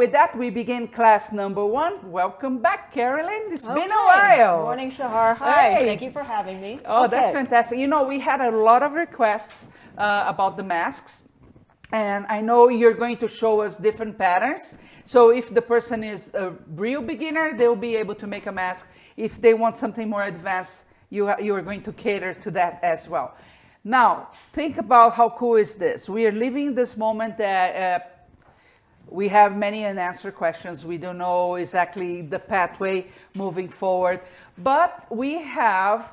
With that, we begin class number 1. Welcome back, Carolyn. It's been a while. Morning, Shahar. Hi. Hey. Thank you for having me. Oh, that's fantastic. You know, we had a lot of requests about the masks. And I know you're going to show us different patterns. So if the person is a real beginner, they'll be able to make a mask. If they want something more advanced, you are going to cater to that as well. Now, think about how cool is this. We are living this moment that we have many unanswered questions. We don't know exactly the pathway moving forward. But we have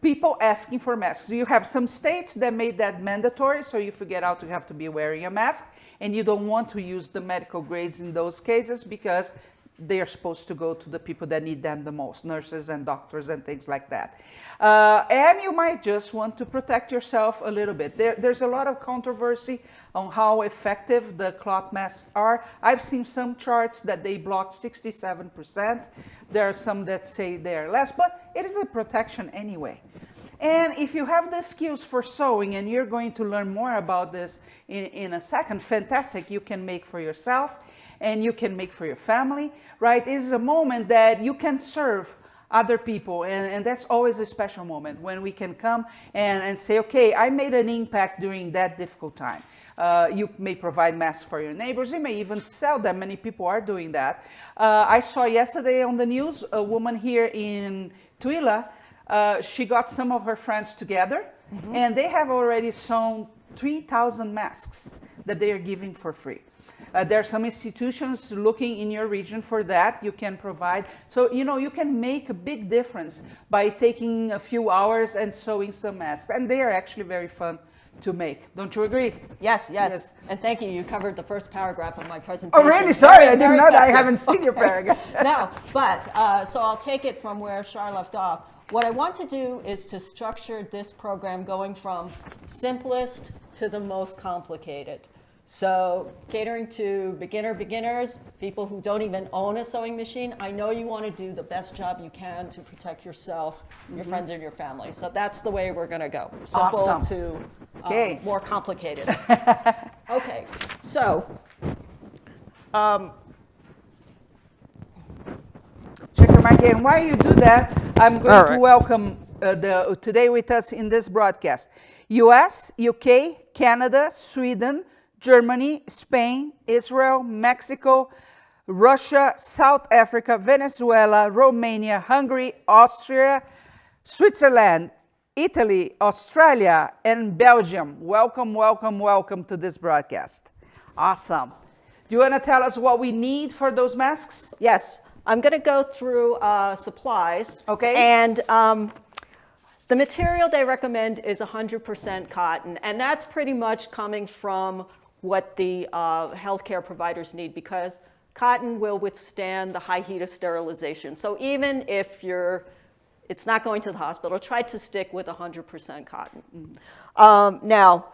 people asking for masks. You have some states that made that mandatory, so if you get out, you have to be wearing a mask, and you don't want to use the medical grades in those cases because they are supposed to go to the people that need them the most, nurses and doctors and things like that. And you might just want to protect yourself a little bit. There's a lot of controversy on how effective the cloth masks are. I've seen some charts that they block 67%. There are some that say they're less, but it is a protection anyway. And if you have the skills for sewing, and you're going to learn more about this in a second, fantastic, you can make for yourself and you can make for your family, right? It is a moment that you can serve other people, and that's always a special moment when we can come and say, okay, I made an impact during that difficult time. You may provide masks for your neighbors. You may even sell them. Many people are doing that. I saw yesterday on the news a woman here in Tuila. She got some of her friends together, and they have already sewn 3,000 masks that they are giving for free. There are some institutions looking in your region for that. You can provide. So, you know, you can make a big difference by taking a few hours and sewing some masks. And they are actually very fun to make. Don't you agree? Yes. And thank you. You covered the first paragraph of my presentation. Oh, really? Sorry, I didn't know that. I haven't seen your paragraph. No, but so I'll take it from where Shar left off. What I want to do is to structure this program going from simplest to the most complicated. So catering to beginners, people who don't even own a sewing machine. I know you want to do the best job you can to protect yourself, your friends, and your family. So that's the way we're going to go. Simple Awesome. to more complicated. Okay, so check your mic. And while you do that, I'm going to welcome today with us in this broadcast, US, UK, Canada, Sweden, Germany, Spain, Israel, Mexico, Russia, South Africa, Venezuela, Romania, Hungary, Austria, Switzerland, Italy, Australia, and Belgium. Welcome, welcome, welcome to this broadcast. Awesome. Do you want to tell us what we need for those masks? Yes. I'm going to go through supplies. Okay. And the material they recommend is 100% cotton. And that's pretty much coming from what the healthcare providers need, because cotton will withstand the high heat of sterilization. So even if it's not going to the hospital, try to stick with 100% cotton. Now,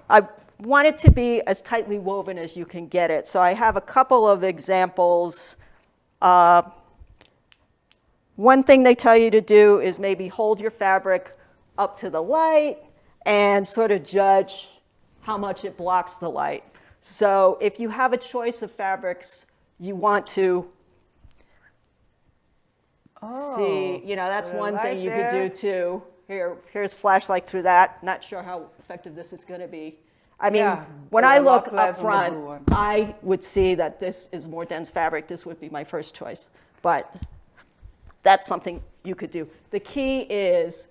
I want it to be as tightly woven as you can get it. So I have a couple of examples. One thing they tell you to do is maybe hold your fabric up to the light and sort of judge how much it blocks the light. So if you have a choice of fabrics, you want to see, you know, that's one thing you could do too. Here's flashlight through that. Not sure how effective this is going to be. I mean, when I look up front, I would see that this is more dense fabric. This would be my first choice. But that's something you could do. The key is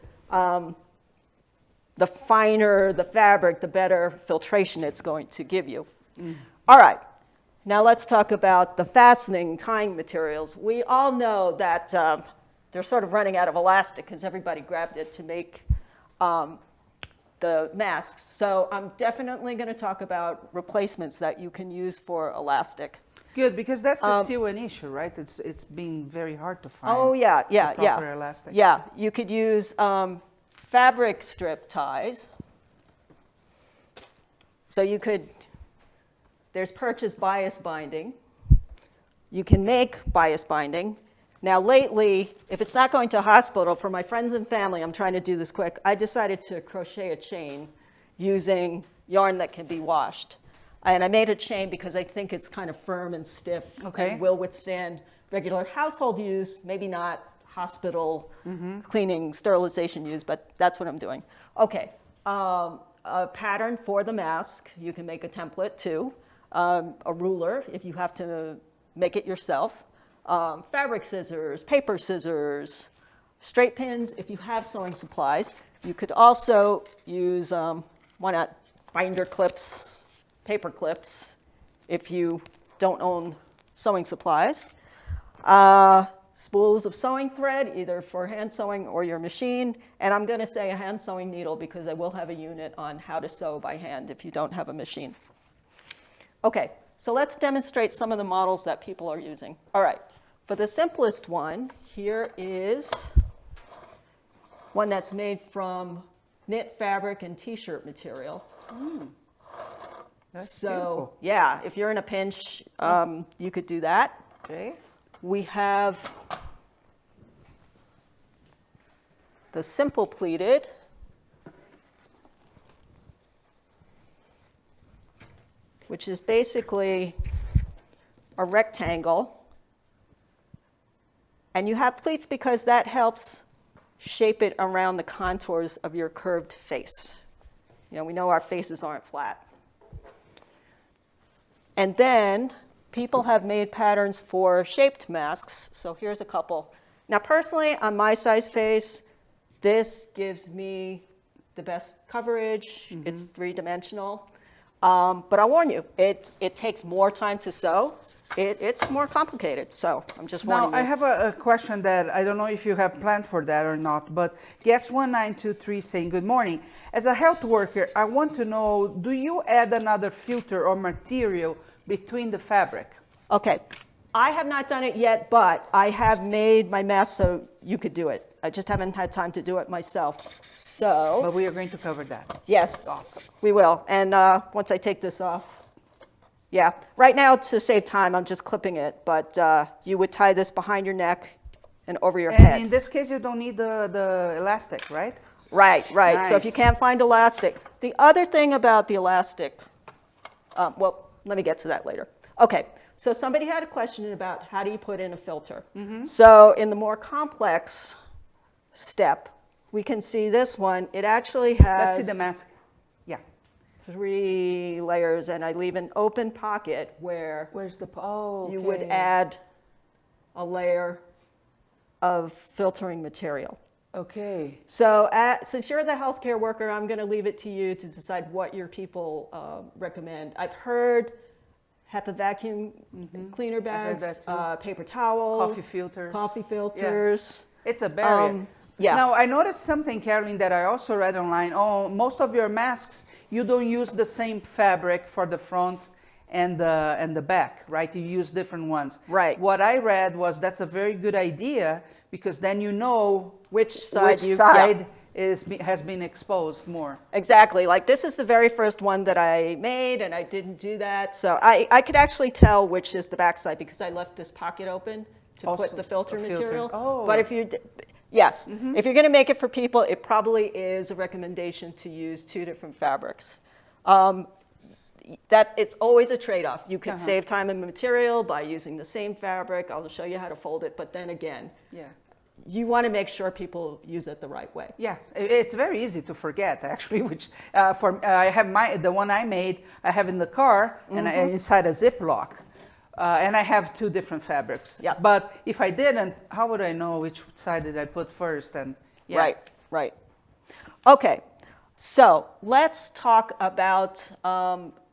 the finer the fabric, the better filtration it's going to give you. All right. Now let's talk about the fastening, tying materials. We all know that they're sort of running out of elastic because everybody grabbed it to make the masks. So I'm definitely going to talk about replacements that you can use for elastic. Good, because that's still an issue, right? It's been very hard to find. Oh yeah. Proper elastic. Yeah, you could use fabric strip ties. So you could. There's purchase bias binding. You can make bias binding. Now lately, if it's not going to a hospital, for my friends and family, I'm trying to do this quick, I decided to crochet a chain using yarn that can be washed. And I made a chain because I think it's kind of firm and stiff and will withstand regular household use, maybe not hospital cleaning, sterilization use, but that's what I'm doing. Okay, a pattern for the mask. You can make a template too. A ruler if you have to make it yourself. Fabric scissors, paper scissors, straight pins if you have sewing supplies. You could also use, why not, binder clips, paper clips if you don't own sewing supplies. Spools of sewing thread, either for hand sewing or your machine. And I'm going to say a hand sewing needle because I will have a unit on how to sew by hand if you don't have a machine. Okay, so let's demonstrate some of the models that people are using. All right, for the simplest one, here is one that's made from knit fabric and t-shirt material. That's so beautiful. Yeah, if you're in a pinch, you could do that. Okay. We have the simple pleated, which is basically a rectangle. And you have pleats because that helps shape it around the contours of your curved face. You know, we know our faces aren't flat. And then people have made patterns for shaped masks. So here's a couple. Now, personally, on my size face, this gives me the best coverage. It's three-dimensional. But I'll warn you, it takes more time to sew. It's more complicated. So I'm just warning you. Now, I have a question that I don't know if you have planned for that or not, but guest 1923 saying, good morning. As a health worker, I want to know, do you add another filter or material between the fabric? Okay, I have not done it yet, but I have made my mask so you could do it. I just haven't had time to do it myself. So, But we are going to cover that. yes, Awesome. we will. And once I take this off, yeah. Right now, to save time, I'm just clipping it, but you would tie this behind your neck and over your head. And in this case, you don't need the elastic, right? Right, right. So if you Nice. can't find elastic. The other thing about the elastic, well, let me get to that later. Okay, so somebody had a question about how do you put in a filter. So in the more complex step, we can see this one. It actually has Let's see the mask. Yeah. 3 layers, and I leave an open pocket where Where's the, oh, you would okay. add a layer of filtering material. Okay. So since you're the healthcare worker, I'm going to leave it to you to decide what your people recommend. I've heard HEPA vacuum cleaner heard bags, that paper towels, Coffee filters. It's a barrier. Yeah. Now, I noticed something, Carolyn, that I also read online. Oh, most of your masks, you don't use the same fabric for the front and the back, right? You use different ones. Right. What I read was that's a very good idea because then you know Which side has been exposed more. Exactly. Like this is the very first one that I made, and I didn't do that. So I could actually tell which is the back side because I left this pocket open to Also, put the filter a filter. material. Oh. But if you, yes, if you're going to make it for people, it probably is a recommendation to use 2 different fabrics. That it's always a trade-off. You could save time and material by using the same fabric. I'll show you how to fold it. But then again, you want to make sure people use it the right way. Yes, it's very easy to forget actually. Which I have the one I made. I have in the car and inside a Ziploc, and I have 2 different fabrics. Yeah. But if I didn't, how would I know which side did I put first? And yeah. Right, right. Okay, so let's talk about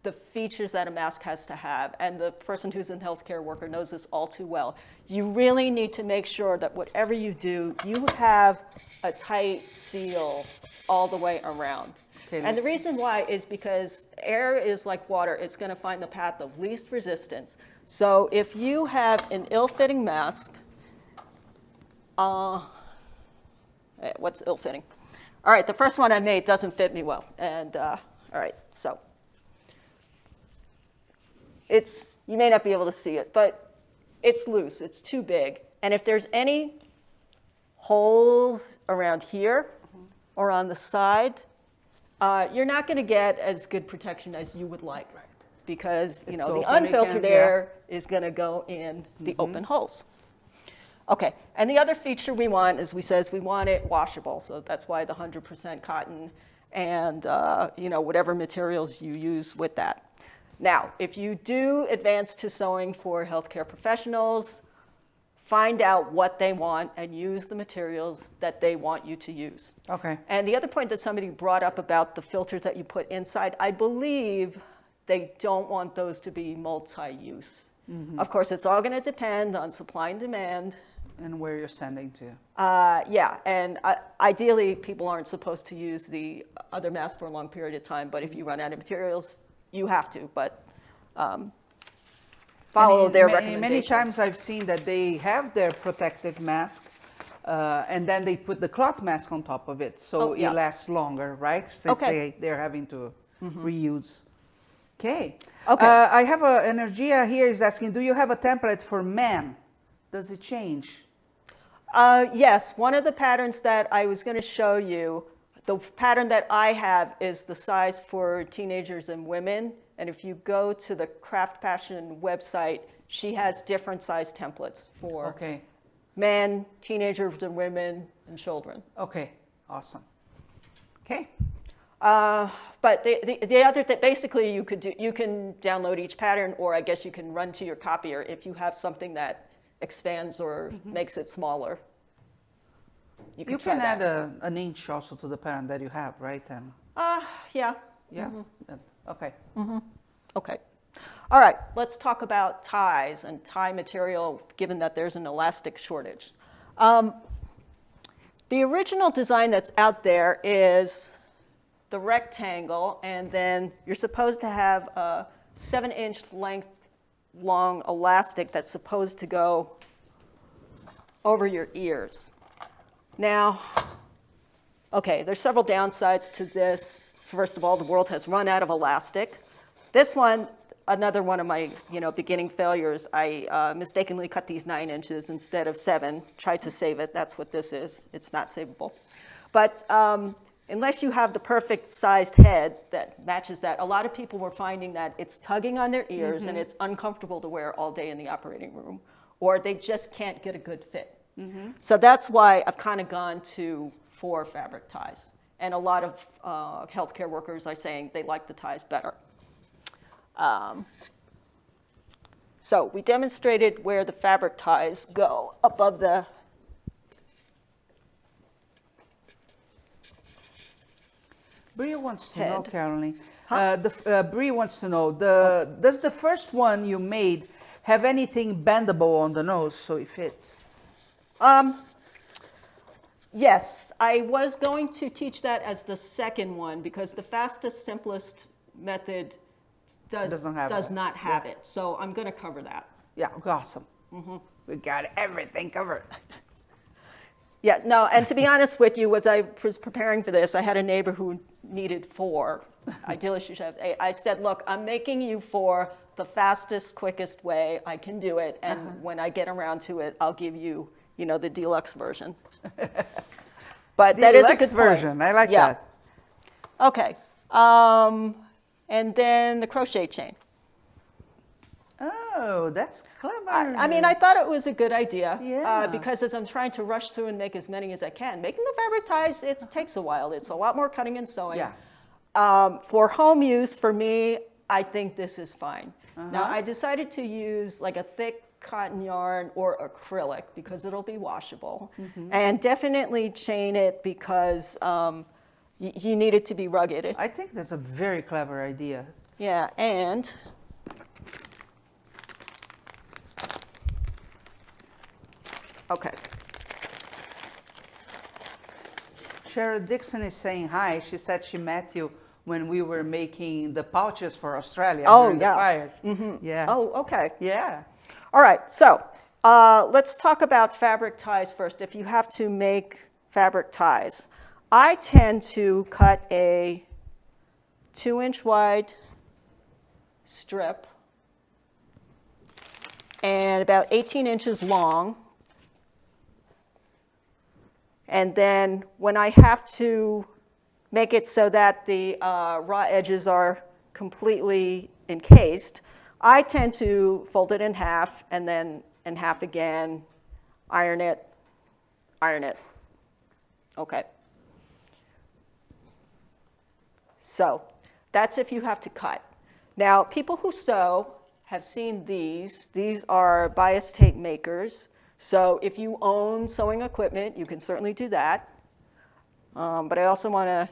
the features that a mask has to have. And the person who's a healthcare worker knows this all too well. You really need to make sure that whatever you do, you have a tight seal all the way around. Okay, And the reason why is because air is like water. It's going to find the path of least resistance. So if you have an ill-fitting mask, what's ill-fitting? All right, the first one I made doesn't fit me well. And all right, so you may not be able to see it, but it's loose, it's too big. And if there's any holes around here or on the side, you're not going to get as good protection as you would like. because It's the open, you unfiltered can- yeah. air is going to go in the open holes. Okay, and the other feature we want is we want it washable, so that's why the 100% cotton and whatever materials you use with that. Now, if you do advance to sewing for healthcare professionals, find out what they want and use the materials that they want you to use. Okay. And the other point that somebody brought up about the filters that you put inside, I believe they don't want those to be multi-use. Of course, it's all going to depend on supply and demand. And where you're sending to. Yeah, and ideally, people aren't supposed to use the other mask for a long period of time, but if you run out of materials, you have to, but follow their recommendations. Many times I've seen that they have their protective mask, and then they put the cloth mask on top of it, so yeah. it lasts longer, right? Since Okay. they're having to reuse. Okay. Okay. I have Energia here is asking, do you have a template for men? Does it change? Yes, one of the patterns that I was going to show you, the pattern that I have is the size for teenagers and women. And if you go to the Craft Passion website, she has different size templates for Okay. men, teenagers and women, and children. Okay. Awesome. Okay. But the other thing, basically, you can download each pattern, or I guess you can run to your copier if you have something that expands or makes it smaller. You can add an inch also to the pattern that you have, right? And yeah. yeah. Okay. Okay. All right, let's talk about ties and tie material, given that there's an elastic shortage. The original design that's out there is the rectangle, and then you're supposed to have a 7-inch length long elastic that's supposed to go over your ears. Now, okay, there's several downsides to this. First of all, the world has run out of elastic. This one, another one of my beginning failures, I mistakenly cut these 9 inches instead of 7, tried to save it. That's what this is. It's not savable. But unless you have the perfect sized head that matches that, a lot of people were finding that it's tugging on their ears and it's uncomfortable to wear all day in the operating room, or they just can't get a good fit. So that's why I've kind of gone to 4 fabric ties. And a lot of healthcare workers are saying they like the ties better. So we demonstrated where the fabric ties go above the Bria wants to know, head. Carolyn. Huh? Bria wants to know, does the first one you made have anything bendable on the nose so it fits? Yes, I was going to teach that as the second one because the fastest, simplest method does not have it. So I'm going to cover that. Yeah, awesome. We got everything covered. Yes, no, and to be honest with you, as I was preparing for this, I had a neighbor who needed 4. Ideally, she should have 8. I said, look, I'm making you 4 the fastest, quickest way I can do it, and when I get around to it, I'll give you, the deluxe version. But that is a good version. point. I like that. Okay, and then the crochet chain. Oh, that's clever. I mean, I thought it was a good idea. Yeah. Because as I'm trying to rush through and make as many as I can, making the fabric ties, it takes a while. It's a lot more cutting and sewing. Yeah. For home use, for me, I think this is fine. Now, I decided to use like a thick cotton yarn or acrylic because it'll be washable. And definitely chain it because you need it to be rugged. I think that's a very clever idea. Yeah, and okay. Cheryl Dixon is saying hi. She said she met you when we were making the pouches for Australia during the fires. Yeah. Oh, okay. Yeah. All right, so let's talk about fabric ties first. If you have to make fabric ties, I tend to cut a 2-inch wide strip and about 18 inches long. And then when I have to make it so that the raw edges are completely encased, I tend to fold it in half and then in half again, iron it, iron it. Okay. So that's if you have to cut. Now, people who sew have seen these. These are bias tape makers. So if you own sewing equipment, you can certainly do that. But I also want to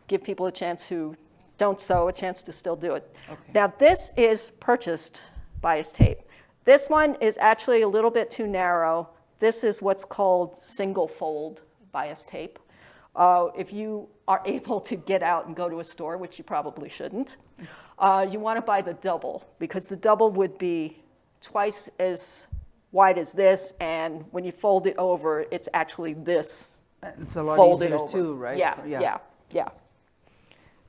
give people a chance who don't sew a chance to still do it. Okay. Now, this is purchased bias tape. This one is actually a little bit too narrow. This is what's called single fold bias tape. If you are able to get out and go to a store, which you probably shouldn't, you want to buy the double, because the double would be twice as wide as this, and when you fold it over, it's actually this. It's a lot folded easier over. too, right? Yeah.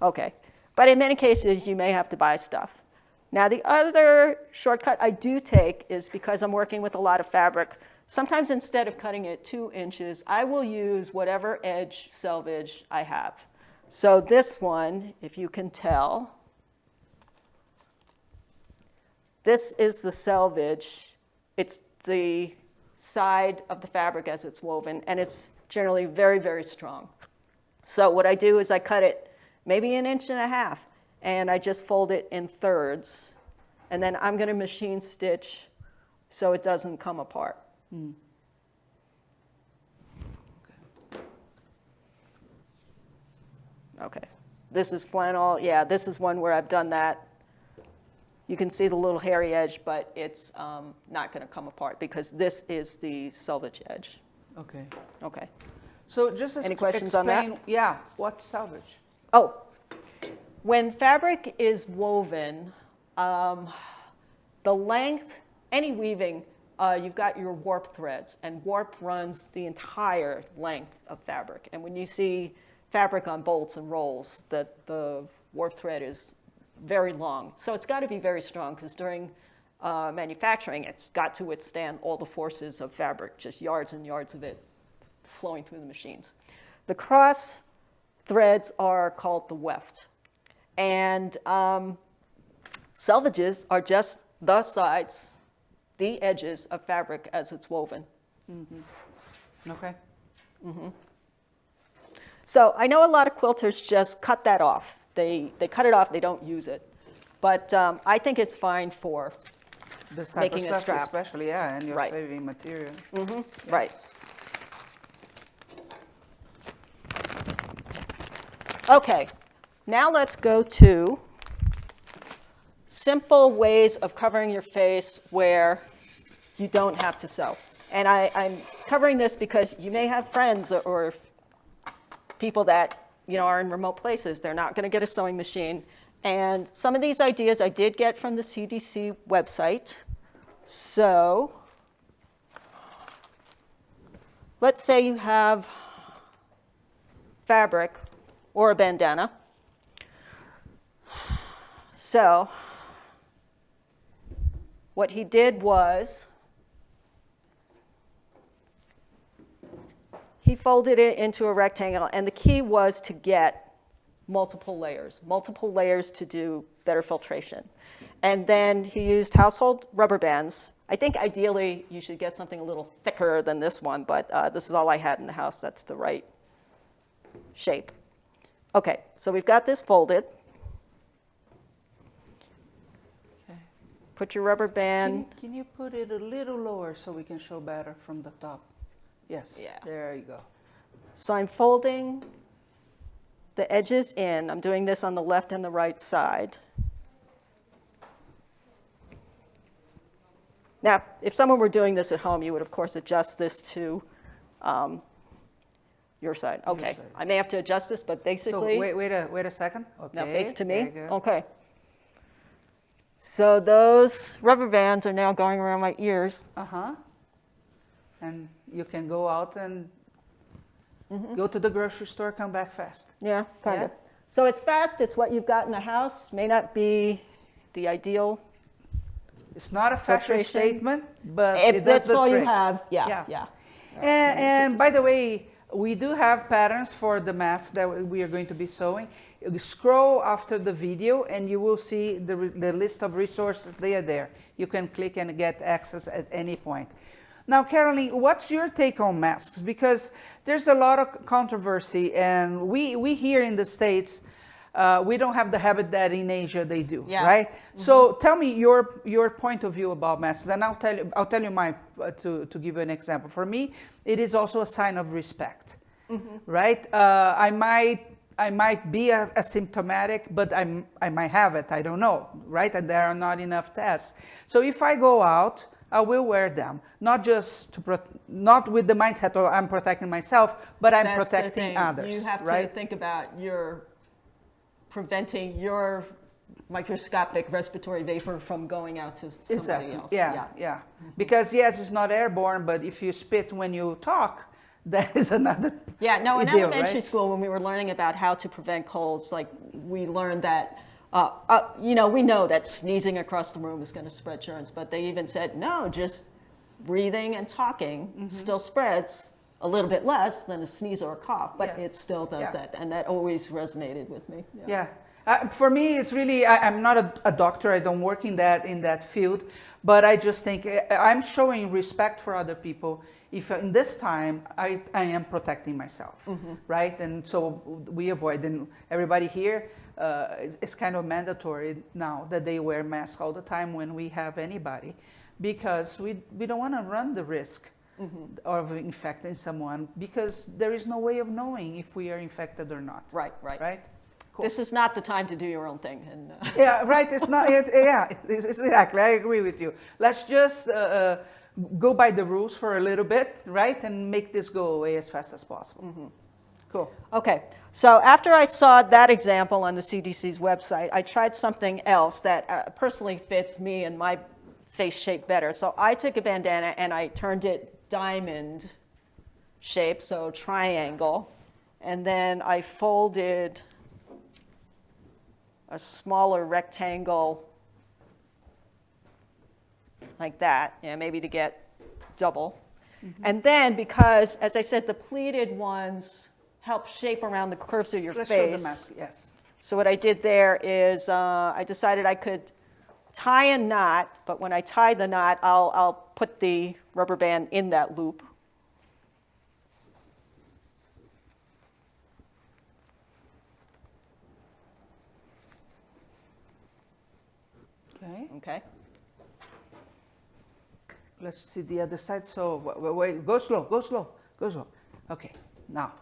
Okay. But in many cases, you may have to buy stuff. Now, the other shortcut I do take is because I'm working with a lot of fabric. Sometimes instead of cutting it 2 inches, I will use whatever edge selvage I have. So this one, if you can tell, this is the selvage. It's the side of the fabric as it's woven, and it's generally very, very strong. So what I do is I cut it maybe 1.5 inches, and I just fold it in thirds, and then I'm going to machine stitch so it doesn't come apart. Okay. This is flannel. Yeah, this is one where I've done that. You can see the little hairy edge, but it's not going to come apart because this is the selvage edge. Okay. Okay. So just Any questions on that? Yeah, what's selvage? Oh, when fabric is woven, the length, any weaving, you've got your warp threads, and warp runs the entire length of fabric. And when you see fabric on bolts and rolls, the warp thread is very long. So it's got to be very strong, because during manufacturing, it's got to withstand all the forces of fabric, just yards and yards of it flowing through the machines. The cross threads are called the weft. And selvages are just the sides, the edges of fabric as it's woven. Okay. So I know a lot of quilters just cut that off. They cut it off, they don't use it. But I think it's fine for This type making of a stuff strap. especially, yeah, and you're Right. saving material. Right. Okay, now let's go to simple ways of covering your face where you don't have to sew. And I'm covering this because you may have friends or people that are in remote places. They're not going to get a sewing machine. And some of these ideas I did get from the CDC website. So let's say you have fabric or a bandana. So what he did was he folded it into a rectangle, and the key was to get multiple layers to do better filtration. And then he used household rubber bands. I think ideally you should get something a little thicker than this one, but this is all I had in the house. That's the right shape. Okay, so we've got this folded. Okay. Put your rubber band. Can you put it a little lower so we can show better from the top? Yes. Yeah. There you go. So I'm folding the edges in. I'm doing this on the left and the right side. Now, if someone were doing this at home, you would, of course, adjust this to your side. Okay, side. I may have to adjust this, but basically... So wait a second. Okay. Now face to me. very good. Okay. So those rubber bands are now going around my ears. And you can go out and go to the grocery store, come back fast. Yeah, kind Yeah. of. So it's fast. It's what you've got in the house. May not be the ideal. It's not a fashion Filtration. statement, but If it does that's the all you trick. have, Yeah. yeah. And by the way, we do have patterns for the masks that we are going to be sewing. You scroll after the video and you will see the list of resources. They are there. You can click and get access at any point. Now, Carolyn, what's your take on masks? Because there's a lot of controversy, and we here in the States, we don't have the habit that in Asia they do, right? So tell me your point of view about masks, and I'll tell you my to give you an example. For me, it is also a sign of respect, right? I might be asymptomatic, but I might have it. I don't know, right? And there are not enough tests. So if I go out, I will wear them, not just not with the mindset of I'm protecting myself, but I'm protecting others. You have right? to think about preventing your microscopic respiratory vapor from going out to somebody else. Yeah. Because yes, it's not airborne, but if you spit when you talk, that is another. Yeah, no, in deal, elementary right? school, when we were learning about how to prevent colds, like we learned that, we know that sneezing across the room is going to spread germs, but they even said, no, just breathing and talking still spreads a little bit less than a sneeze or a cough, but it still does that, and that always resonated with me. For me, it's really, I'm not a doctor, I don't work in that field, but I just think I'm showing respect for other people if in this time I am protecting myself, right? And so we avoid, and everybody here, it's kind of mandatory now that they wear masks all the time when we have anybody, because we don't want to run the risk of infecting someone, because there is no way of knowing if we are infected or not. Right. Cool. This is not the time to do your own thing. And, Yeah, right. It's not. It's exactly. I agree with you. Let's just go by the rules for a little bit, right, and make this go away as fast as possible. Cool. Okay. So after I saw that example on the CDC's website, I tried something else that personally fits me and my face shape better. So I took a bandana and I turned it diamond shape, so triangle, and then I folded a smaller rectangle like that, maybe to get double. And then, because, as I said, the pleated ones help shape around the curves of your Let's face. show the mask. Yes. So what I did there is I decided I could tie a knot, but when I tie the knot, I'll put the rubber band in that loop. Okay. Let's see the other side. So wait, go slow. Okay, now.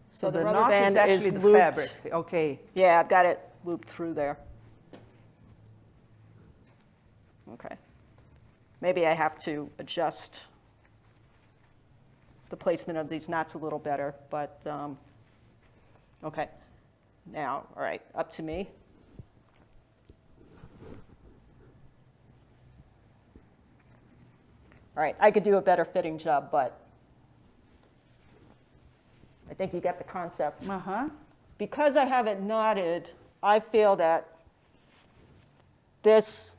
So the rubber knot band is actually is the looped. fabric. Okay. Yeah, I've got it looped through there. Okay. Maybe I have to adjust the placement of these knots a little better, but okay. Now, all right, up to me. All right, I could do a better fitting job, but I think you get the concept. Because I have it knotted, I feel that this,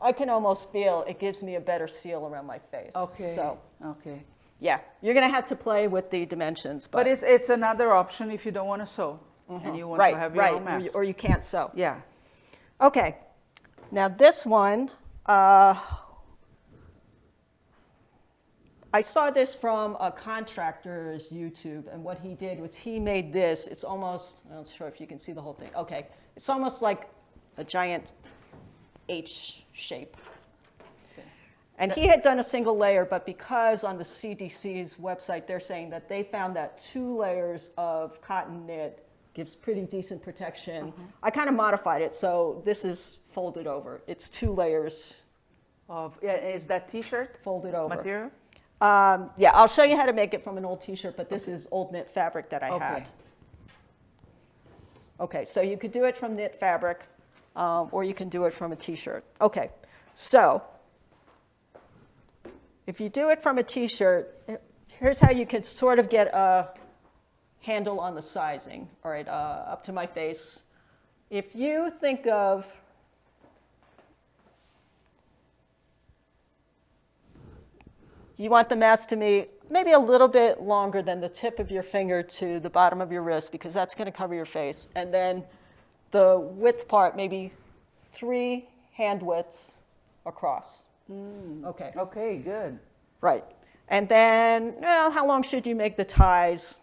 I can almost feel it gives me a better seal around my face. Okay. So, okay. yeah, you're going to have to play with the dimensions. But it's another option if you don't want to sew and you want to have your own mask. Or you can't sew. Yeah. Okay. Now this one, I saw this from a contractor's YouTube, and what he did was he made this. It's almost, I'm not sure if you can see the whole thing. Okay. It's almost like a giant H shape. And he had done a single layer, but because on the CDC's website they're saying that they found that 2 layers of cotton knit gives pretty decent protection, I kind of modified it, so this is folded over. It's 2 layers. Is that T-shirt folded over material? Yeah, I'll show you how to make it from an old T-shirt, but this is old knit fabric that I had. Okay, so you could do it from knit fabric, or you can do it from a T-shirt. Okay, so if you do it from a T-shirt, here's how you can sort of get a handle on the sizing. All right, up to my face. If you think of you want the mask to be maybe a little bit longer than the tip of your finger to the bottom of your wrist, because that's going to cover your face. And then the width part, maybe 3 hand widths across. Okay. Okay, good. Right. And then, well, how long should you make the ties?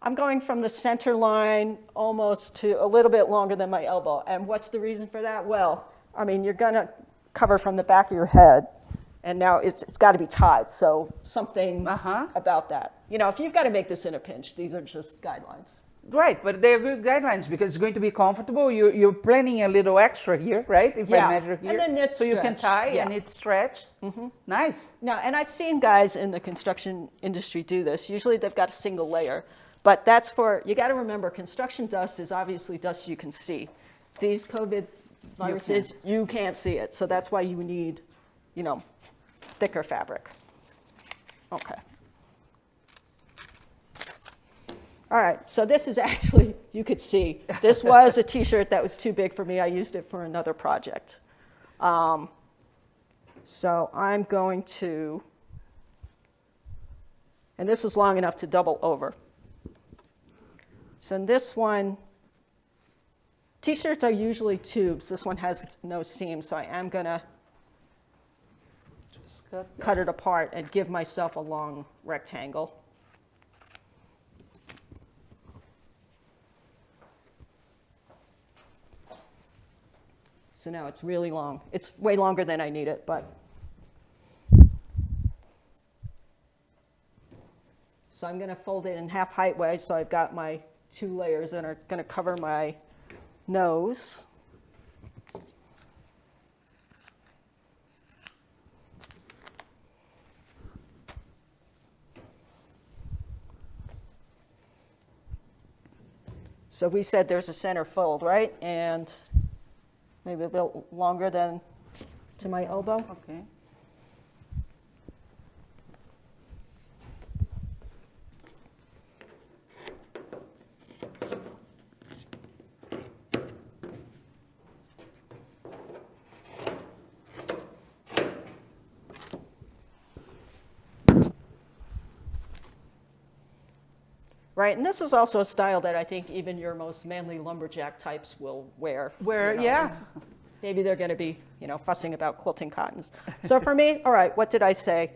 I'm going from the center line almost to a little bit longer than my elbow. And what's the reason for that? Well, I mean, you're going to cover from the back of your head, and now it's got to be tied. So something about that. You know, if you've got to make this in a pinch, these are just guidelines. Right, but they're good guidelines because it's going to be comfortable. You're planning a little extra here, right? If I measure here. And then it's so you can tie yeah. and it's stretched. Nice. Now, and I've seen guys in the construction industry do this. Usually they've got a single layer. But that's for, you got to remember, construction dust is obviously dust you can see. These COVID viruses, you can't see it. So that's why you need, you know, thicker fabric. Okay. All right, so this is actually, you could see, this was a t-shirt that was too big for me. I used it for another project. So I'm going to, and this is long enough to double over. So in this one, t-shirts are usually tubes. This one has no seam, so I am going to cut it apart and give myself a long rectangle. So now it's really long. It's way longer than I need it, but. So I'm going to fold it in half height way, so I've got my 2 layers that are going to cover my nose. So we said there's a center fold, right? And maybe a bit longer than to my elbow. Okay. Right, and this is also a style that I think even your most manly lumberjack types will wear. Where, you know, yeah. Maybe they're going to be, you know, fussing about quilting cottons. So for me, all right, what did I say?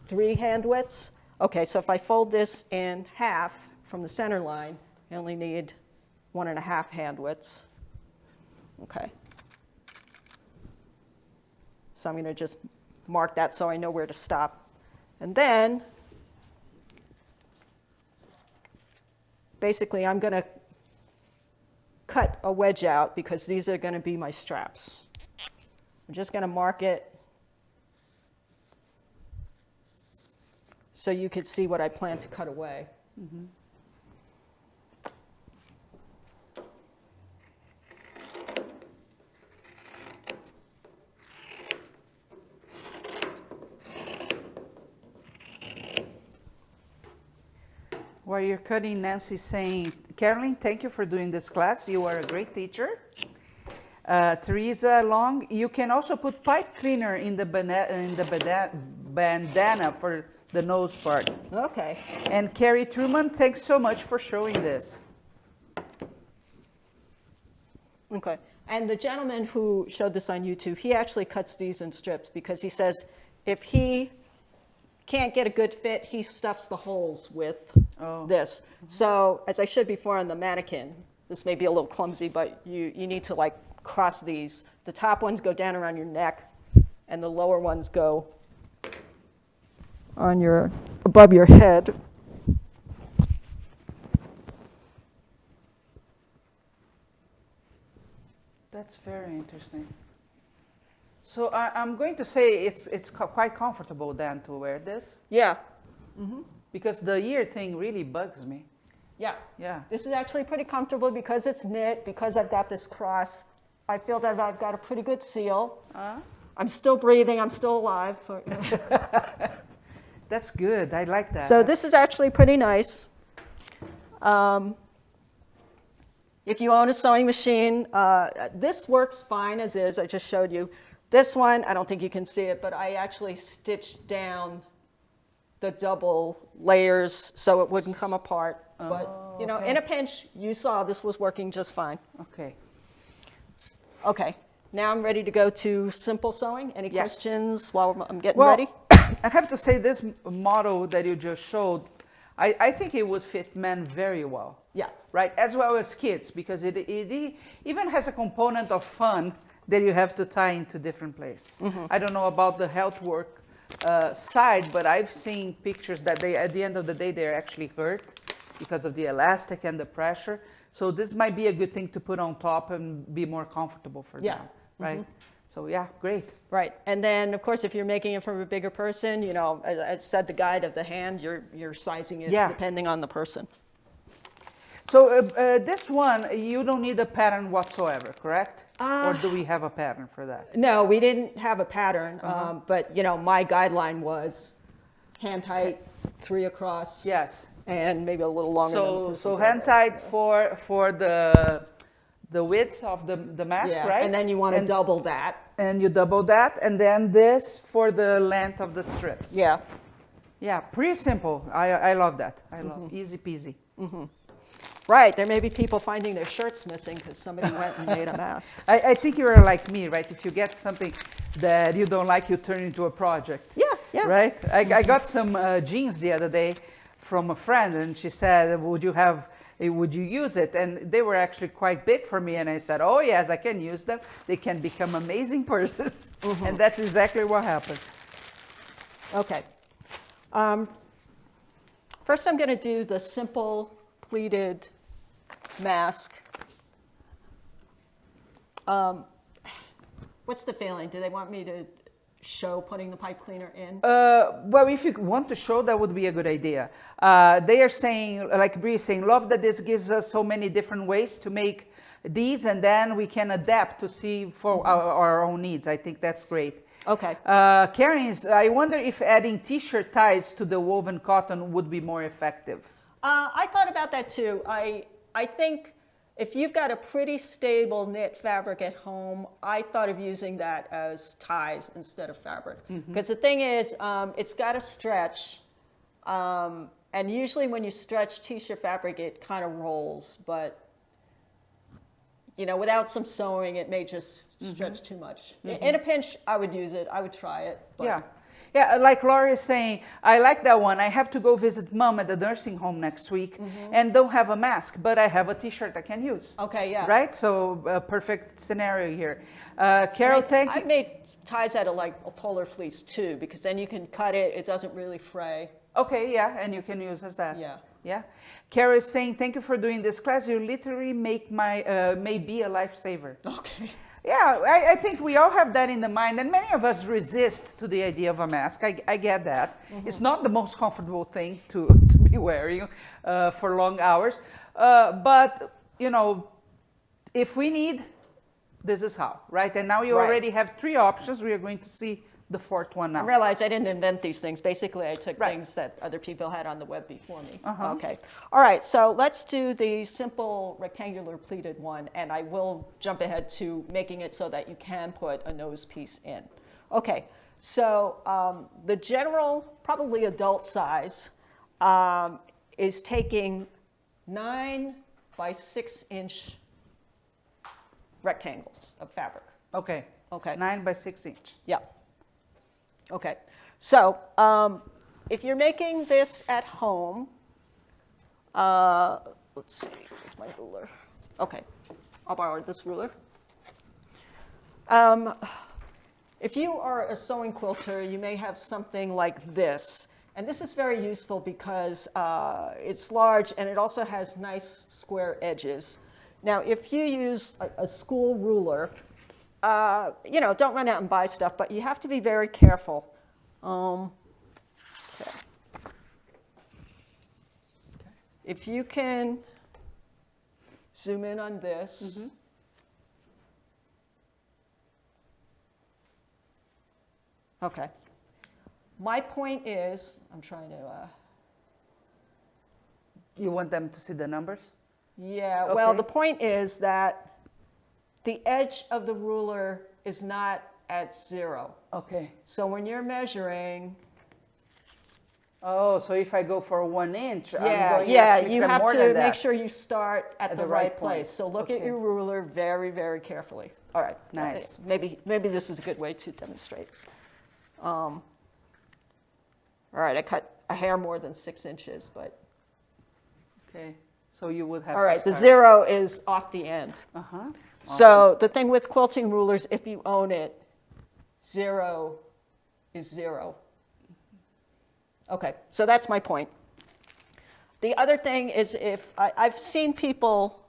3 hand widths? Okay, so if I fold this in half from the center line, I only need 1.5 hand widths. Okay. So I'm going to just mark that so I know where to stop. And then, basically, I'm going to cut a wedge out because these are going to be my straps. I'm just going to mark it so you could see what I plan to cut away. While you're cutting, Nancy's saying, Carolyn, thank you for doing this class. You are a great teacher. Teresa Long, you can also put pipe cleaner in the bandana for the nose part. Okay. And Carrie Truman, thanks so much for showing this. Okay. And the gentleman who showed this on YouTube, he actually cuts these in strips because he says if he can't get a good fit, he stuffs the holes with this. So as I showed before on the mannequin, this may be a little clumsy, but you need to like cross these. The top ones go down around your neck, and the lower ones go on your above your head. That's very interesting. So I'm going to say it's quite comfortable then to wear this. Yeah. Because the ear thing really bugs me. Yeah. Yeah. This is actually pretty comfortable because it's knit, because I've got this cross. I feel that I've got a pretty good seal. I'm still breathing. I'm still alive. That's good. I like that. So this is actually pretty nice. If you own a sewing machine, this works fine as is. I just showed you. This one, I don't think you can see it, but I actually stitched down the double layers so it wouldn't come apart. But, you know, okay. in a pinch, you saw this was working just fine. Okay. Okay, now I'm ready to go to simple sewing. Any Yes. questions while I'm getting Well, ready? I have to say this model that you just showed, I think it would fit men very well. Yeah. Right, as well as kids, because it even has a component of fun that you have to tie into different places. I don't know about the health work side, but I've seen pictures that they, at the end of the day, they're actually hurt because of the elastic and the pressure. So this might be a good thing to put on top and be more comfortable for Yeah. them, right? So yeah, great. Right, and then of course if you're making it from a bigger person, you know, as I said, the guide of the hand, you're sizing it Yeah. depending on the person. So this one, you don't need a pattern whatsoever, correct? Or do we have a pattern for that? No, we didn't have a pattern, but you know, my guideline was hand tight, 3 across. Yes. And maybe a little longer. So hand tight for the width of the mask, yeah, right? and then you want to double that. And you double that, and then this for the length of the strips. Yeah. Yeah, pretty simple. I love that. I love easy peasy. Right, there may be people finding their shirts missing because somebody went and made a mask. I think you're like me, right? If you get something that you don't like, you turn it into a project. Yeah, yeah. Right? I got some jeans the other day from a friend, and she said, would you use it? And they were actually quite big for me, and I said, oh yes, I can use them. They can become amazing purses. And that's exactly what happened. Okay. First I'm going to do the simple pleated mask. What's the feeling? Do they want me to show putting the pipe cleaner in? Well, if you want to show, that would be a good idea. They are saying, like Bree is saying, love that this gives us so many different ways to make these, and then we can adapt to see for our own needs. I think that's great. Okay. Karen, I wonder if adding t-shirt ties to the woven cotton would be more effective. I thought about that too. I think if you've got a pretty stable knit fabric at home, I thought of using that as ties instead of fabric. Because the thing is, it's got to stretch. And usually when you stretch t-shirt fabric, it kind of rolls. But, you know, without some sewing, it may just stretch too much. In a pinch, I would use it. I would try it. But Yeah. Yeah, like Laura is saying, I like that one. I have to go visit mom at the nursing home next week and don't have a mask, but I have a t-shirt I can use. Okay, yeah. Right? So a perfect scenario here. Carol, thank you. I've made ties out of like a polar fleece too, because then you can cut it. It doesn't really fray. Okay, yeah, and you can use as that. Yeah. Yeah. Carol is saying, thank you for doing this class. You literally make my, may be a lifesaver. Okay. Yeah, I think we all have that in the mind, and many of us resist to the idea of a mask. I get that. It's not the most comfortable thing to be wearing for long hours, but, you know, if we need, this is how, right? And now you Right. already have 3 options. We are going to see the 4th one now. I realized I didn't invent these things. Basically, I took Right. things that other people had on the web before me. Okay. All right, so let's do the simple rectangular pleated one, and I will jump ahead to making it so that you can put a nose piece in. Okay, so the general, probably adult size, is taking 9 by 6 inch rectangles of fabric. Okay. Okay. 9 by 6 inch. Yeah. Okay. So if you're making this at home, let's see, where's my ruler? Okay, I'll borrow this ruler. If you are a sewing quilter, you may have something like this. And this is very useful because it's large and it also has nice square edges. Now, if you use a school ruler, you know, don't run out and buy stuff, but you have to be very careful. Okay. If you can zoom in on this. Okay. My point is, I'm trying to, You want them to see the numbers? yeah, Okay. well, the point is that the edge of the ruler is not at 0. Okay. So when you're measuring, Oh, so if I go for 1 inch, I'm going yeah, actually you for have more to than that. make sure you start at the right point. place. So look at Okay. your ruler very, very carefully. All right. Nice. Maybe this is a good way to demonstrate. All right, I cut a hair more than 6 inches, but. Okay. So you would have All right, to the start. 0 is off the end. Uh-huh. So the thing with quilting rulers, if you own it, 0 is 0. Okay, so that's my point. The other thing is if I've seen people,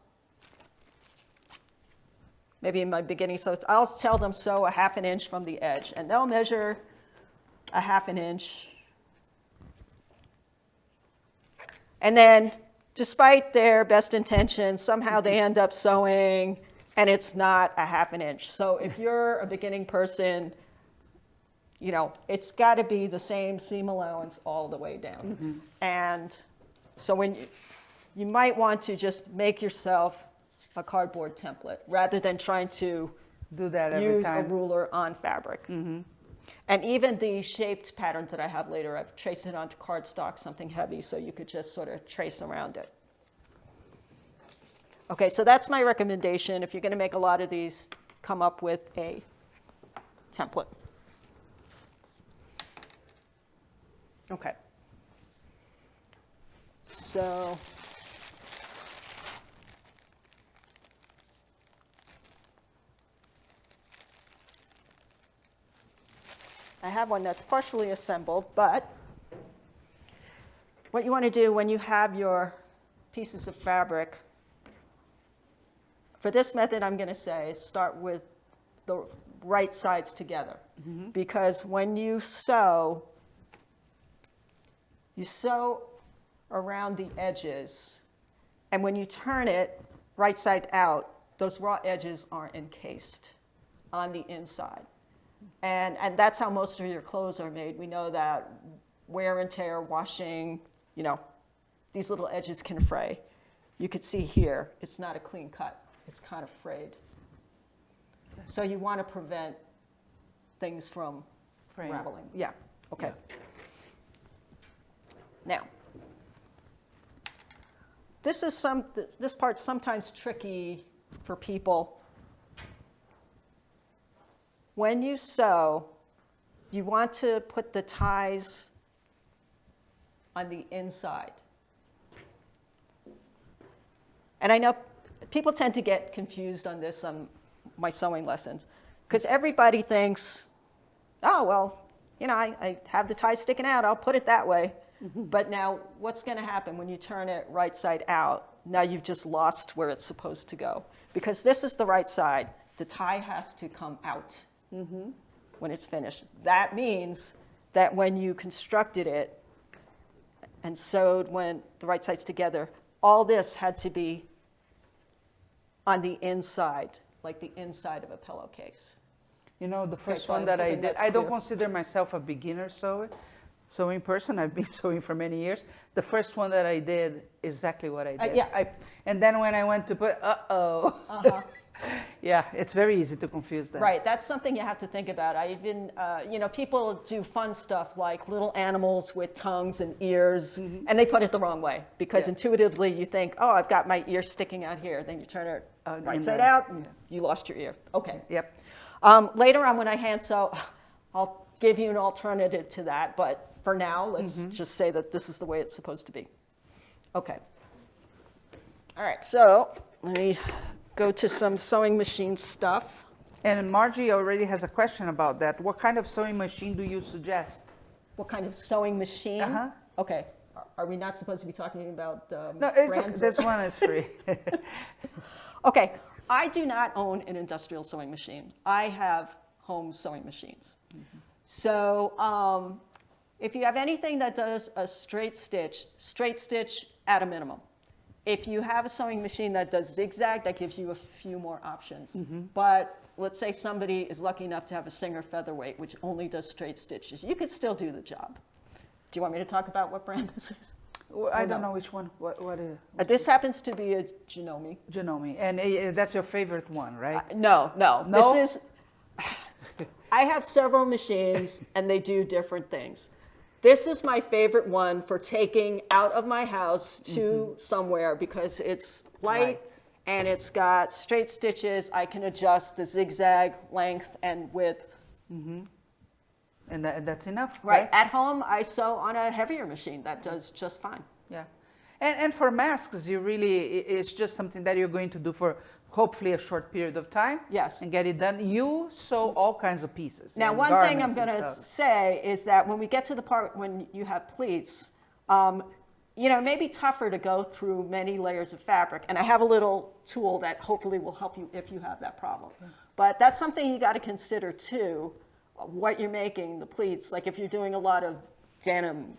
maybe in my beginning, so I'll tell them sew a 1/2 inch from the edge, and they'll measure a 1/2 inch. And then, despite their best intentions, somehow they end up sewing, and it's not a 1/2 inch. So if you're a beginning person, you know, it's got to be the same seam allowance all the way down. And so when you might want to just make yourself a cardboard template rather than trying to do that every use time. a ruler on fabric. And even the shaped patterns that I have later, I've traced it onto cardstock, something heavy, so you could just sort of trace around it. Okay, so that's my recommendation. If you're going to make a lot of these, come up with a template. Okay. So I have one that's partially assembled, but what you want to do when you have your pieces of fabric, for this method I'm going to say start with the right sides together. Because when you sew around the edges, and when you turn it right side out, those raw edges aren't encased on the inside. And that's how most of your clothes are made. We know that wear and tear, washing, you know, these little edges can fray. You could see here, it's not a clean cut. It's kind of frayed. So you want to prevent things from raveling. Yeah. Okay. Now, this part's sometimes tricky for people. When you sew, you want to put the ties on the inside. And I know people tend to get confused on this on my sewing lessons, because everybody thinks, oh, well, you know, I have the ties sticking out, I'll put it that way. But now what's going to happen when you turn it right side out? Now you've just lost where it's supposed to go. Because this is the right side. The tie has to come out when it's finished. That means that when you constructed it and sewed when the right sides together, all this had to be on the inside, like the inside of a pillowcase. You know, the first so one that I hoping did, that's I don't clear. consider myself a beginner sewing person. I've been sewing for many years. The first one that I did, exactly what I did. Yeah. And then when I went to put, yeah, it's very easy to confuse them. Right, that's something you have to think about. I even, you know, people do fun stuff like little animals with tongues and ears, and they put it the wrong way because intuitively you think, oh, I've got my ear sticking out here. Then you turn it right side out, and you lost your ear. Okay. Yep. Later on when I hand sew, I'll give you an alternative to that, but for now, let's just say that this is the way it's supposed to be. Okay. All right, so let me go to some sewing machine stuff. And Margie already has a question about that. What kind of sewing machine do you suggest? What kind of sewing machine? Uh-huh. Okay. Are we not supposed to be talking about No, brands? this one is free. Okay. I do not own an industrial sewing machine. I have home sewing machines. So if you have anything that does a straight stitch at a minimum. If you have a sewing machine that does zigzag, that gives you a few more options. But let's say somebody is lucky enough to have a Singer Featherweight, which only does straight stitches. You could still do the job. Do you want me to talk about what brand this is? Well, I don't know which one. What is This happens to be a Janome. Janome? And that's your favorite one, right? No. No? This is... I have several machines, and they do different things. This is my favorite one for taking out of my house to somewhere because it's light and it's got straight stitches. I can adjust the zigzag length and width. And that's enough, Right. At home, I sew on a heavier machine. That does just fine. Yeah. And for masks, it's just something that you're going to do for hopefully a short period of time. Yes. And get it done. You sew all kinds of pieces. Now, and one thing I'm garments going and to stuff. say is that when we get to the part when you have pleats, it may be tougher to go through many layers of fabric. And I have a little tool that hopefully will help you if you have that problem. Okay. But that's something you got to consider too, what you're making, the pleats. Like if you're doing a lot of denim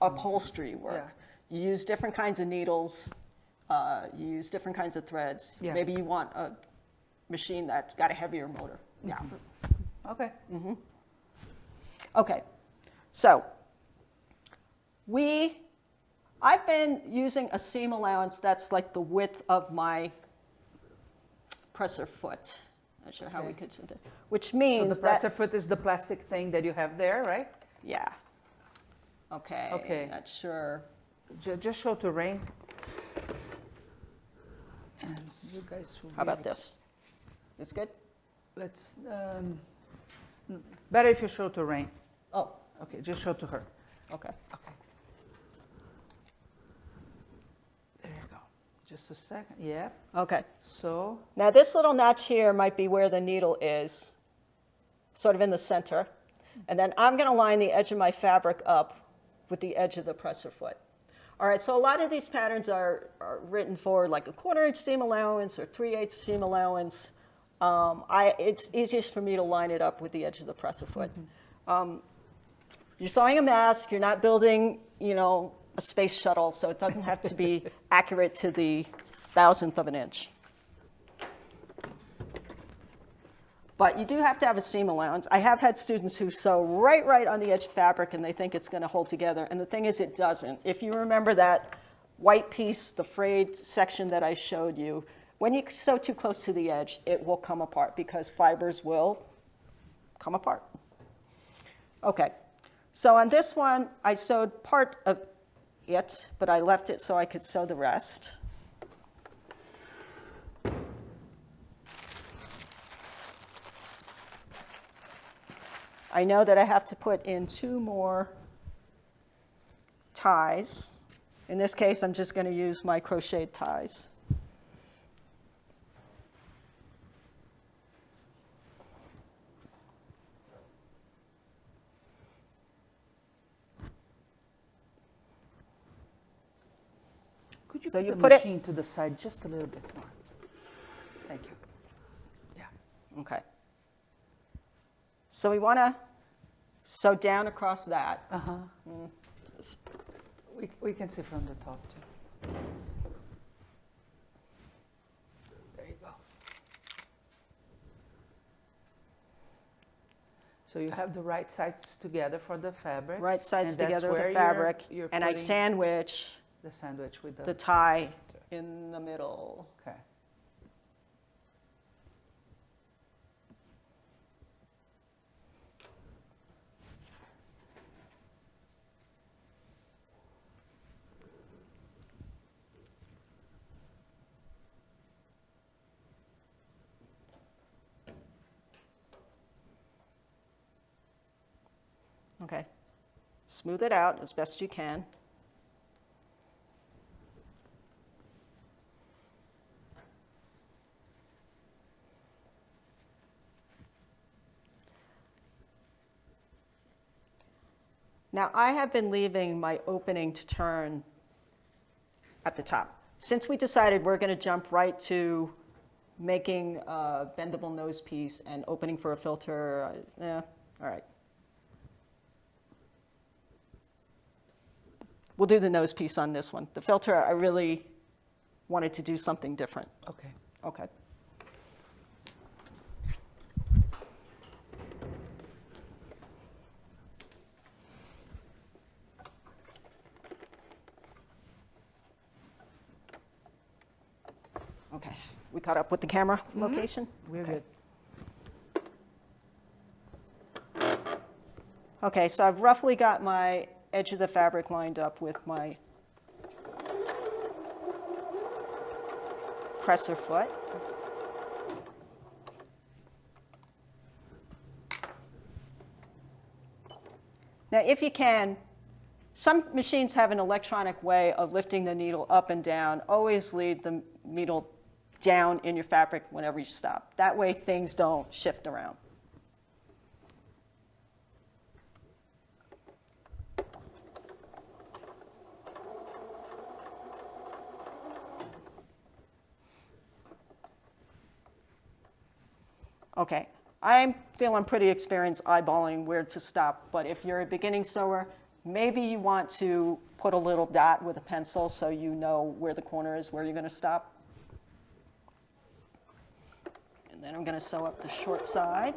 upholstery work, you use different kinds of needles, you use different kinds of threads. Yeah. Maybe you want a machine that's got a heavier motor. Yeah. Okay. Okay, so I've been using a seam allowance that's like the width of my presser foot. Not sure how we could do that. Which means So the presser foot is the plastic thing that you have there, right? Yeah. Okay. Okay. Not sure. Just show to Rain. And you guys will How about this? This good? Let's, better if you show to Rain. Oh, Okay, just show to her. okay. Okay. There you go. Just a second. Yeah. Okay. So, Now this little notch here might be where the needle is, sort of in the center. And then I'm going to line the edge of my fabric up with the edge of the presser foot. All right, so a lot of these patterns are written for like a 1/4 inch seam allowance or 3/8 seam allowance. It's easiest for me to line it up with the edge of the presser foot. You're sewing a mask, you're not building, a space shuttle, so it doesn't have to be accurate to the 1,000th of an inch. But you do have to have a seam allowance. I have had students who sew right on the edge of fabric and they think it's going to hold together. And the thing is, it doesn't. If you remember that white piece, the frayed section that I showed you, when you sew too close to the edge, it will come apart because fibers will come apart. Okay, so on this one, I sewed part of it, but I left it so I could sew the rest. I know that I have to put in 2 more ties. In this case, I'm just going to use my crocheted ties. could you So put you the put it- machine to the side just a little bit more? Thank you. Yeah. Okay. So we want to sew down across that. We can see from the top too. There you go. So you have the right sides together for the fabric. Right sides and that's together with where the fabric. you're And I putting sandwich the sandwich with the tie in the middle. Okay. Okay. Smooth it out as best you can. Now, I have been leaving my opening to turn at the top. Since we decided we're going to jump right to making a bendable nose piece and opening for a filter, all right. We'll do the nose piece on this one. The filter, I really wanted to do something different. Okay. Okay. Okay, we caught up with the camera location? We're Okay. good. Okay, so I've roughly got my edge of the fabric lined up with my presser foot. Now, if you can, some machines have an electronic way of lifting the needle up and down. Always leave the needle down in your fabric whenever you stop. That way things don't shift around. Okay, I feel I'm pretty experienced eyeballing where to stop, but if you're a beginning sewer, maybe you want to put a little dot with a pencil so you know where the corner is, where you're going to stop. And then I'm going to sew up the short side.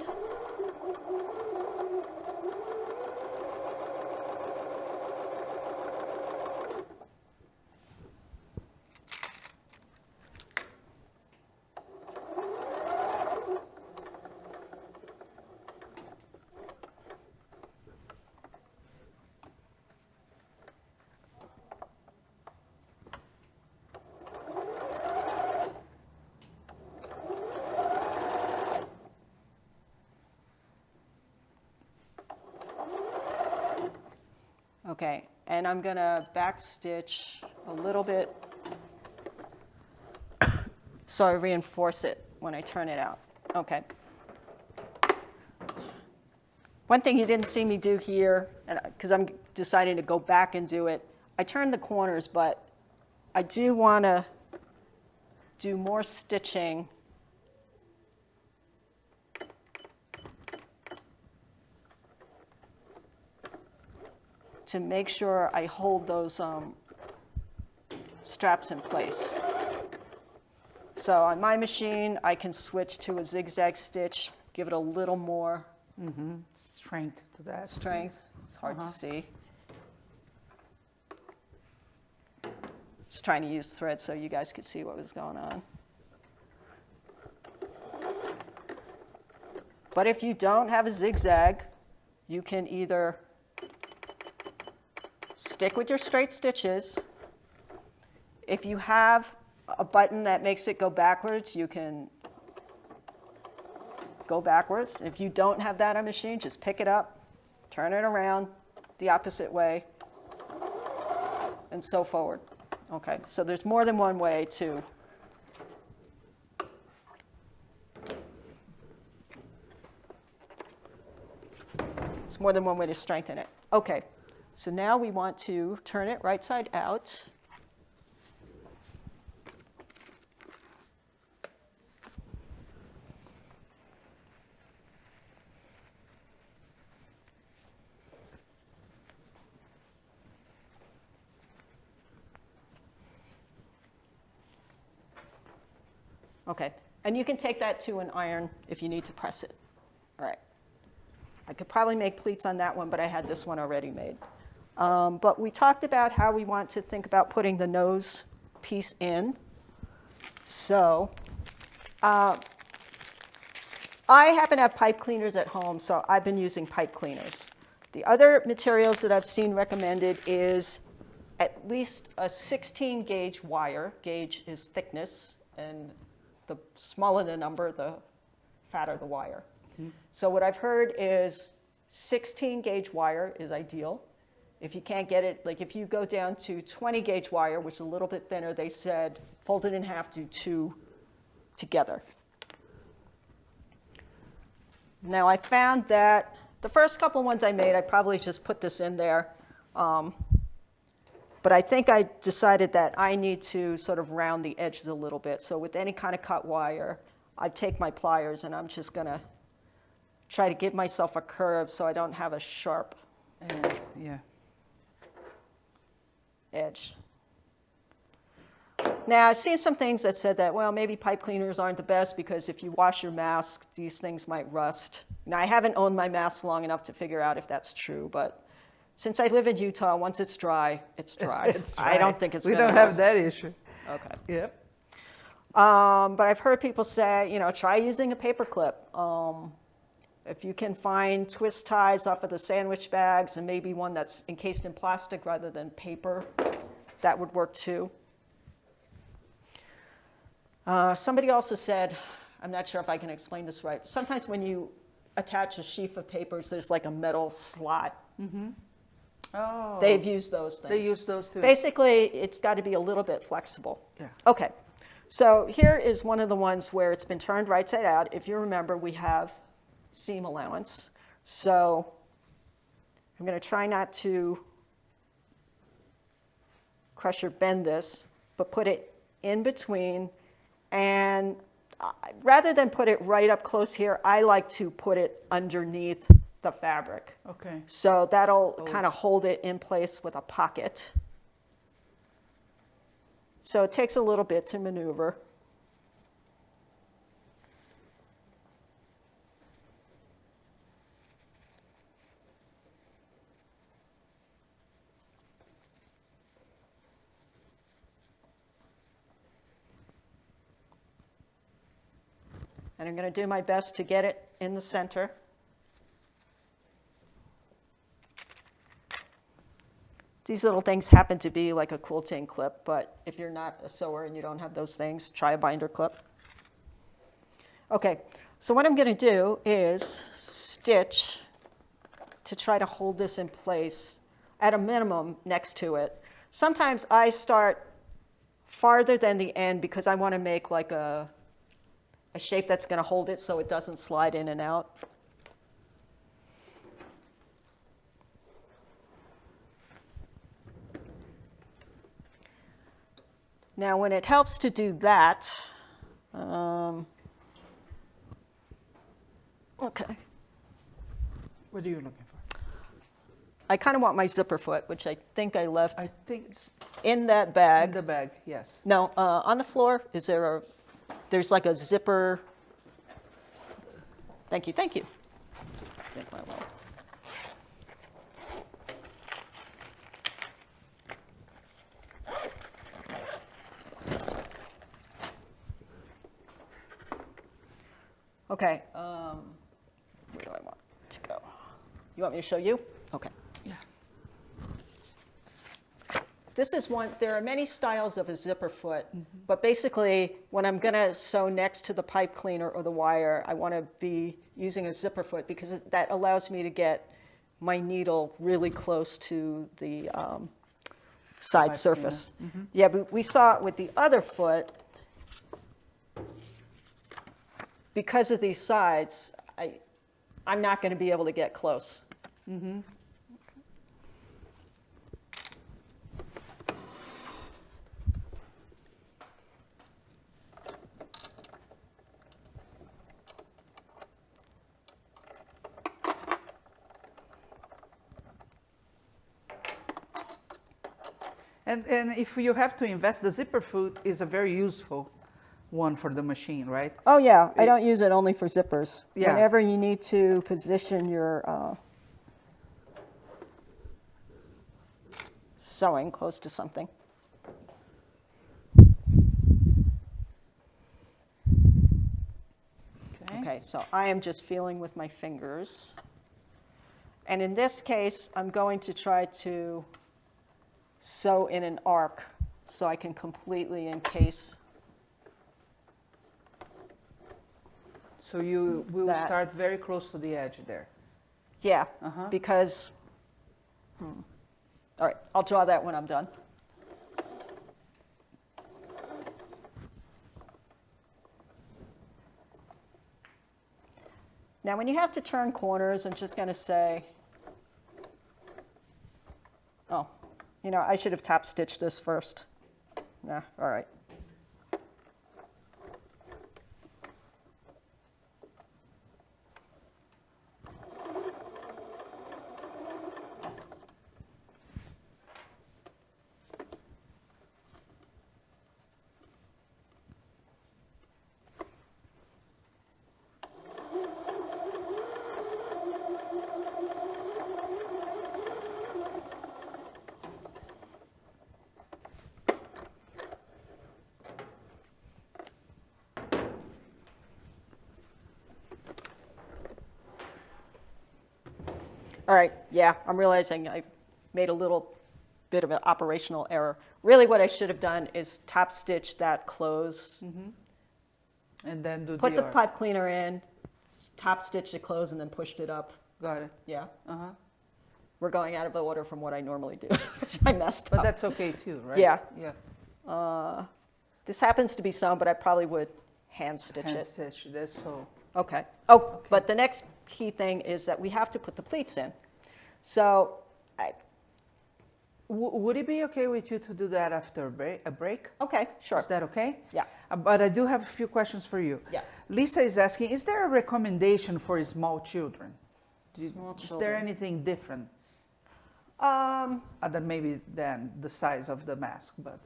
Okay, and I'm going to back stitch a little bit so I reinforce it when I turn it out. Okay. One thing you didn't see me do here, because I'm deciding to go back and do it, I turned the corners, but I do want to do more stitching to make sure I hold those straps in place. So on my machine, I can switch to a zigzag stitch, give it a little more Strength to that. strength. It's hard to see. Just trying to use thread so you guys could see what was going on. But if you don't have a zigzag, you can either stick with your straight stitches. If you have a button that makes it go backwards, you can go backwards. If you don't have that on a machine, just pick it up, turn it around the opposite way, and sew forward. Okay, so there's more than one way to strengthen it. Okay, so now we want to turn it right side out. Okay, and you can take that to an iron if you need to press it. All right. I could probably make pleats on that one, but I had this one already made. But we talked about how we want to think about putting the nose piece in. So I happen to have pipe cleaners at home, so I've been using pipe cleaners. The other materials that I've seen recommended is at least a 16 gauge wire. Gauge is thickness, and the smaller the number, the fatter the wire. So what I've heard is 16 gauge wire is ideal. If you can't get it, like if you go down to 20 gauge wire, which is a little bit thinner, they said fold it in half, do 2 together. Now I found that the first couple ones I made, I probably just put this in there. But I think I decided that I need to sort of round the edges a little bit. So with any kind of cut wire, I take my pliers and I'm just going to try to give myself a curve so I don't have a sharp edge. Now, I've seen some things that said that, well, maybe pipe cleaners aren't the best because if you wash your mask, these things might rust. Now, I haven't owned my mask long enough to figure out if that's true, but since I live in Utah, once it's dry, it's dry. It's dry. I don't think it's going to We don't have that issue. Okay. Yep. But I've heard people say, try using a paper clip. If you can find twist ties off of the sandwich bags and maybe one that's encased in plastic rather than paper, that would work too. Somebody also said, I'm not sure if I can explain this right, sometimes when you attach a sheaf of papers, there's like a metal slot. Mm-hmm. Oh. They've used those things. They use those too. Basically, it's got to be a little bit flexible. Yeah. Okay, so here is one of the ones where it's been turned right side out. If you remember, we have seam allowance. So I'm going to try not to crush or bend this, but put it in between. And rather than put it right up close here, I like to put it underneath the fabric. Okay. So that'll kind of hold it in place with a pocket. So it takes a little bit to maneuver. And I'm going to do my best to get it in the center. These little things happen to be like a quilting clip, but if you're not a sewer and you don't have those things, try a binder clip. Okay, so what I'm going to do is stitch to try to hold this in place at a minimum next to it. Sometimes I start farther than the end because I want to make like a shape that's going to hold it so it doesn't slide in and out. Now, when it helps to do that, okay. What are you looking for? I kind of want my zipper foot, which I think I left I think it's in that bag. in the bag, yes. No, on the floor, is there there's like a zipper. Thank you, thank you. Think my way. Okay, where do I want to go? You want me to show you? Okay. Yeah. This is one, there are many styles of a zipper foot, but basically when I'm going to sew next to the pipe cleaner or the wire, I want to be using a zipper foot because that allows me to get my needle really close to the side Pipe surface. cleaner. Yeah, but we saw it with the other foot. Because of these sides, I'm not going to be able to get close. Mm-hmm. And if you have to invest, the zipper foot is a very useful one for the machine, right? Oh yeah, I don't use it only for zippers. Yeah. Whenever you need to position your sewing close to something. Okay, so I am just feeling with my fingers. And in this case, I'm going to try to sew in an arc so I can completely encase. So you will that. start very close to the edge there. Yeah, Uh-huh. because, all right, I'll draw that when I'm done. Now, when you have to turn corners, I'm just going to say, oh, you know, I should have top stitched this first. Nah, all right. All right, yeah, I'm realizing I made a little bit of an operational error. Really what I should have done is top stitch that close, And then do put the arc. pipe cleaner in, top stitch the close, and then pushed it up. Got it. Yeah, Uh-huh. we're going out of order from what I normally do, which I messed But up. that's okay too, right? Yeah. Yeah. This happens to be sewn, but I probably would hand stitch Hand it. stitch, that's so. Okay. Oh, but the next key thing is that we have to put the pleats in. So, Would it be okay with you to do that after a break? okay, sure. Is that okay? Yeah. But I do have a few questions for you. Yeah. Lisa is asking, is there a recommendation for small children? Small Is there children. anything different other maybe than the size of the mask? But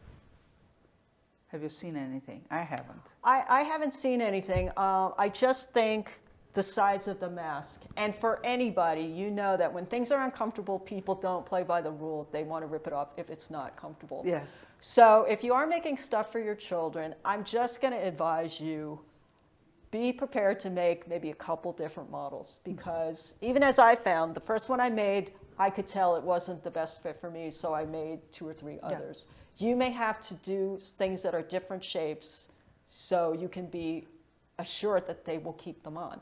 have you seen anything? I haven't. I haven't seen anything. I just think the size of the mask. And for anybody, you know that when things are uncomfortable, people don't play by the rules. They want to rip it off if it's not comfortable. Yes. So if you are making stuff for your children, I'm just going to advise you, be prepared to make maybe a couple different models. Because even as I found, the first one I made, I could tell it wasn't the best fit for me, so I made 2 or 3 others. You may have to do things that are different shapes so you can be assured that they will keep them on.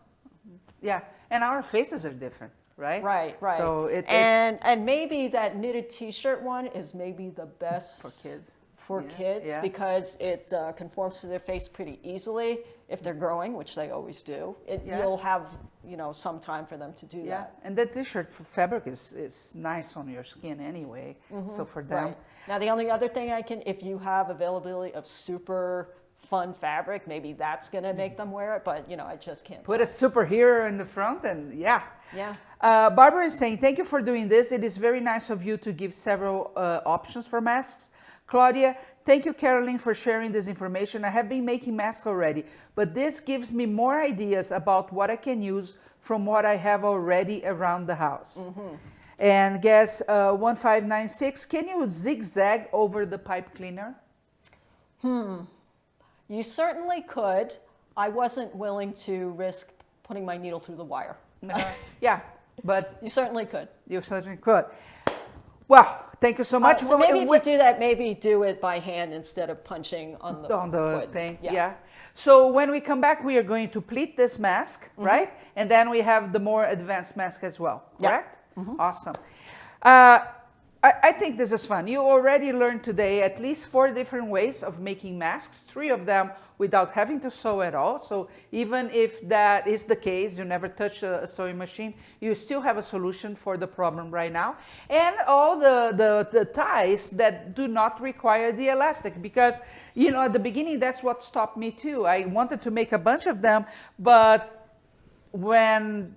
Yeah, and our faces are different, right? Right, right. So and maybe that knitted T-shirt one is maybe the best for kids. for Yeah, kids yeah. because it conforms to their face pretty easily if they're growing, which they always do. Yeah. You'll have some time for them to do Yeah, that. and the T-shirt fabric is nice on your skin anyway. So for them, Right. Now the only other thing if you have availability of super fun fabric, maybe that's going to make them wear it, but I just can't. put a superhero in the front and yeah. Yeah. Barbara is saying, thank you for doing this. It is very nice of you to give several options for masks. Claudia, thank you, Carolyn, for sharing this information. I have been making masks already, but this gives me more ideas about what I can use from what I have already around the house. And guess 1596, can you zigzag over the pipe cleaner? You certainly could. I wasn't willing to risk putting my needle through the wire. Yeah, but You certainly could. you certainly could. Well, thank you so much. So maybe if you do that, maybe do it by hand instead of punching on the foot. Thing. Yeah. So when we come back, we are going to pleat this mask, right? And then we have the more advanced mask as well, Yeah. correct? Awesome. I think this is fun. You already learned today at least 4 different ways of making masks, 3 of them without having to sew at all. So even if that is the case, you never touch a sewing machine, you still have a solution for the problem right now. And all the ties that do not require the elastic, because, at the beginning, that's what stopped me too. I wanted to make a bunch of them, but when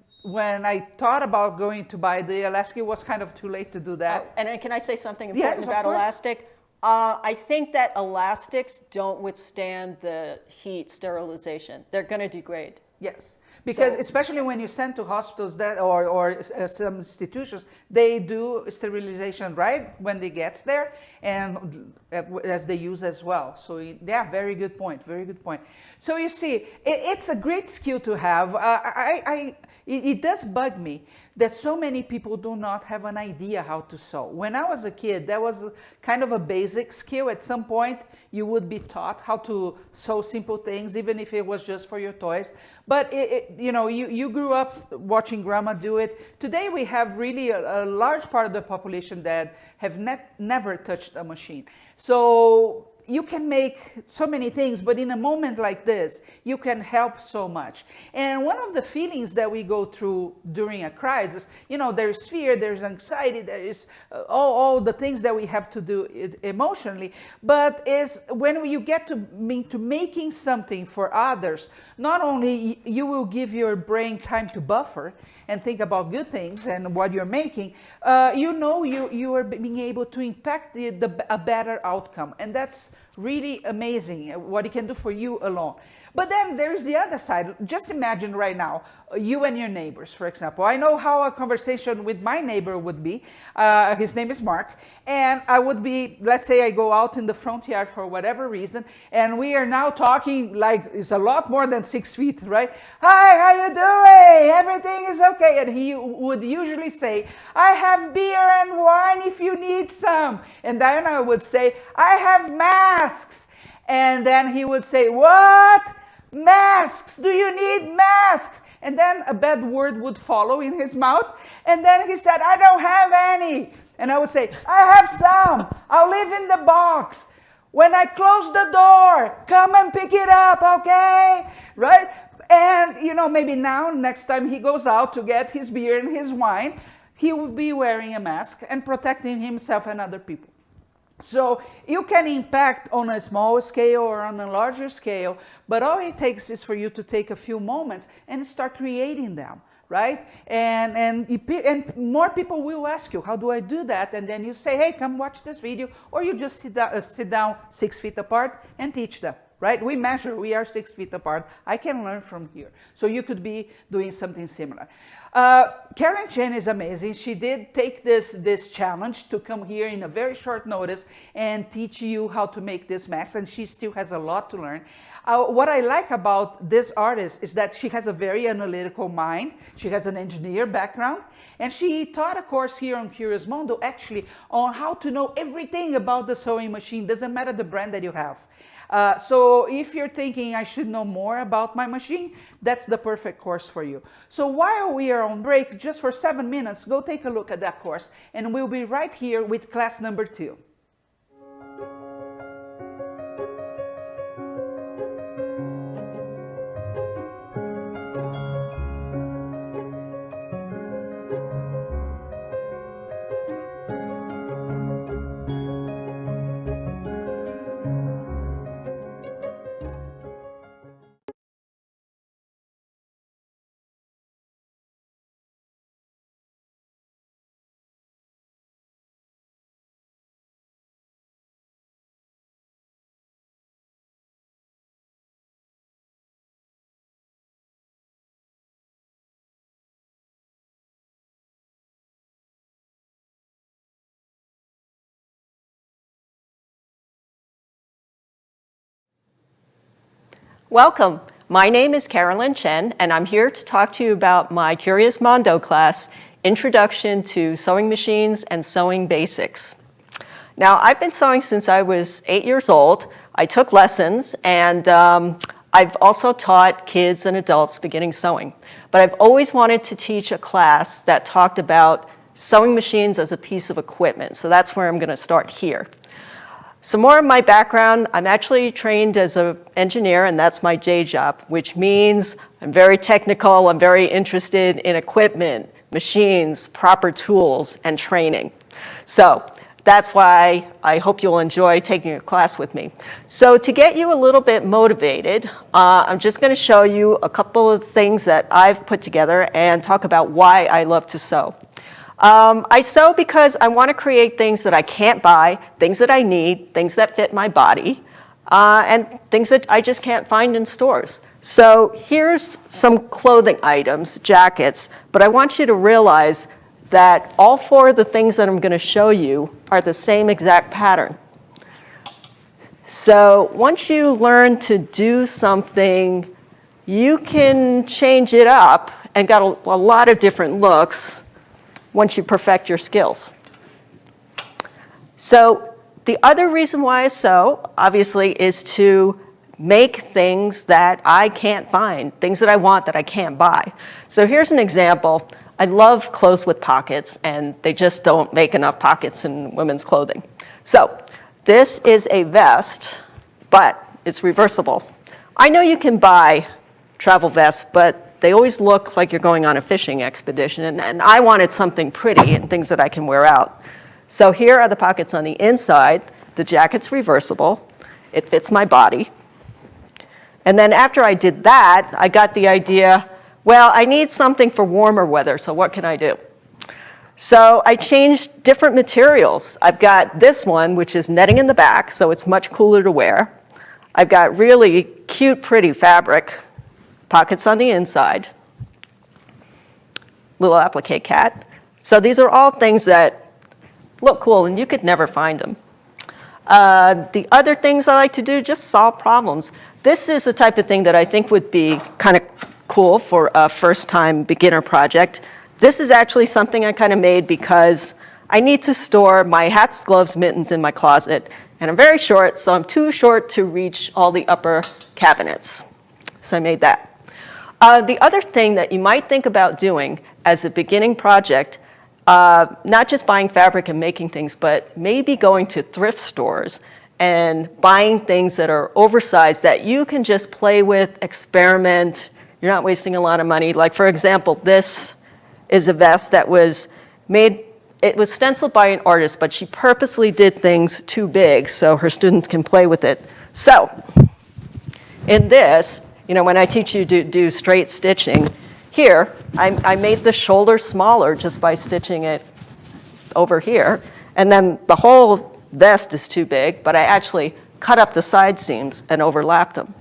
I thought about going to buy the elastic, it was kind of too late to do that. And then can I say something Yes, important of about course. elastic? I think that elastics don't withstand the heat sterilization. They're going to degrade. Yes, because So- especially when you send to hospitals or some institutions, they do sterilization right when they get there, and as they use as well. So yeah, very good point. Very good point. So you see, it's a great skill to have. It does bug me that so many people do not have an idea how to sew. When I was a kid, that was kind of a basic skill. At some point, you would be taught how to sew simple things, even if it was just for your toys. But you grew up watching grandma do it. Today, we have really a large part of the population that have never touched a machine. So you can make so many things, but in a moment like this, you can help so much. And one of the feelings that we go through during a crisis, there's fear, there's anxiety, there is all the things that we have to do emotionally, but is when you get to making something for others, not only you will give your brain time to buffer and think about good things and what you're making, you are being able to impact a better outcome. And that's really amazing what it can do for you alone. But then there's the other side. Just imagine right now, you and your neighbors, for example. I know how a conversation with my neighbor would be. His name is Mark. And I would be, let's say I go out in the front yard for whatever reason, and we are now talking like it's a lot more than 6 feet, right? Hi, how you doing? Everything is okay. And he would usually say, I have beer and wine if you need some. And then I would say, I have masks. And then he would say, what? Masks? Do you need masks? And then a bad word would follow in his mouth. And then he said, I don't have any. And I would say, I have some. I'll leave in the box. When I close the door, come and pick it up, okay? Right? And, you know, maybe now, next time he goes out to get his beer and his wine, he will be wearing a mask and protecting himself and other people. So you can impact on a small scale or on a larger scale, but all it takes is for you to take a few moments and start creating them, right? And more people will ask you, how do I do that? And then you say, hey, come watch this video, or you just sit down 6 feet apart and teach them. Right? We measure, we are 6 feet apart. I can learn from here. So you could be doing something similar. Carolyn Chen is amazing. She did take this challenge to come here in a very short notice and teach you how to make this mask, and she still has a lot to learn. What I like about this artist is that she has a very analytical mind. She has an engineer background, and she taught a course here on Curious Mondo actually on how to know everything about the sewing machine. Doesn't matter the brand that you have. So if you're thinking I should know more about my machine, that's the perfect course for you. So while we are on break, just for 7 minutes, go take a look at that course, and we'll be right here with class number 2. Welcome. My name is Carolyn Chen, and I'm here to talk to you about my Curious Mondo class, Introduction to Sewing Machines and Sewing Basics. Now, I've been sewing since I was 8 years old. I took lessons, and I've also taught kids and adults beginning sewing. But I've always wanted to teach a class that talked about sewing machines as a piece of equipment, so that's where I'm going to start here. Some more of my background, I'm actually trained as an engineer, and that's my day job, which means I'm very technical, I'm very interested in equipment, machines, proper tools, and training. So that's why I hope you'll enjoy taking a class with me. So to get you a little bit motivated, I'm just going to show you a couple of things that I've put together and talk about why I love to sew. I sew because I want to create things that I can't buy, things that I need, things that fit my body, and things that I just can't find in stores. So here's some clothing items, jackets, but I want you to realize that all 4 of the things that I'm going to show you are the same exact pattern. So once you learn to do something, you can change it up and got a lot of different looks once you perfect your skills. So the other reason why I sew, obviously, is to make things that I can't find, things that I want that I can't buy. So here's an example. I love clothes with pockets, and they just don't make enough pockets in women's clothing. So this is a vest, but it's reversible. I know you can buy travel vests, but they always look like you're going on a fishing expedition, and I wanted something pretty and things that I can wear out. So here are the pockets on the inside. The jacket's reversible. It fits my body. And then after I did that, I got the idea, well, I need something for warmer weather, so what can I do? So I changed different materials. I've got this one, which is netting in the back, so it's much cooler to wear. I've got really cute, pretty fabric, pockets on the inside, little applique cat. So these are all things that look cool, and you could never find them. The other things I like to do, just solve problems. This is the type of thing that I think would be kind of cool for a first-time beginner project. This is actually something I kind of made because I need to store my hats, gloves, mittens in my closet. And I'm very short, so I'm too short to reach all the upper cabinets. So I made that. The other thing that you might think about doing as a beginning project, not just buying fabric and making things, but maybe going to thrift stores and buying things that are oversized that you can just play with, experiment. You're not wasting a lot of money. Like, for example, this is a vest that was made, it was stenciled by an artist, but she purposely did things too big so her students can play with it. So in this, you know, when I teach you to do straight stitching, here, I made the shoulder smaller just by stitching it over here. And then the whole vest is too big, but I actually cut up the side seams and overlapped them.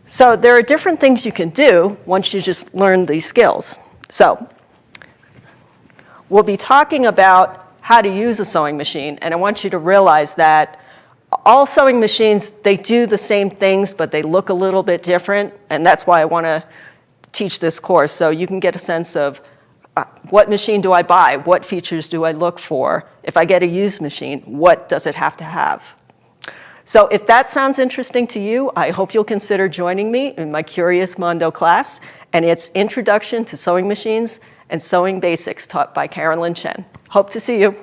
So there are different things you can do once you just learn these skills. So we'll be talking about how to use a sewing machine, and I want you to realize that all sewing machines, they do the same things, but they look a little bit different, and that's why I want to teach this course, so you can get a sense of what machine do I buy, what features do I look for, if I get a used machine, what does it have to have. So if that sounds interesting to you, I hope you'll consider joining me in my Curious Mondo class, and it's Introduction to Sewing Machines and Sewing Basics taught by Carolyn Chen. Hope to see you.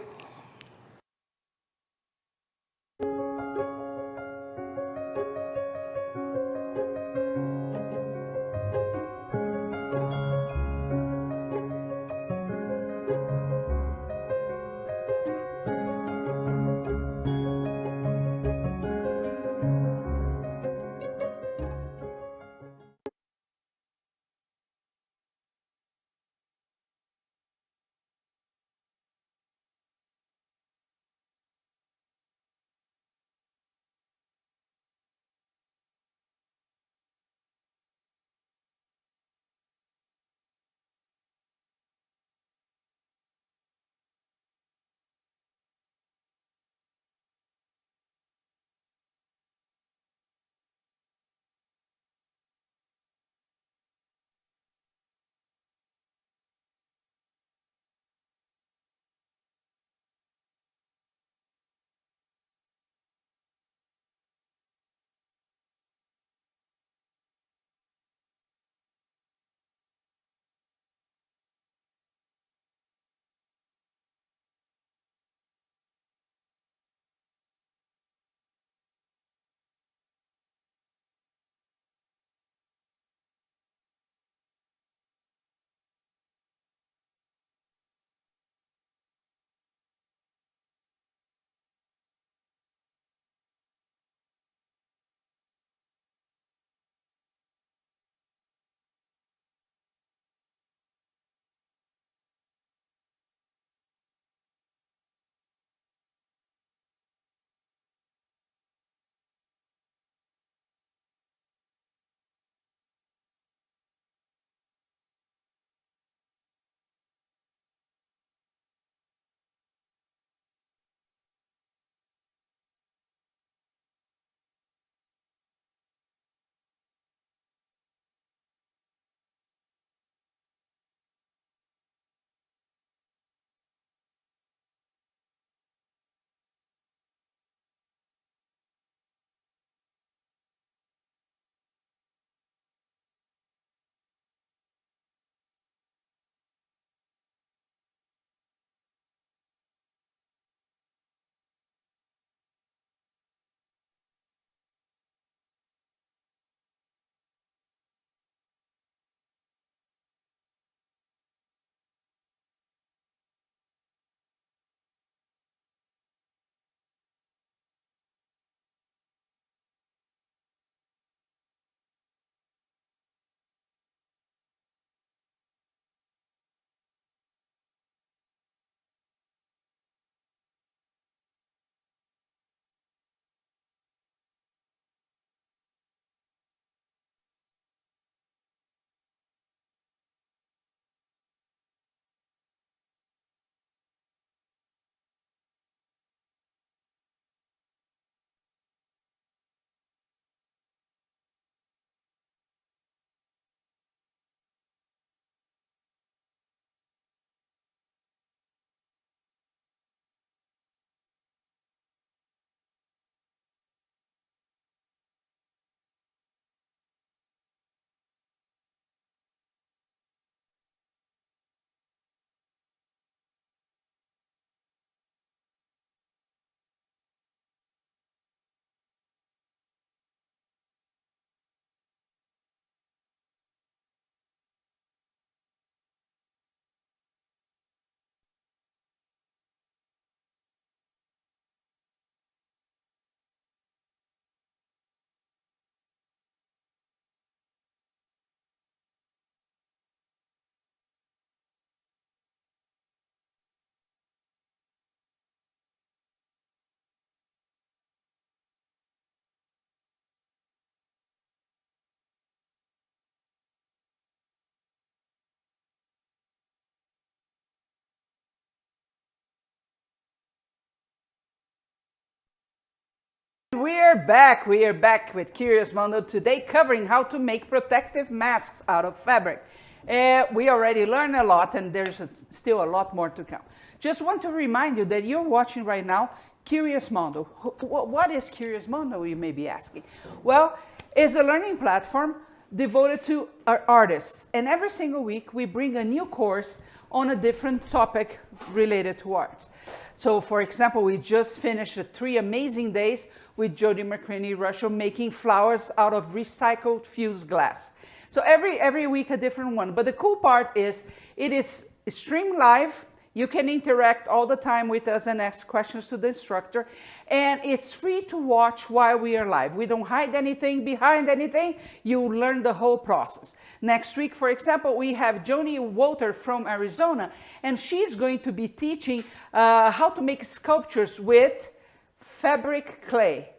And we're back. We are back with Curious Mondo today, covering how to make protective masks out of fabric. We already learned a lot, and there's still a lot more to come. Just want to remind you that you're watching right now Curious Mondo. What is Curious Mondo, you may be asking? Well, it's a learning platform devoted to our artists. And every single week, we bring a new course on a different topic related to arts. So, for example, we just finished 3 amazing days with Jody McCraney Russell making flowers out of recycled fused glass. So every week a different one. But the cool part is it is streamed live. You can interact all the time with us and ask questions to the instructor. And it's free to watch while we are live. We don't hide anything behind anything. You learn the whole process. Next week, for example, we have Joni Walter from Arizona, and she's going to be teaching how to make sculptures with fabric clay.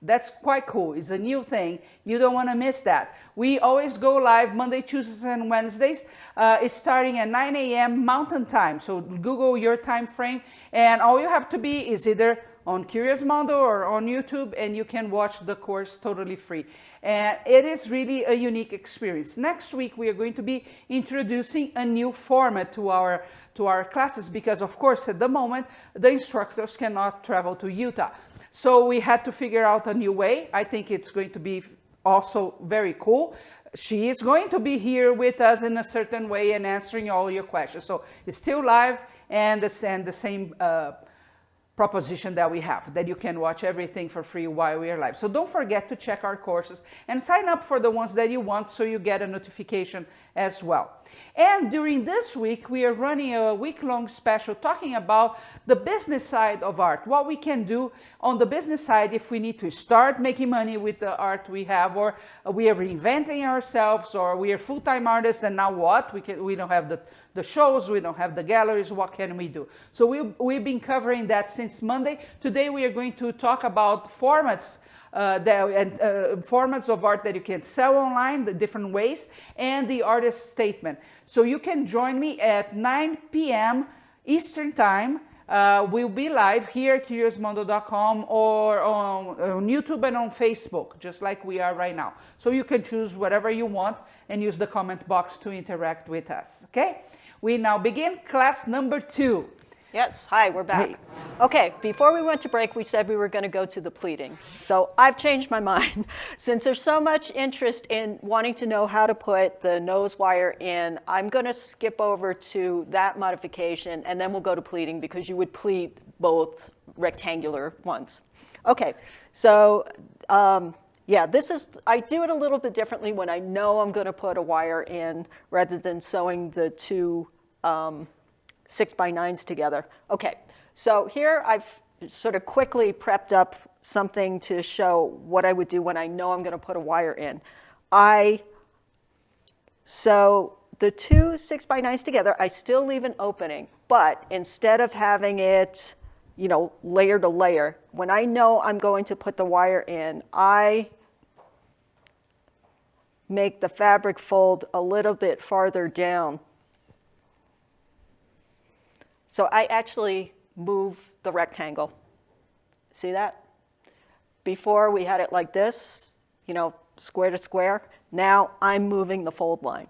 That's quite cool. It's a new thing. You don't want to miss that. We always go live Monday, Tuesdays, and Wednesdays. It's starting at 9 a.m. Mountain Time. So Google your time frame, and all you have to be is either on Curious Mondo or on YouTube, and you can watch the course totally free. And it is really a unique experience. Next week, we are going to be introducing a new format to our classes because, of course, at the moment, the instructors cannot travel to Utah. So we had to figure out a new way. I think it's going to be also very cool. She is going to be here with us in a certain way and answering all your questions. So it's still live and the same proposition that we have, that you can watch everything for free while we are live. So don't forget to check our courses and sign up for the ones that you want so you get a notification as well. And during this week, we are running a week-long special talking about the business side of art, what we can do on the business side if we need to start making money with the art we have, or we are reinventing ourselves, or we are full-time artists and now what? We don't have the shows, we don't have the galleries, what can we do? So we've been covering that since Monday. Today we are going to talk about formats formats of art that you can sell online, the different ways, and the artist statement. So you can join me at 9 p.m. Eastern Time. We'll be live here at curiousmondo.com or on YouTube and on Facebook, just like we are right now. So you can choose whatever you want and use the comment box to interact with us, okay? We now begin class number 2. Yes, hi, we're back. Hey. Okay, before we went to break, we said we were going to go to the pleating. So I've changed my mind. Since there's so much interest in wanting to know how to put the nose wire in, I'm going to skip over to that modification, and then we'll go to pleating because you would pleat both rectangular ones. Okay, so yeah, I do it a little bit differently when I know I'm going to put a wire in rather than sewing the two 6x9s together. Okay, so here I've sort of quickly prepped up something to show what I would do when I know I'm going to put a wire in. I sew the two 6x9s together. I still leave an opening, but instead of having it, you know, layer to layer, when I know I'm going to put the wire in, I make the fabric fold a little bit farther down. So I actually move the rectangle. See that? Before we had it like this, you know, square to square. Now I'm moving the fold line.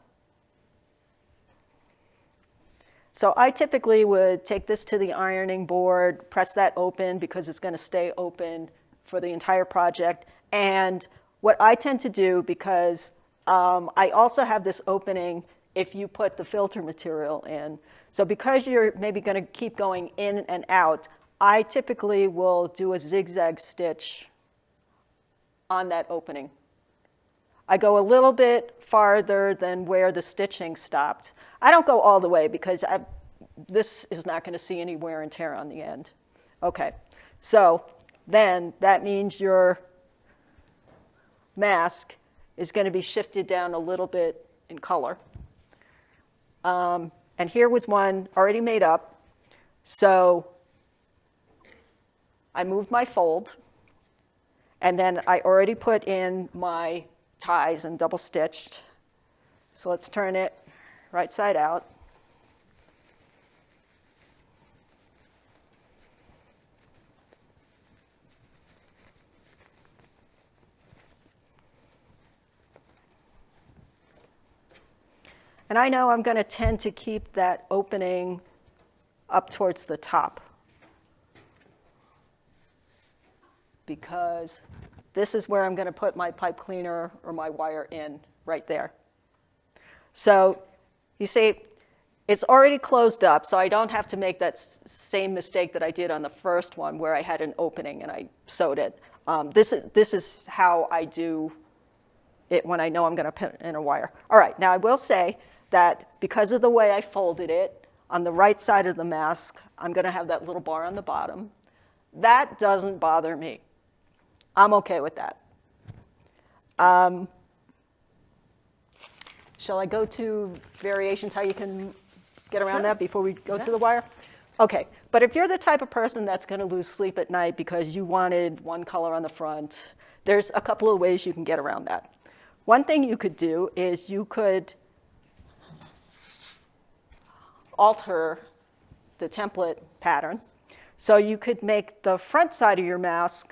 So I typically would take this to the ironing board, press that open because it's going to stay open for the entire project. And what I tend to do, because I also have this opening if you put the filter material in. So because you're maybe going to keep going in and out, I typically will do a zigzag stitch on that opening. I go a little bit farther than where the stitching stopped. I don't go all the way because this is not going to see any wear and tear on the end. Okay, so then that means your mask is going to be shifted down a little bit in color. And here was one already made up. So I moved my fold, and then I already put in my ties and double stitched. So let's turn it right side out. And I know I'm going to tend to keep that opening up towards the top, because this is where I'm going to put my pipe cleaner or my wire in, right there. So you see, it's already closed up, so I don't have to make that same mistake that I did on the first one where I had an opening and I sewed it. This is how I do it when I know I'm going to put in a wire. All right, now I will say that because of the way I folded it, on the right side of the mask, I'm going to have that little bar on the bottom. That doesn't bother me. I'm okay with that. Shall I go to variations, how you can get around that before we go to the wire? Okay, but if you're the type of person that's going to lose sleep at night because you wanted one color on the front, there's a couple of ways you can get around that. One thing you could do is you could alter the template pattern. So you could make the front side of your mask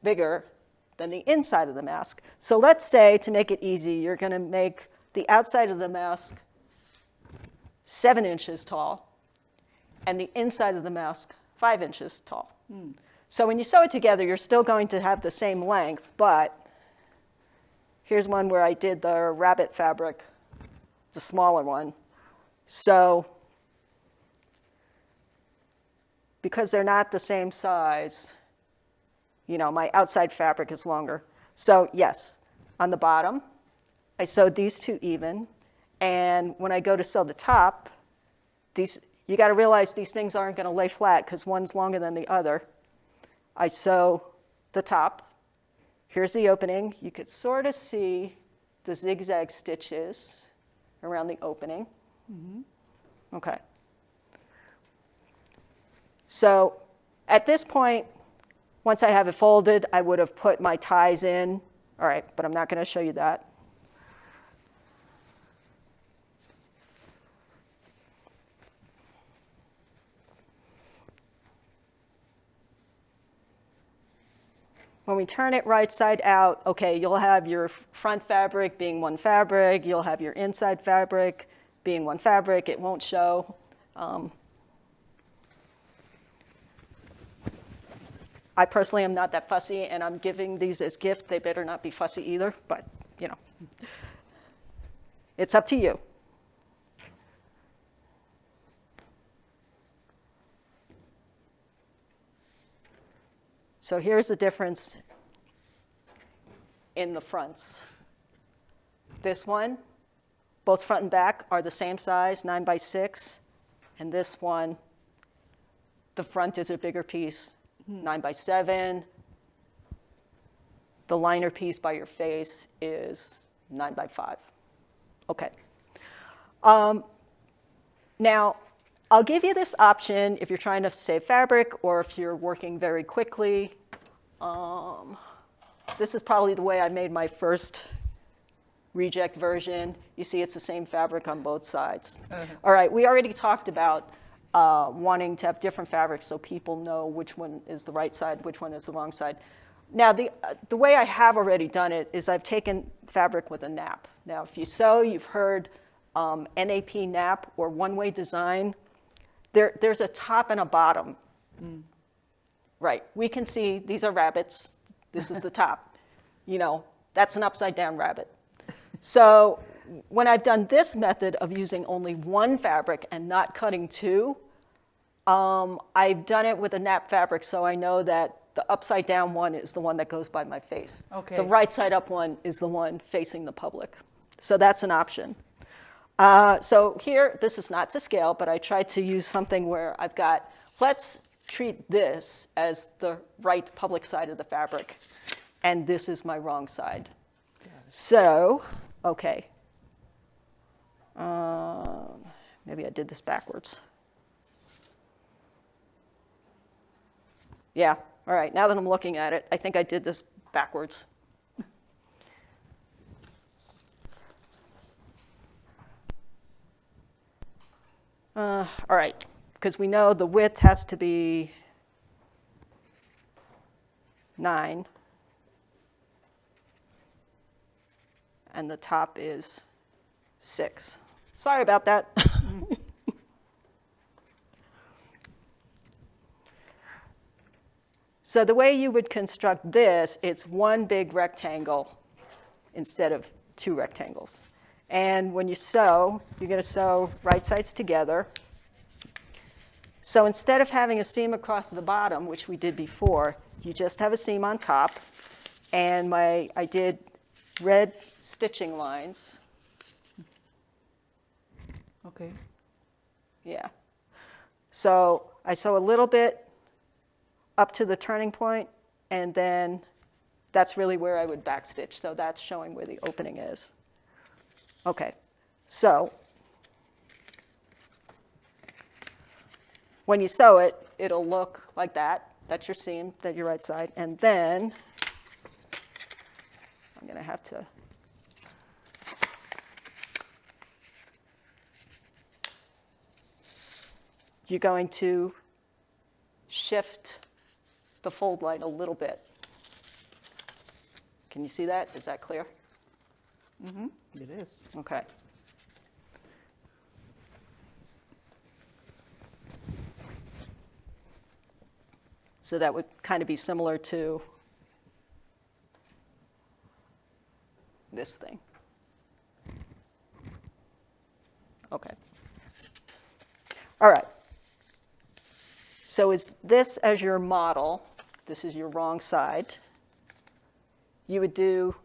bigger than the inside of the mask. So let's say, to make it easy, you're going to make the outside of the mask 7 inches tall and the inside of the mask 5 inches tall. So when you sew it together, you're still going to have the same length, but here's one where I did the rabbit fabric, the smaller one. So because they're not the same size, you know, my outside fabric is longer. So yes, on the bottom, I sewed these two even. And when I go to sew the top, you got to realize these things aren't going to lay flat because one's longer than the other. I sew the top. Here's the opening. You could sort of see the zigzag stitches around the opening. Okay. So at this point, once I have it folded, I would have put my ties in. All right, but I'm not going to show you that. When we turn it right side out, okay, you'll have your front fabric being one fabric. You'll have your inside fabric being one fabric. It won't show. I personally am not that fussy, and I'm giving these as gift. They better not be fussy either, but, you know, it's up to you. So here's the difference in the fronts. This one, both front and back are the same size, 9x6. And this one, the front is a bigger piece, 9x7. The liner piece by your face is 9x5. Okay. Now, I'll give you this option if you're trying to save fabric or if you're working very quickly. This is probably the way I made my first reject version. You see it's the same fabric on both sides. All right, we already talked about wanting to have different fabrics so people know which one is the right side, which one is the wrong side. Now, the way I have already done it is I've taken fabric with a nap. Now, if you sew, you've heard NAP nap or one-way design. There's a top and a bottom. Right, we can see these are rabbits. This is the top. You know, that's an upside-down rabbit. So when I've done this method of using only one fabric and not cutting two, I've done it with a nap fabric, so I know that the upside-down one is the one that goes by my face. Okay. The right-side-up one is the one facing the public. So that's an option. So here, this is not to scale, but I tried to use something where I've got, let's treat this as the right public side of the fabric, and this is my wrong side. So, okay. Maybe I did this backwards. Yeah, all right, now that I'm looking at it, I think I did this backwards. All right, because we know the width has to be 9, and the top is 6. Sorry about that. So the way you would construct this, it's one big rectangle instead of 2 rectangles. And when you sew, you're going to sew right sides together. So instead of having a seam across the bottom, which we did before, you just have a seam on top. And I did red stitching lines. Okay. Yeah. So I sew a little bit up to the turning point, and then that's really where I would backstitch. So that's showing where the opening is. Okay, so when you sew it, it'll look like that. That's your seam, that's your right side. And then I'm going to have to you're going to shift the fold line a little bit. Can you see that? Is that clear? Mm-hmm. It is. Okay. So that would kind of be similar to this thing. Okay. All right. So is this as your model? This is your wrong side. You would do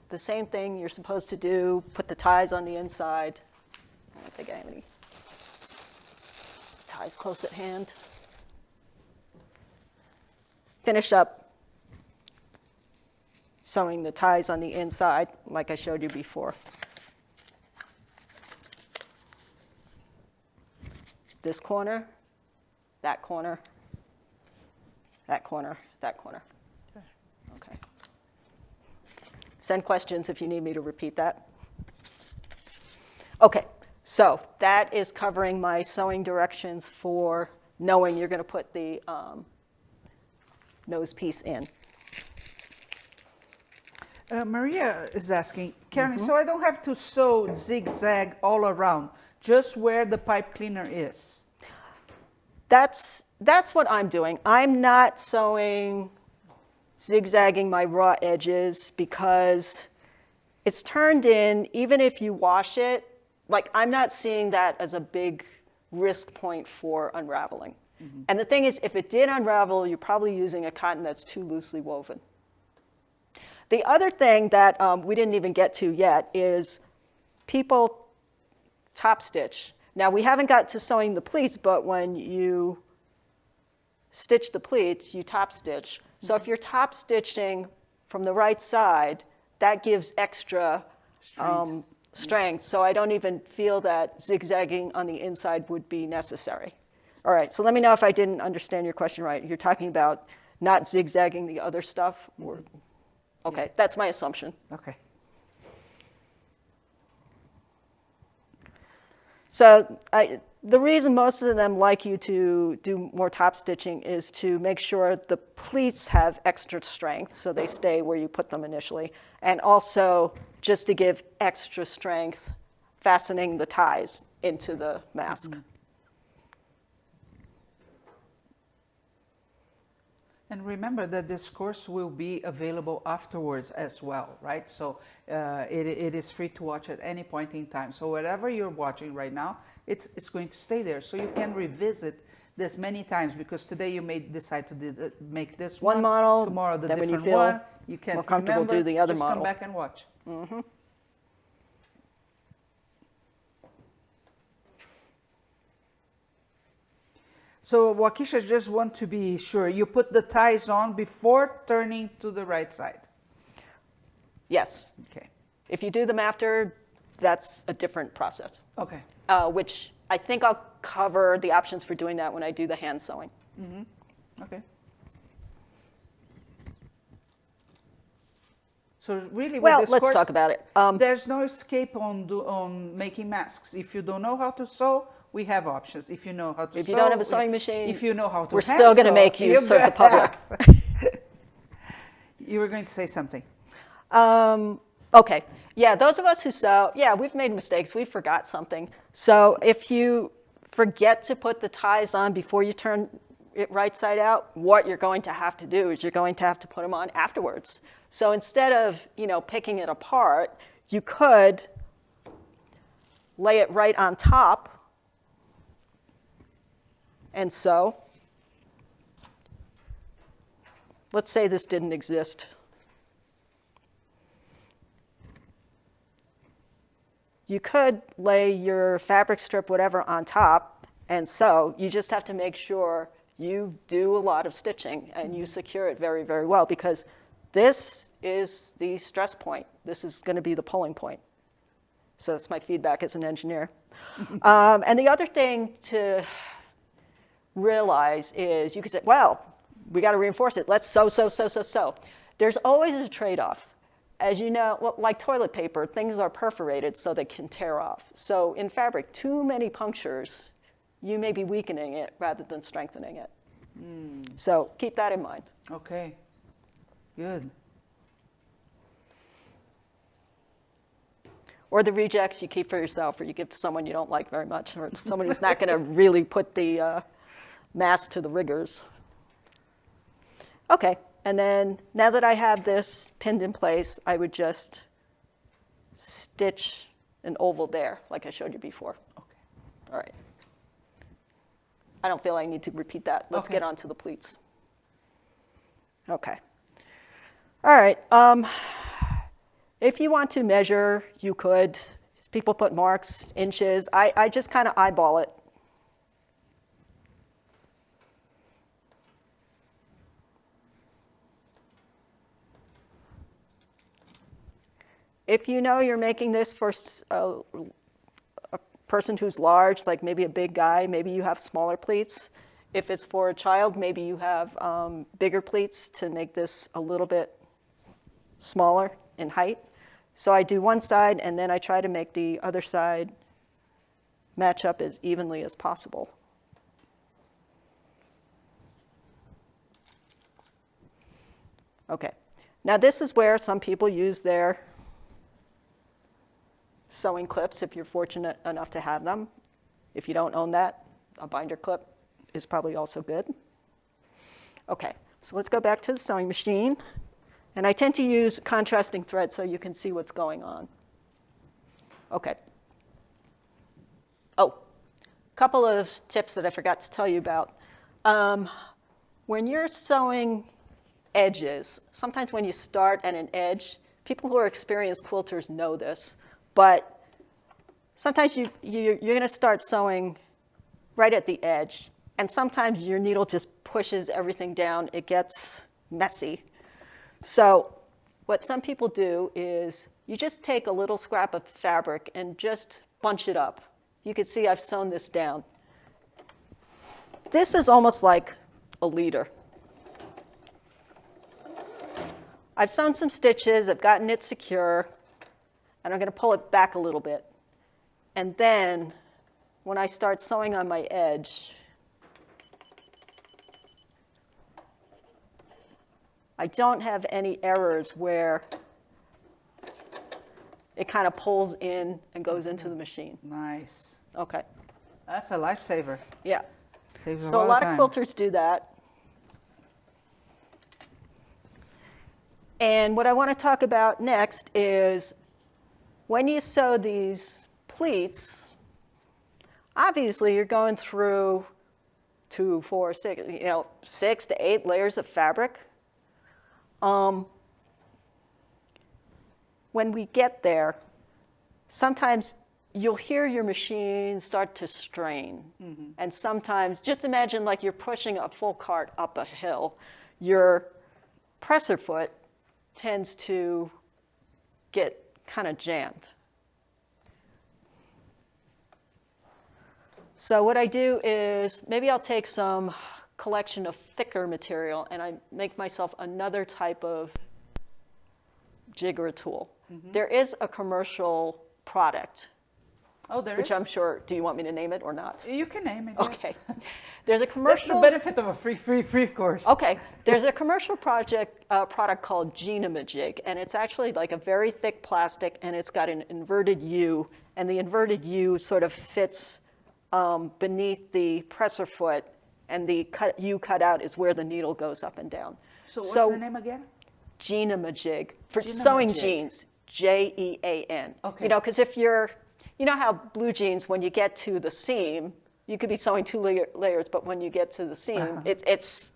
the same thing you're supposed to do, put the ties on the inside. I don't think I have any ties close at hand. Finish up sewing the ties on the inside like I showed you before. This corner, that corner, that corner, that corner. Okay. Send questions if you need me to repeat that. Okay, so that is covering my sewing directions for knowing you're going to put the nose piece in. Maria is asking, Carolyn, so I don't have to sew zigzag all around, just where the pipe cleaner is? That's what I'm doing. I'm not sewing, zigzagging my raw edges because it's turned in, even if you wash it, like I'm not seeing that as a big risk point for unraveling. Mm-hmm. And the thing is, if it did unravel, you're probably using a cotton that's too loosely woven. The other thing that we didn't even get to yet is people top stitch. Now, we haven't got to sewing the pleats, but when you stitch the pleats, you top stitch. So if you're top stitching from the right side, that gives extra strength. So I don't even feel that zigzagging on the inside would be necessary. All right, so let me know if I didn't understand your question right. You're talking about not zigzagging the other stuff? Or, okay, that's my assumption. Okay. So the reason most of them like you to do more top stitching is to make sure the pleats have extra strength, so they stay where you put them initially, and also just to give extra strength fastening the ties into the mask. Mm-hmm. And remember that this course will be available afterwards as well, right? So it is free to watch at any point in time. So whatever you're watching right now, it's going to stay there. So you can revisit this many times, because today you may decide to make this one model, tomorrow the then different when you feel one. You can more comfortable, do the other just model. Come back and watch. Mm-hmm. So Waukesha, just want to be sure, you put the ties on before turning to the right side? Yes. Okay. If you do them after, that's a different process. Okay. Which I think I'll cover the options for doing that when I do the hand sewing. Mm-hmm. Okay. So really, with this let's course, talk about it. There's no escape on making masks. If you don't know how to sew, we have options. If you know how to sew, if you don't have a sewing machine, if you know how to we're still going to make you serve the public. You were going to say something. Okay, yeah, those of us who sew, yeah, we've made mistakes, we forgot something. So if you forget to put the ties on before you turn it right side out, what you're going to have to do is you're going to have to put them on afterwards. So instead of, picking it apart, you could lay it right on top and sew. Let's say this didn't exist. You could lay your fabric strip, whatever, on top and sew. You just have to make sure you do a lot of stitching and you secure it very, very well, because this is the stress point. This is going to be the pulling point. So that's my feedback as an engineer. And the other thing to realize is you could say, well, we got to reinforce it. Let's sew, sew, sew, sew, sew. There's always a trade-off. As you know, well, like toilet paper, things are perforated so they can tear off. So in fabric, too many punctures, you may be weakening it rather than strengthening it. So keep that in mind. Okay, good. Or the rejects you keep for yourself, or you give to someone you don't like very much, or someone who's not going to really put the mask to the rigors. Okay, and then now that I have this pinned in place, I would just stitch an oval there, like I showed you before. Okay. All right. I don't feel I need to repeat that. Let's Okay. get on to the pleats. Okay. All right. If you want to measure, you could. People put marks, inches. I just kind of eyeball it. If you know you're making this for a person who's large, like maybe a big guy, maybe you have smaller pleats. If it's for a child, maybe you have bigger pleats to make this a little bit smaller in height. So I do one side, and then I try to make the other side match up as evenly as possible. Okay, now this is where some people use their sewing clips, if you're fortunate enough to have them. If you don't own that, a binder clip is probably also good. Okay, so let's go back to the sewing machine. And I tend to use contrasting thread so you can see what's going on. Okay. Oh, a couple of tips that I forgot to tell you about. When you're sewing edges, sometimes when you start at an edge, people who are experienced quilters know this, but sometimes you're going to start sewing right at the edge, and sometimes your needle just pushes everything down. It gets messy. So what some people do is you just take a little scrap of fabric and just bunch it up. You can see I've sewn this down. This is almost like a leader. I've sewn some stitches, I've gotten it secure, and I'm going to pull it back a little bit. And then when I start sewing on my edge, I don't have any errors where it kind of pulls in and goes into the machine. Nice. Okay. That's a lifesaver. Yeah. Saves So a lot of time. quilters do that. And what I want to talk about next is when you sew these pleats, obviously you're going through 2, 4, 6, 6 to 8 layers of fabric. When we get there, sometimes you'll hear your machine start to strain. Mm-hmm. And sometimes, just imagine like you're pushing a full cart up a hill. Your presser foot tends to get kind of jammed. So what I do is maybe I'll take some collection of thicker material and I make myself another type of jig or a tool. Mm-hmm. There is a commercial product Oh, there which is? I'm sure, do you want me to name it or not? You can name it, yes. Okay. There's a That's commercial. the benefit of a free course. Okay, there's a commercial product called Genamajig, and it's actually like a very thick plastic, and it's got an inverted U, and the inverted U sort of fits beneath the presser foot, and the U cutout is where the needle goes up and down. So what's the name again? Genamajig, for Genamajig. sewing jeans, Jean. Okay. You know, because if you know how blue jeans, when you get to the seam, you could be sewing 2 layers, but when you get to the seam, it's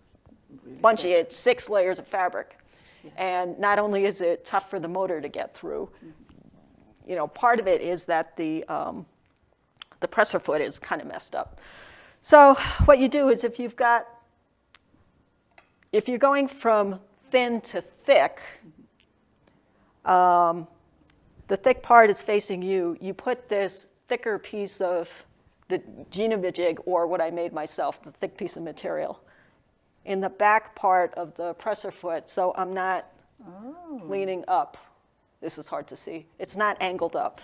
really bunchy. Thick. It's 6 layers of fabric. Yeah. And not only is it tough for the motor to get through, you know, part of it is that the presser foot is kind of messed up. So what you do is if you're going from thin to thick, the thick part is facing you, you put this thicker piece of the Genamajig, or what I made myself, the thick piece of material, in the back part of the presser foot, so I'm not leaning up. This is hard to see. It's not angled up.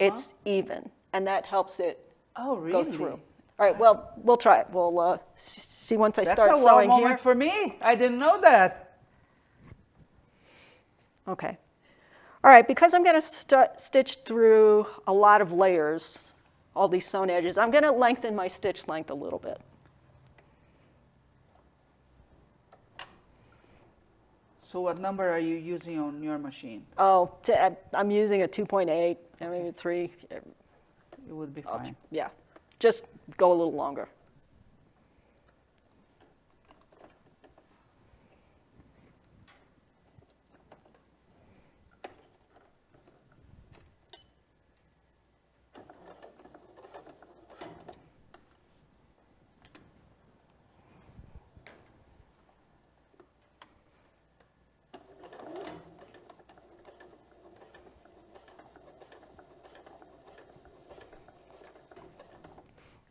It's even, and that helps it go through. All right, well, we'll try it. We'll see once I start That's a sewing wow here. moment for me. I didn't know that. Okay. All right, because I'm going to stitch through a lot of layers, all these sewn edges, I'm going to lengthen my stitch length a little bit. So what number are you using on your machine? Oh, I'm using a 2.8, and maybe 3. It would be fine. Yeah, just go a little longer.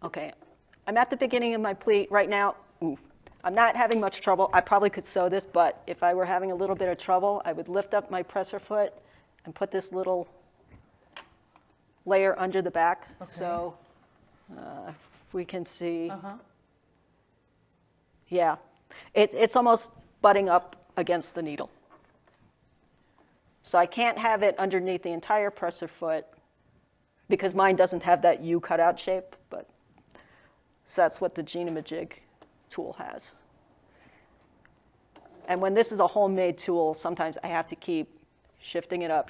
Okay, I'm at the beginning of my pleat right now. I'm not having much trouble. I probably could sew this, but if I were having a little bit of trouble, I would lift up my presser foot and put this little layer under the back. Okay. So if we can see, yeah, it's almost butting up against the needle. So I can't have it underneath the entire presser foot because mine doesn't have that U cutout shape, but so that's what the Genamajig tool has. And when this is a homemade tool, sometimes I have to keep shifting it up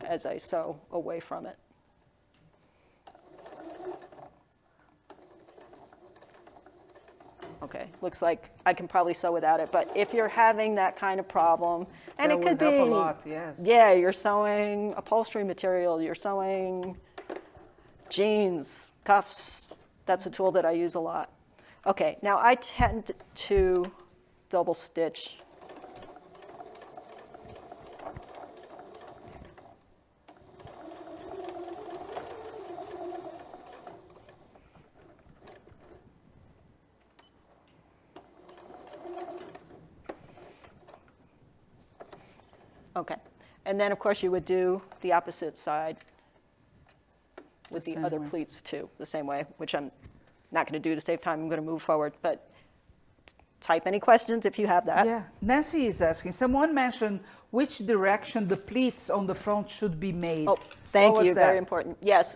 as I sew away from it. Okay, looks like I can probably sew without it, but if you're having that kind of problem, and it could be, help a lot, yes. Yeah, you're sewing upholstery material, you're sewing jeans, cuffs. That's a tool that I use a lot. Okay, now I tend to double stitch. Okay, and then of course you would do the opposite side with the other pleats too, the same way, which I'm not going to do to save time. I'm going to move forward, but type any questions if you have that. Yeah, Nancy is asking, someone mentioned which direction the pleats on the front should be made. Oh, thank you, very important. Yes,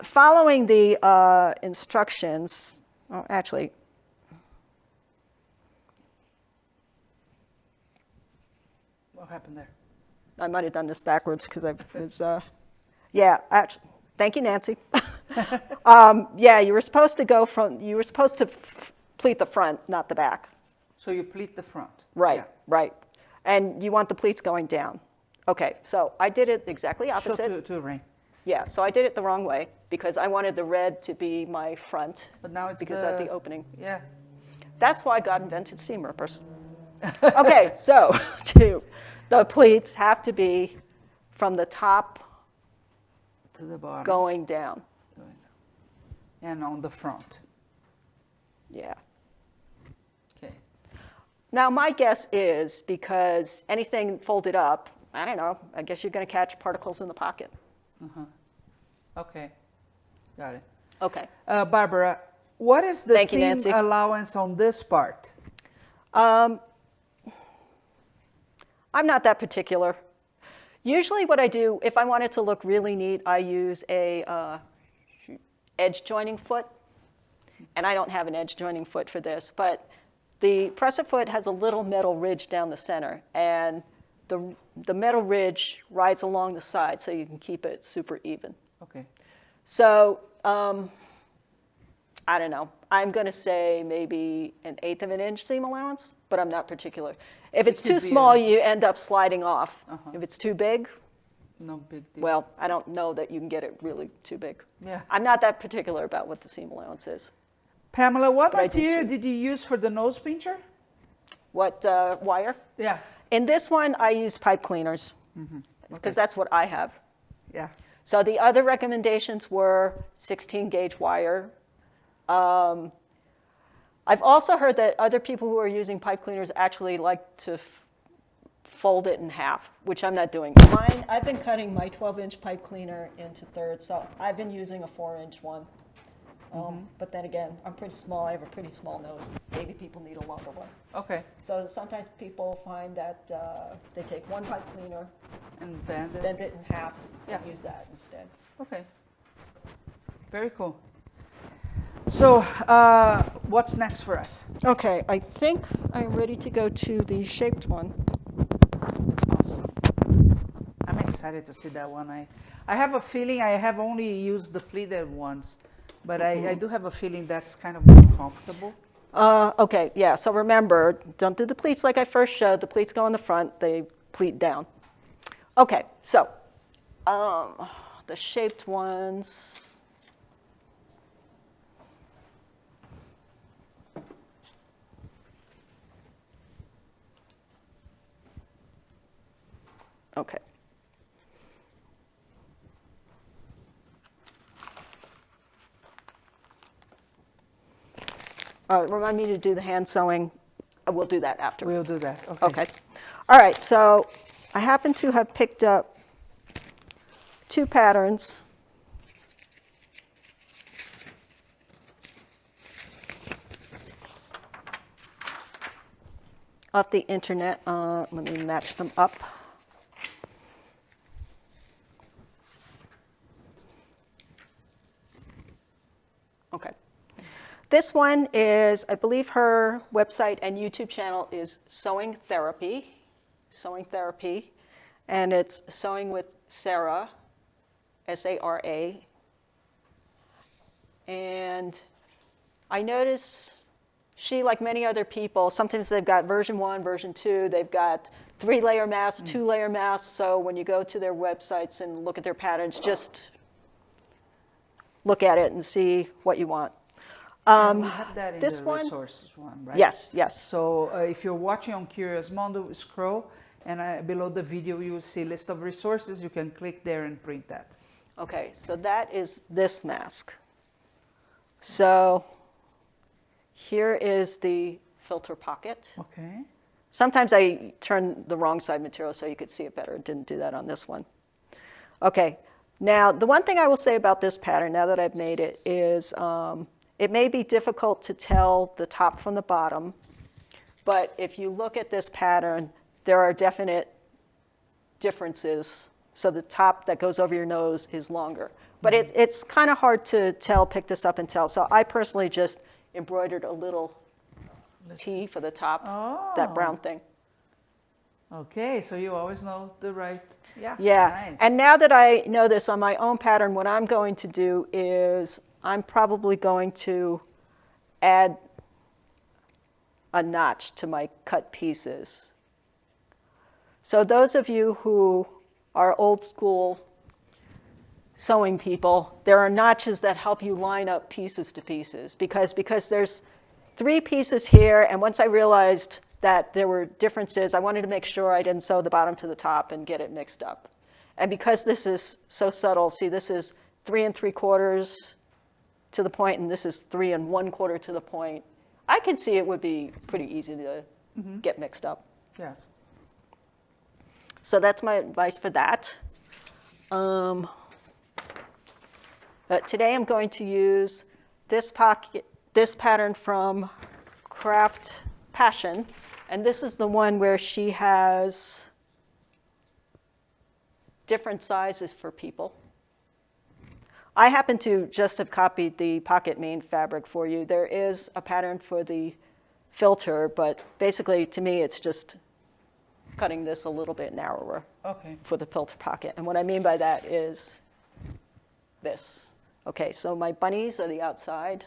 following the instructions, oh, actually, what happened there? I might have done this backwards because I was, yeah, actually, thank you, Nancy. Yeah, you were supposed to pleat the front, not the back. So you pleat the front. Right, yeah. Right. And you want the pleats going down. Okay, so I did it exactly opposite. Show to Rain. Yeah, so I did it the wrong way because I wanted the red to be my front. But now it's because at the opening. Yeah. That's why God invented seam rippers. Okay, so the pleats have to be from the top to the bottom. Going down. And on the front. Yeah. Okay. Now my guess is because anything folded up, I don't know, I guess you're going to catch particles in the pocket. Okay, got it. Okay. Barbara, what is the Thank you, seam Nancy. allowance on this part? I'm not that particular. Usually what I do, if I want it to look really neat, I use a edge joining foot. And I don't have an edge joining foot for this, but the presser foot has a little metal ridge down the center, and the metal ridge rides along the side so you can keep it super even. Okay. So I don't know. I'm going to say maybe 1/8 of an inch seam allowance, but I'm not particular. If it's too small, you end up sliding off. If it's too big, no big deal. well, I don't know that you can get it really too big. Yeah. I'm not that particular about what the seam allowance is. Pamela, what But I did material too. did you use for the nose pincher? What wire? Yeah. In this one, I use pipe cleaners because that's what I have. Yeah. So the other recommendations were 16 gauge wire. I've also heard that other people who are using pipe cleaners actually like to fold it in half, which I'm not doing. Mine, I've been cutting my 12-inch pipe cleaner into thirds, so I've been using a 4-inch one. But then again, I'm pretty small. I have a pretty small nose. Maybe people need a longer one. Okay. So sometimes people find that they take one pipe cleaner, And bend it. bend it in half, and Yeah. use that instead. Okay. Very cool. So, what's next for us? Okay, I think I'm ready to go to the shaped one. Awesome. I'm excited to see that one. I have a feeling I have only used the pleated ones, but I do have a feeling that's kind of more comfortable. Okay, yeah, so remember, don't do the pleats like I first showed. The pleats go in the front, they pleat down. Okay, so the shaped ones. Okay. Remind me to do the hand sewing. We'll do that after. We'll do that. Okay. Okay. All right, so I happen to have picked up 2 patterns. Off the internet. Let me match them up. Okay. This one is, I believe her website and YouTube channel is Sewing Therapy, and it's Sewing with Sarah, S-A-R-A. And I notice she, like many other people, sometimes they've got version 1, version 2, they've got 3-layer masks, 2-layer masks, so when you go to their websites and look at their patterns, just look at it and see what you want. And we have that in this the one? resources one, right? Yes, yes. So if you're watching on Curious Mondo, scroll, and below the video you will see list of resources. You can click there and print that. Okay, so that is this mask. So here is the filter pocket. Okay. Sometimes I turn the wrong side material so you could see it better. Didn't do that on this one. Okay, now the one thing I will say about this pattern, now that I've made it, is it may be difficult to tell the top from the bottom, but if you look at this pattern, there are definite differences. So the top that goes over your nose is longer. But it's kind of hard to tell, pick this up and tell. So I personally just embroidered a little T for the top, that brown thing. Okay, so you always know the right, yeah. Yeah, Nice. and now that I know this on my own pattern, what I'm going to do is I'm probably going to add a notch to my cut pieces. So those of you who are old school sewing people, there are notches that help you line up pieces to pieces because there's 3 pieces here, and once I realized that there were differences, I wanted to make sure I didn't sew the bottom to the top and get it mixed up. And because this is so subtle, see, this is 3 3/4 to the point, and this is 3 1/4 to the point. I could see it would be pretty easy to get mixed up. Yeah. So that's my advice for that. Today I'm going to use this pattern from Craft Passion, and this is the one where she has different sizes for people. I happen to just have copied the pocket main fabric for you. There is a pattern for the filter, but basically to me it's just cutting this a little bit narrower for the filter pocket. And what I mean by that is this. Okay, so my bunnies are the outside.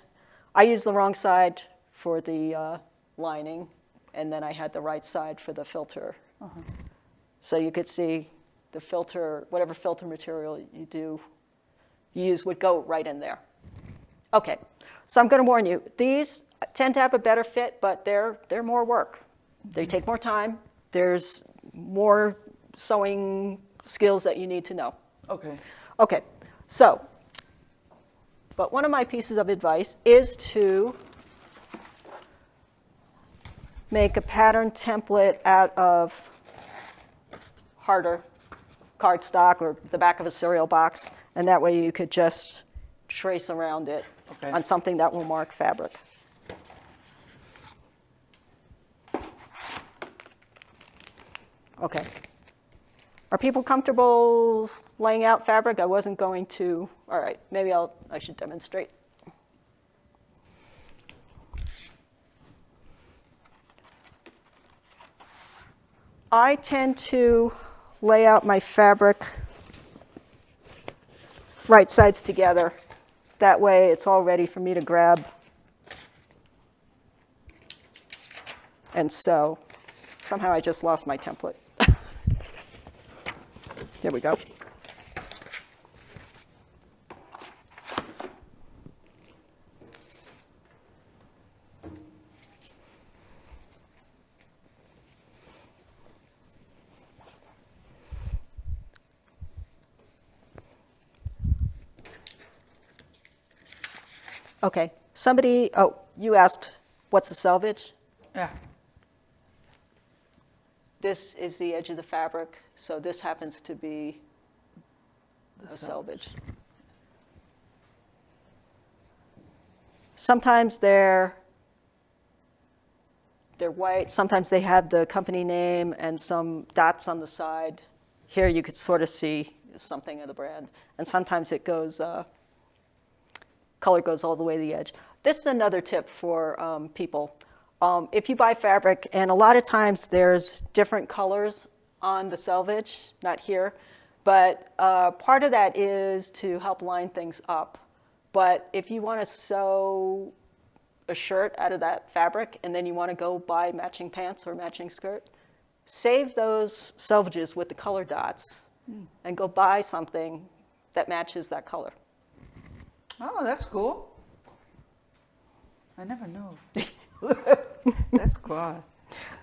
I used the wrong side for the lining, and then I had the right side for the filter. So you could see the filter, whatever filter material you use would go right in there. Okay, so I'm going to warn you, these tend to have a better fit, but they're more work. They take more time. There's more sewing skills that you need to know. Okay, so, but one of my pieces of advice is to make a pattern template out of harder cardstock or the back of a cereal box, and that way you could just trace around it on something that will mark fabric. Okay. Are people comfortable laying out fabric? I wasn't going to. All right, maybe I should demonstrate. I tend to lay out my fabric right sides together. That way it's all ready for me to grab and sew. Somehow I just lost my template. Here we go. Okay, you asked what's a selvage? Yeah. This is the edge of the fabric, so this happens to be a selvage. Sometimes they're white, sometimes they have the company name and some dots on the side. Here you could sort of see something of the brand, and sometimes it goes, color goes all the way to the edge. This is another tip for people. If you buy fabric, and a lot of times there's different colors on the selvage, not here, but part of that is to help line things up. But if you want to sew a shirt out of that fabric and then you want to go buy matching pants or matching skirt, save those selvages with the color dots and go buy something that matches that color. Oh, that's cool. I never knew. That's cool.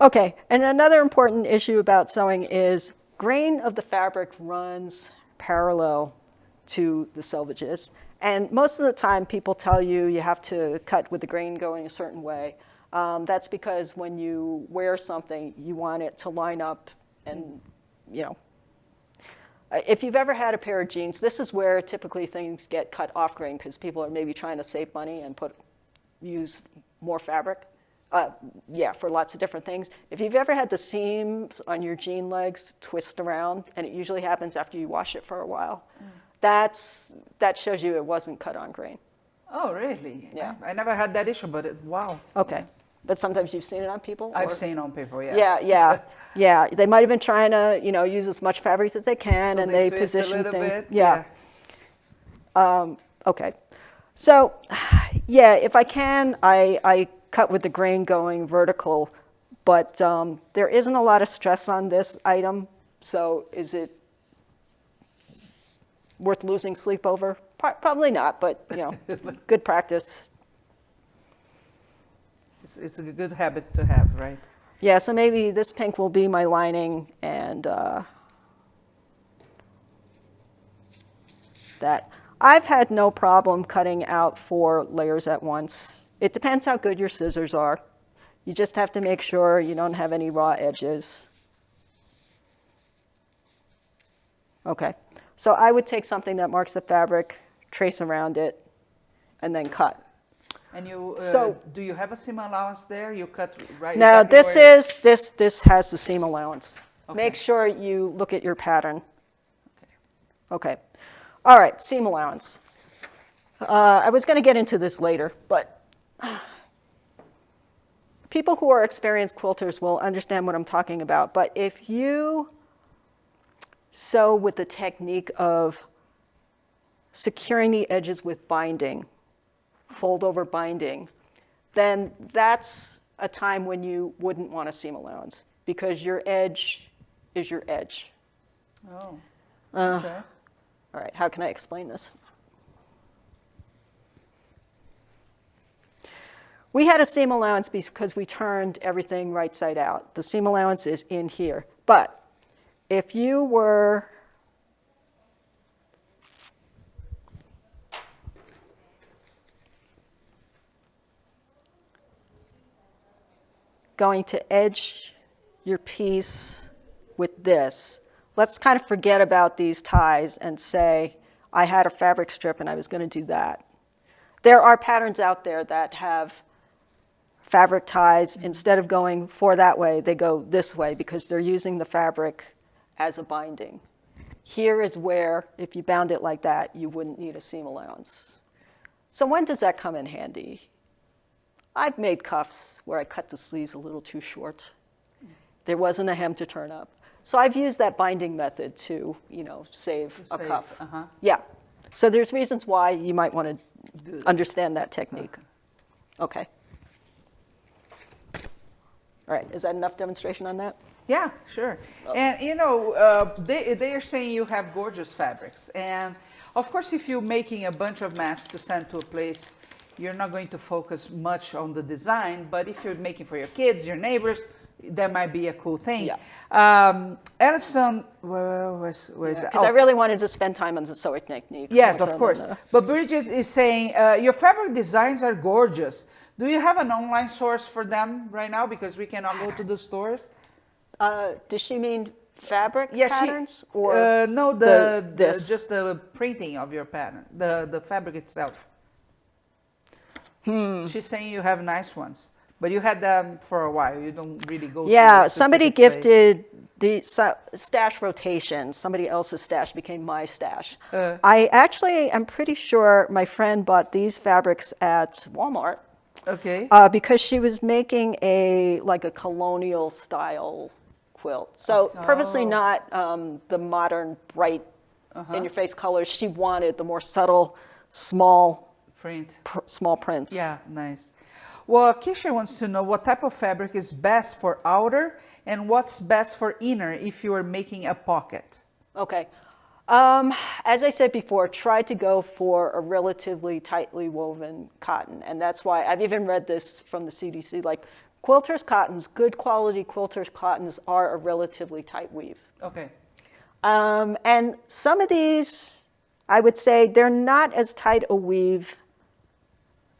Okay, and another important issue about sewing is grain of the fabric runs parallel to the selvages. And most of the time people tell you you have to cut with the grain going a certain way. That's because when you wear something, you want it to line up and, you know. If you've ever had a pair of jeans, this is where typically things get cut off grain because people are maybe trying to save money and use more fabric. For lots of different things. If you've ever had the seams on your jean legs twist around, and it usually happens after you wash it for a while, that shows you it wasn't cut on grain. Oh, really? Yeah. I never had that issue, but wow. Okay. But sometimes you've seen it on people? I've seen on people, yes. Yeah. They might have been trying to, use as much fabric as they can, so and they position things. Bit. Yeah. Okay. So, if I can, I cut with the grain going vertical, but there isn't a lot of stress on this item, so is it worth losing sleep over? Probably not, but good practice. It's a good habit to have, right? Yeah, so maybe this pink will be my lining, and that. I've had no problem cutting out 4 layers at once. It depends how good your scissors are. You just have to make sure you don't have any raw edges. Okay, so I would take something that marks the fabric, trace around it, and then cut. And you, So- do you have a seam allowance there? You cut right? Now, exactly this has the seam allowance. Okay. Make sure you look at your pattern. Okay. All right, seam allowance. I was going to get into this later, but people who are experienced quilters will understand what I'm talking about. But if you sew with the technique of securing the edges with binding, fold over binding, then that's a time when you wouldn't want a seam allowance because your edge is your edge. Oh, okay. All right, how can I explain this? We had a seam allowance because we turned everything right side out. The seam allowance is in here. But if you were going to edge your piece with this, let's kind of forget about these ties and say, I had a fabric strip and I was going to do that. There are patterns out there that have fabric ties. Instead of going for that way, they go this way because they're using the fabric as a binding. Here is where, if you bound it like that, you wouldn't need a seam allowance. So when does that come in handy? I've made cuffs where I cut the sleeves a little too short. There wasn't a hem to turn up. So I've used that binding method to, save a cuff. Uh-huh. Yeah. So there's reasons why you might want to understand that technique. Okay. All right, is that enough demonstration on that? Yeah, sure. And they are saying you have gorgeous fabrics. And of course, if you're making a bunch of masks to send to a place, you're not going to focus much on the design. But if you're making for your kids, your neighbors, that might be a cool thing. Yeah. Ellison, where's that? Because I really wanted to spend time on the sewing technique. Yes, more of so course. than But Bridget is saying, your fabric designs are gorgeous. Do you have an online source for them right now? Because we cannot go to the stores. Does she mean fabric Yeah, patterns? Or no, this? just the printing of your pattern, the fabric itself. She's saying you have nice ones, but you had them for a while. You don't really go. Yeah, to a somebody specific place. gifted the stash rotation. Somebody else's stash became my stash. I actually am pretty sure my friend bought these fabrics at Walmart. Okay. Because she was making a colonial style quilt. So purposely not the modern, bright, in-your-face colors. She wanted the more subtle, small prints. Yeah, nice. Well, Keisha wants to know what type of fabric is best for outer and what's best for inner if you are making a pocket. Okay. As I said before, try to go for a relatively tightly woven cotton. And that's why I've even read this from the CDC, like quilters cottons, good quality quilters cottons are a relatively tight weave. Okay. And some of these, I would say they're not as tight a weave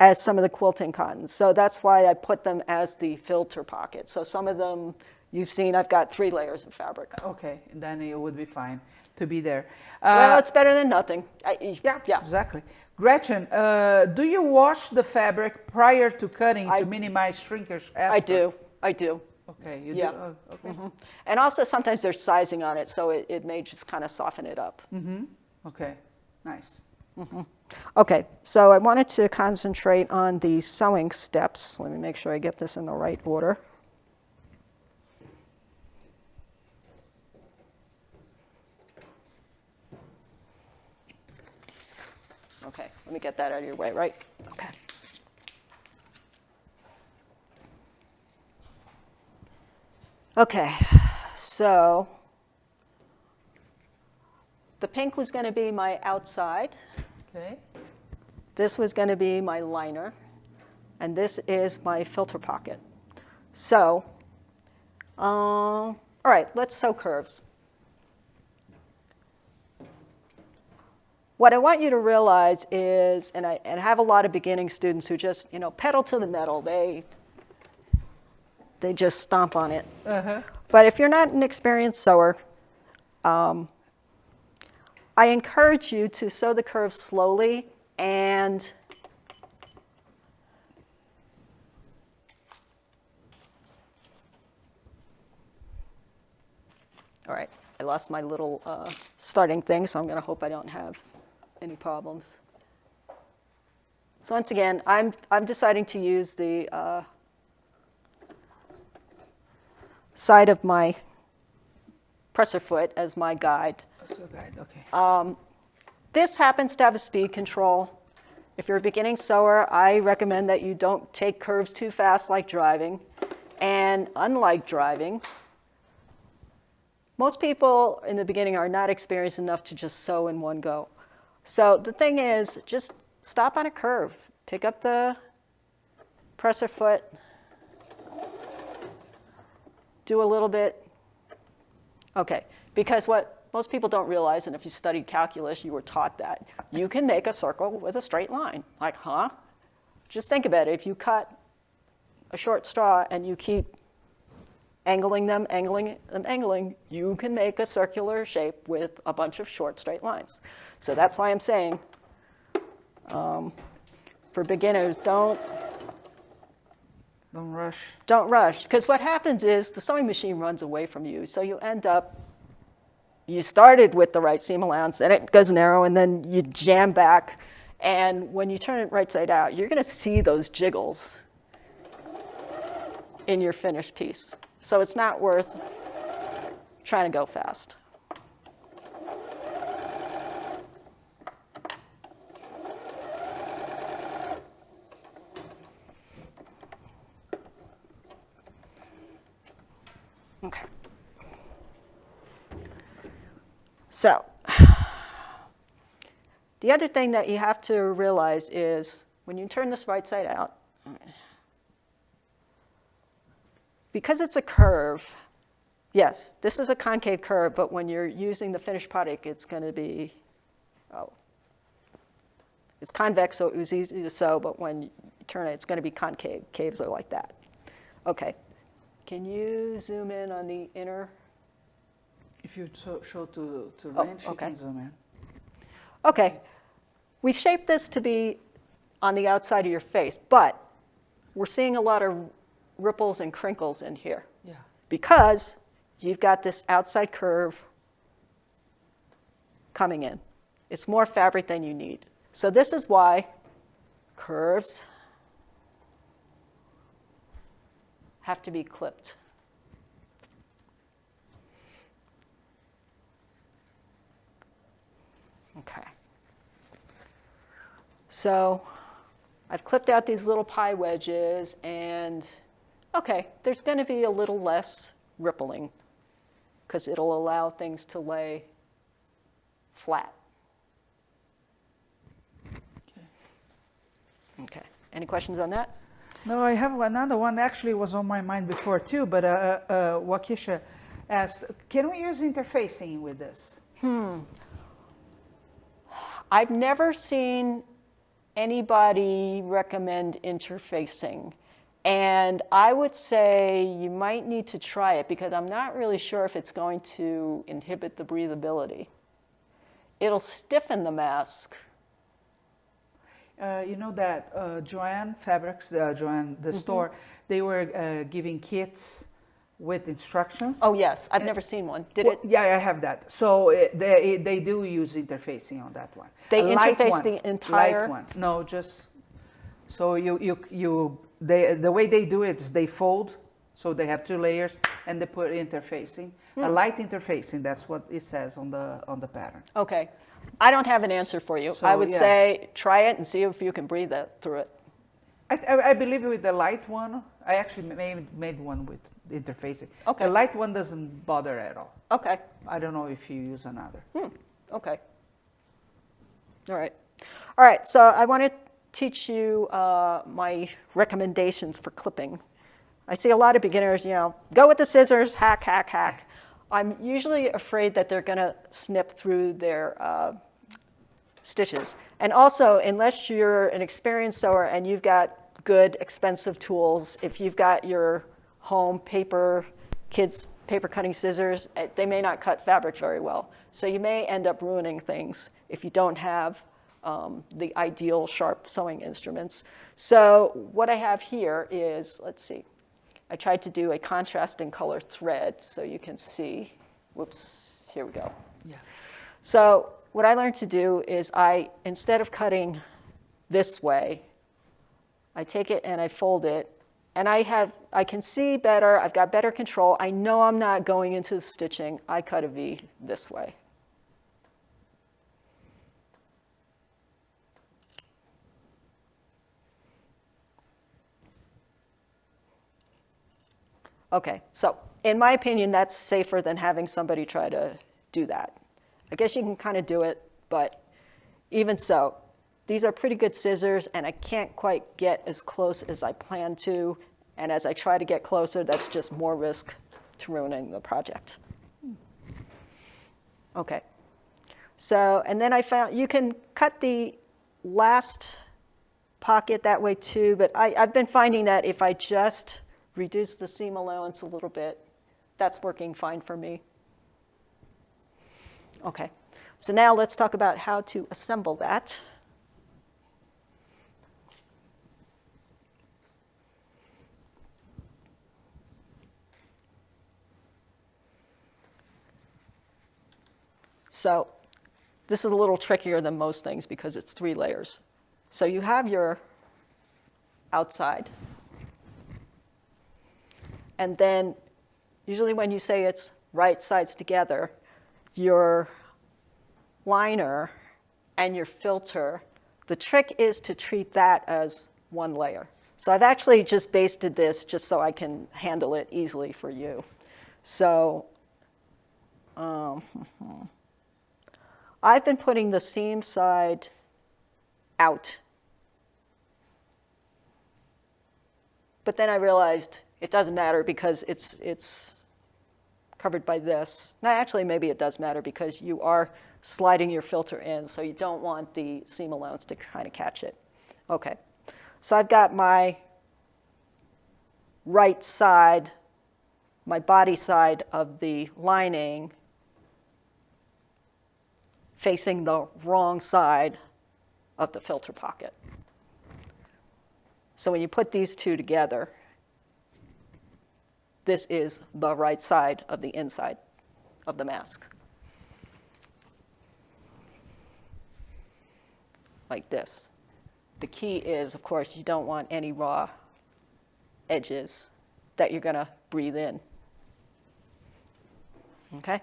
as some of the quilting cottons. So that's why I put them as the filter pocket. So some of them you've seen, I've got 3 layers of fabric. Okay, then it would be fine to be there. Well, it's better than nothing. Yeah, exactly. Gretchen, do you wash the fabric prior to cutting to minimize shrinkage after? I do. Okay, you Yeah. do? Oh, okay. And also sometimes there's sizing on it, so it may just kind of soften it up. Okay, nice. Okay, so I wanted to concentrate on the sewing steps. Let me make sure I get this in the right order. Okay, let me get that out of your way, right? Okay. Okay, so the pink was going to be my outside. Okay. This was going to be my liner, and this is my filter pocket. So, all right, let's sew curves. What I want you to realize is, and I have a lot of beginning students who just, pedal to the metal. They just stomp on it. But if you're not an experienced sewer, I I encourage you to sew the curves slowly and all right, I lost my little starting thing, so I'm going to hope I don't have any problems. So once again, I'm deciding to use the side of my presser foot as my guide. Okay. This happens to have a speed control. If you're a beginning sewer, I recommend that you don't take curves too fast like driving. And unlike driving, most people in the beginning are not experienced enough to just sew in one go. So the thing is, just stop on a curve. Pick up the presser foot. Do a little bit. Okay, because what most people don't realize, and if you studied calculus, you were taught that, you can make a circle with a straight line. Like, huh? Just think about it. If you cut a short straw and you keep angling them, you can make a circular shape with a bunch of short straight lines. So that's why I'm saying, for beginners, don't rush. Don't rush, because what happens is the sewing machine runs away from you. So you end up, you started with the right seam allowance, and it goes narrow, and then you jam back. And when you turn it right side out, you're going to see those jiggles in your finished piece. So it's not worth trying to go fast. Okay. So the other thing that you have to realize is when you turn this right side out, because it's a curve, yes, this is a concave curve, but when you're using the finished product, it's going to be, it's convex, so it was easy to sew, but when you turn it, it's going to be concave. Caves are like that. Okay. Can you zoom in on the inner? If you show to range, okay. You can zoom in. Okay. We shaped this to be on the outside of your face, but we're seeing a lot of ripples and crinkles in here. Yeah. Because you've got this outside curve coming in. It's more fabric than you need. So this is why curves have to be clipped. Okay. So I've clipped out these little pie wedges, and okay, there's going to be a little less rippling because it'll allow things to lay flat. Okay. Any questions on that? No, I have another one. Actually, was on my mind before too, but Waukesha asked, can we use interfacing with this? I've never seen anybody recommend interfacing. And I would say you might need to try it because I'm not really sure if it's going to inhibit the breathability. It'll stiffen the mask. You know that Joanne Fabrics, Joanne, the store, they were giving kits with instructions. Oh, yes. I've never seen one. Did it? Yeah, I have that. So they do use interfacing on that one. They A light interface one, the entire? Light one. No, just so the way they do it is they fold, so they have two layers, and they put interfacing. A light interfacing, that's what it says on the pattern. Okay. I don't have an answer for you. So, I would yeah. say try it and see if you can breathe through it. I believe with the light one, I actually made one with interfacing. Okay. The light one doesn't bother at all. Okay. I don't know if you use another. Okay. All right. All right. So I want to teach you my recommendations for clipping. I see a lot of beginners, go with the scissors, hack, hack, hack. I'm usually afraid that they're going to snip through their stitches. And also, unless you're an experienced sewer and you've got good, expensive tools, if you've got your home paper, kids' paper cutting scissors, they may not cut fabric very well. So you may end up ruining things if you don't have the ideal sharp sewing instruments. So what I have here is, let's see, I tried to do a contrasting color thread so you can see. Whoops, here we go. Yeah. So what I learned to do is instead of cutting this way, I take it and I fold it, and I can see better, I've got better control. I know I'm not going into the stitching. I cut a V this way. Okay, so in my opinion, that's safer than having somebody try to do that. I guess you can kind of do it, but even so, these are pretty good scissors, and I can't quite get as close as I plan to. And as I try to get closer, that's just more risk to ruining the project. Okay, so, and then I found you can cut the last pocket that way too, but I've been finding that if I just reduce the seam allowance a little bit, that's working fine for me. Okay, so now let's talk about how to assemble that. So this is a little trickier than most things because it's 3 layers. So you have your outside. And then usually when you say it's right sides together, your liner and your filter, the trick is to treat that as one layer. So I've actually just basted this just so I can handle it easily for you. So I've been putting the seam side out. But then I realized it doesn't matter because it's covered by this. Now, actually, maybe it does matter because you are sliding your filter in, so you don't want the seam allowance to kind of catch it. Okay, so I've got my right side, my body side of the lining facing the wrong side of the filter pocket. So when you put these two together, this is the right side of the inside of the mask. Like this. The key is, of course, you don't want any raw edges that you're going to breathe in. Okay?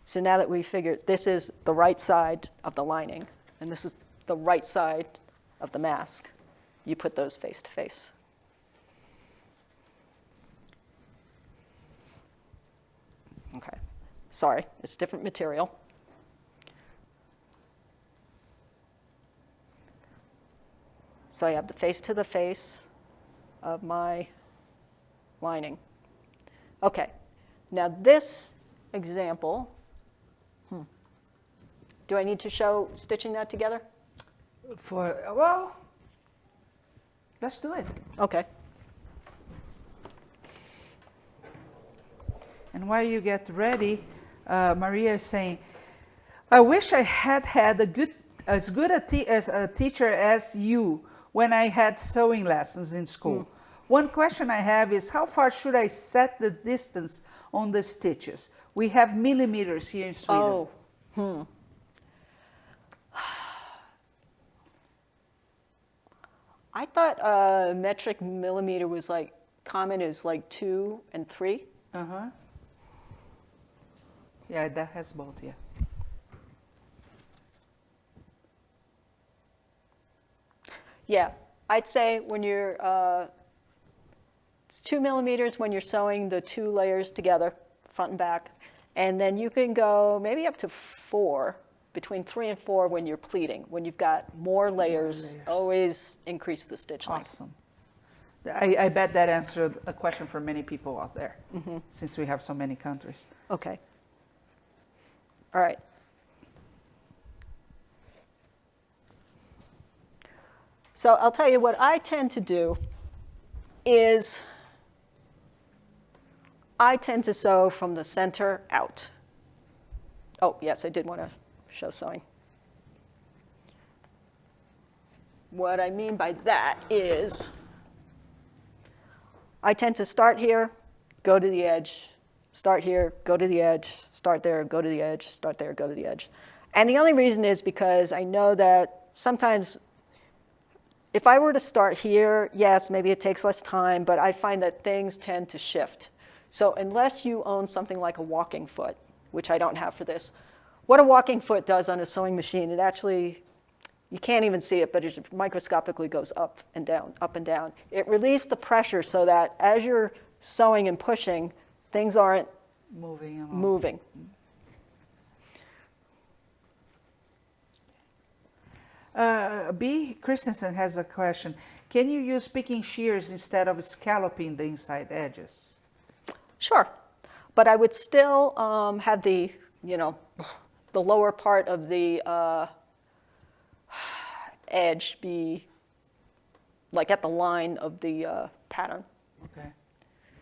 So now that we figured this is the right side of the lining, and this is the right side of the mask, you put those face to face. Okay, sorry, it's different material. So I have the face to the face of my lining. Okay, now this example, do I need to show stitching that together? Well, let's do it. Okay. And while you get ready, Maria is saying, I wish I had as good a teacher as you when I had sewing lessons in school. One question I have is, how far should I set the distance on the stitches? We have millimeters here in Sweden. Oh, I thought metric millimeter was like common is like 2 and 3. Uh-huh. Yeah, that has both, yeah. Yeah, I'd say when you're, it's 2 millimeters when you're sewing the 2 layers together, front and back. And then you can go maybe up to 4, between 3 and 4 when you're pleating. When you've got more layers, always increase the stitch length. Awesome. I bet that answered a question for many people out there, since we have so many countries. Okay. All right. So I'll tell you what I tend to do is I tend to sew from the center out. Oh, yes, I did want to show sewing. What I mean by that is I tend to start here, go to the edge, start here, go to the edge, start there, go to the edge, start there, go to the edge. And the only reason is because I know that sometimes if I were to start here, yes, maybe it takes less time, but I find that things tend to shift. So unless you own something like a walking foot, which I don't have for this, what a walking foot does on a sewing machine, it actually, you can't even see it, but it microscopically goes up and down, up and down. It relieves the pressure so that as you're sewing and pushing, things aren't moving. B. Christensen has a question. Can you use picking shears instead of scalloping the inside edges? Sure, but I would still have the, the lower part of the edge be like at the line of the pattern. Okay.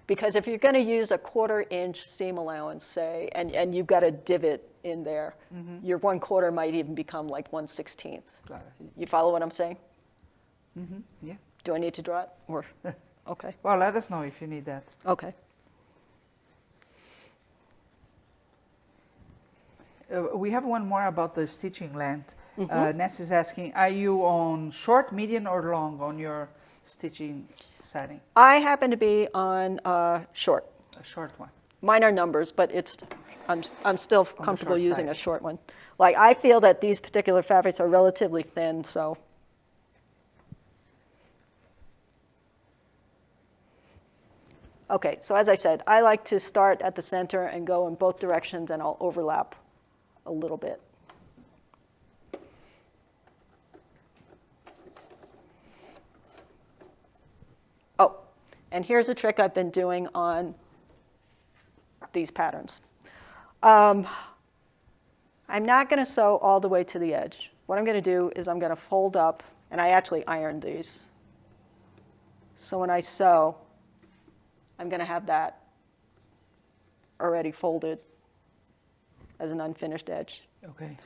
Because if you're going to use a 1/4 inch seam allowance, say, and you've got a divot in there, your 1/4 might even become like 1/16. Got it. You follow what I'm saying? Yeah. Do I need to draw it? Or okay. Well, let us know if you need that. Okay. We have one more about the stitching length. Ness is asking, are you on short, medium, or long on your stitching setting? I happen to be on short. A short one. Mine are numbers, but I'm still comfortable short using side. a short one. Like I feel that these particular fabrics are relatively thin, so. Okay, so as I said, I like to start at the center and go in both directions, and I'll overlap a little bit. Oh, and here's a trick I've been doing on these patterns. I'm not going to sew all the way to the edge. What I'm going to do is I'm going to fold up, and I actually ironed these. So when I sew, I'm going to have that already folded as an unfinished edge. Okay.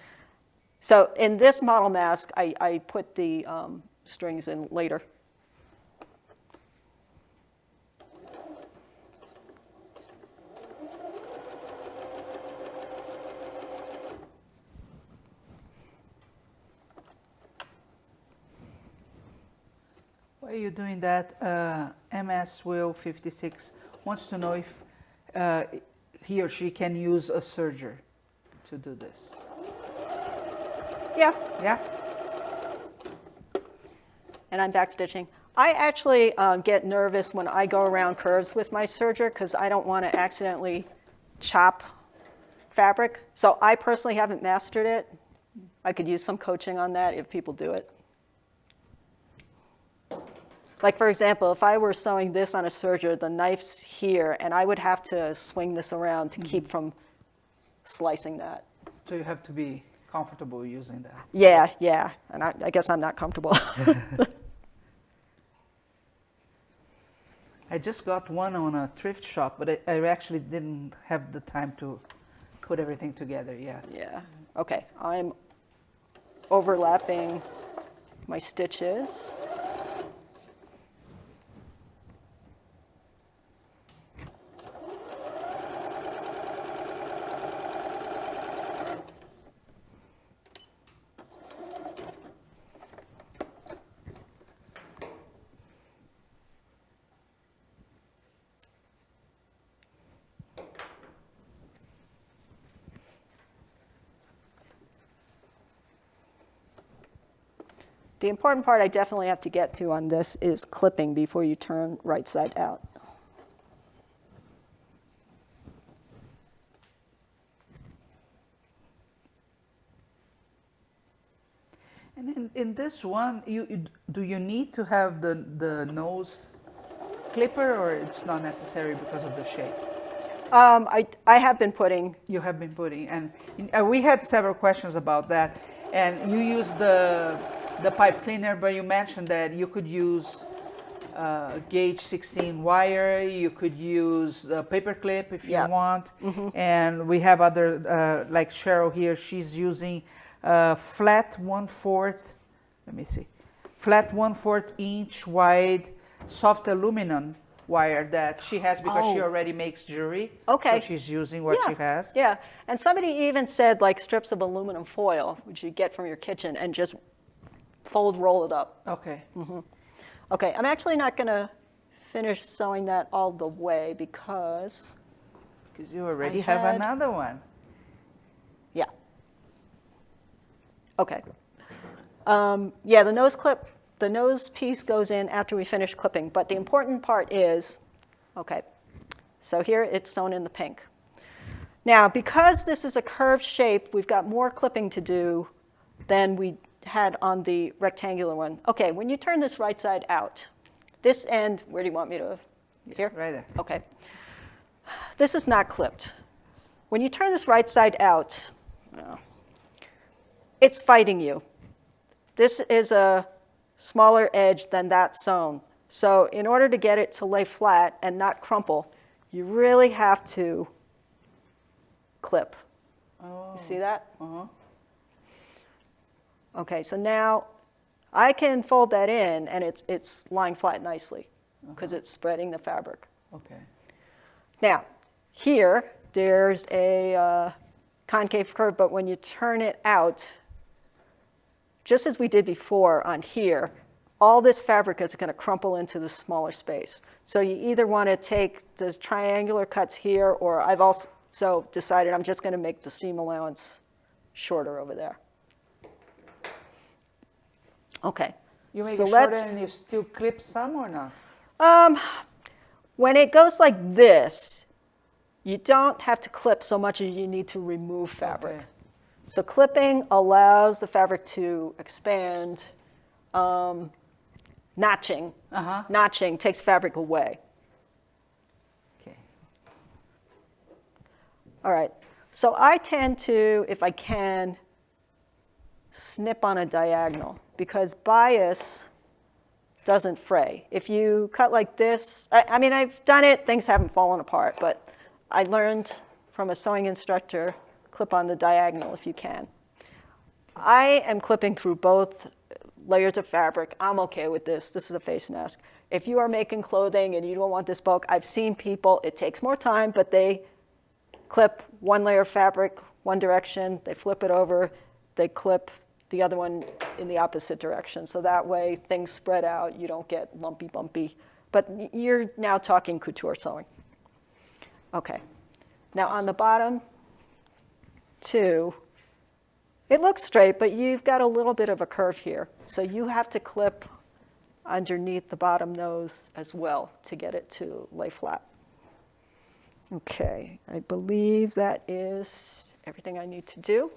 So in this model mask, I put the strings in later. While you're doing that, MS Will 56 wants to know if he or she can use a serger to do this. Yeah. Yeah? And I'm back stitching. I actually get nervous when I go around curves with my serger because I don't want to accidentally chop fabric. So I personally haven't mastered it. I could use some coaching on that if people do it. Like for example, if I were sewing this on a serger, the knife's here, and I would have to swing this around to keep from slicing that. So you have to be comfortable using that. Yeah, and I guess I'm not comfortable. I just got one on a thrift shop, but I actually didn't have the time to put everything together yet. Yeah, okay, I'm overlapping my stitches. The important part I definitely have to get to on this is clipping before you turn right side out. And in this one, do you need to have the nose clipper, or it's not necessary because of the shape? I have been putting. You have been putting, and we had several questions about that. And you use the pipe cleaner, but you mentioned that you could use gauge 16 wire. You could use a paper clip if you want. And we have other, like Cheryl here, she's using flat 1/4, let me see, flat 1/4 inch wide soft aluminum wire that she has because she already makes jewelry. Okay. So she's using what she has. Yeah, and somebody even said like strips of aluminum foil, which you get from your kitchen, and just roll it up. Okay. Okay, I'm actually not going to finish sewing that all the way because you already have another one. Yeah. Okay. Yeah, the nose piece goes in after we finish clipping, but the important part is, okay, so here it's sewn in the pink. Now, because this is a curved shape, we've got more clipping to do than we had on the rectangular one. Okay, when you turn this right side out, this end, where do you want me to, here? Right there. Okay. This is not clipped. When you turn this right side out, it's fighting you. This is a smaller edge than that sewn. So in order to get it to lay flat and not crumple, you really have to clip. Oh. You see that? Okay, so now I can fold that in and it's lying flat nicely because it's spreading the fabric. Okay. Now, here there's a concave curve, but when you turn it out, just as we did before on here, all this fabric is going to crumple into the smaller space. So you either want to take the triangular cuts here, or I've also decided I'm just going to make the seam allowance shorter over there. Okay. You make so it shorter and you still clip some or not? When it goes like this, you don't have to clip so much as you need to remove fabric. Okay. So clipping allows the fabric to expand. Notching takes fabric away. Okay. All right. So I tend to, if I can, snip on a diagonal because bias doesn't fray. If you cut like this, I mean, I've done it, things haven't fallen apart, but I learned from a sewing instructor, clip on the diagonal if you can. I am clipping through both layers of fabric. I'm okay with this. This is a face mask. If you are making clothing and you don't want this bulk, I've seen people, it takes more time, but they clip one layer of fabric one direction, they flip it over, they clip the other one in the opposite direction. So that way things spread out, you don't get lumpy, bumpy. But you're now talking couture sewing. Okay. Now on the bottom, too, it looks straight, but you've got a little bit of a curve here. So you have to clip underneath the bottom nose as well to get it to lay flat. Okay, I believe that is everything I need to do.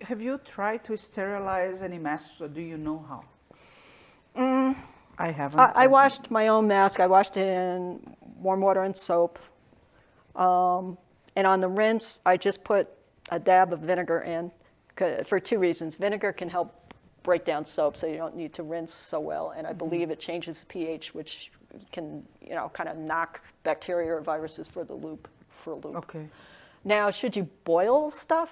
Have you tried to sterilize any masks, or do you know how? I haven't. I washed my own mask. I washed it in warm water and soap. And on the rinse, I just put a dab of vinegar in for two reasons. Vinegar can help break down soap, so you don't need to rinse so well. And I believe it changes the pH, which can, kind of knock bacteria or viruses for a loop. Okay. Now, should you boil stuff?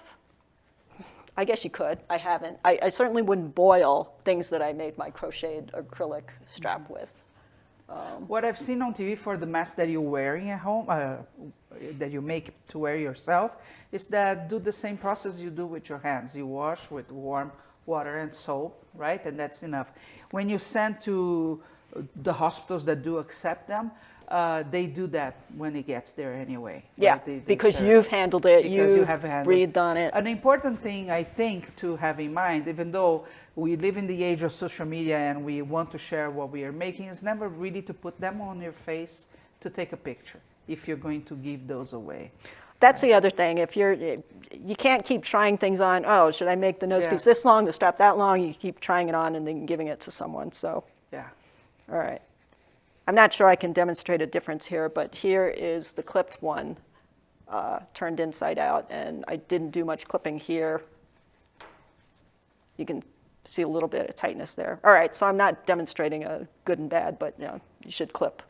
I guess you could. I haven't. I certainly wouldn't boil things that I made my crocheted acrylic strap with. What I've seen on TV for the mask that you're wearing at home, that you make to wear yourself, is that do the same process you do with your hands. You wash with warm water and soap, right? And that's enough. When you send to the hospitals that do accept them, they do that when it gets there anyway. Yeah, right? They because you've handled it, because you have handled breathed on it. An important thing, I think, to have in mind, even though we live in the age of social media and we want to share what we are making, is never really to put them on your face to take a picture if you're going to give those away. That's the other thing. If you can't keep trying things on, oh, should I make the nose piece this long, the strap that long? You keep trying it on and then giving it to someone. So, yeah. All right. I'm not sure I can demonstrate a difference here, but here is the clipped one turned inside out, and I didn't do much clipping here. You can see a little bit of tightness there. All right, so I'm not demonstrating a good and bad, but you should clip.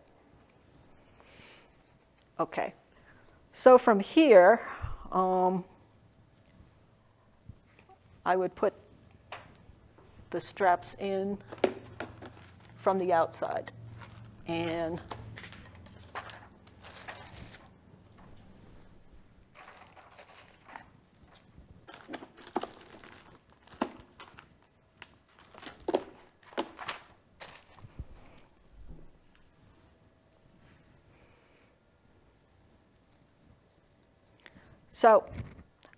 Okay, so from here, I would put the straps in from the outside. And so,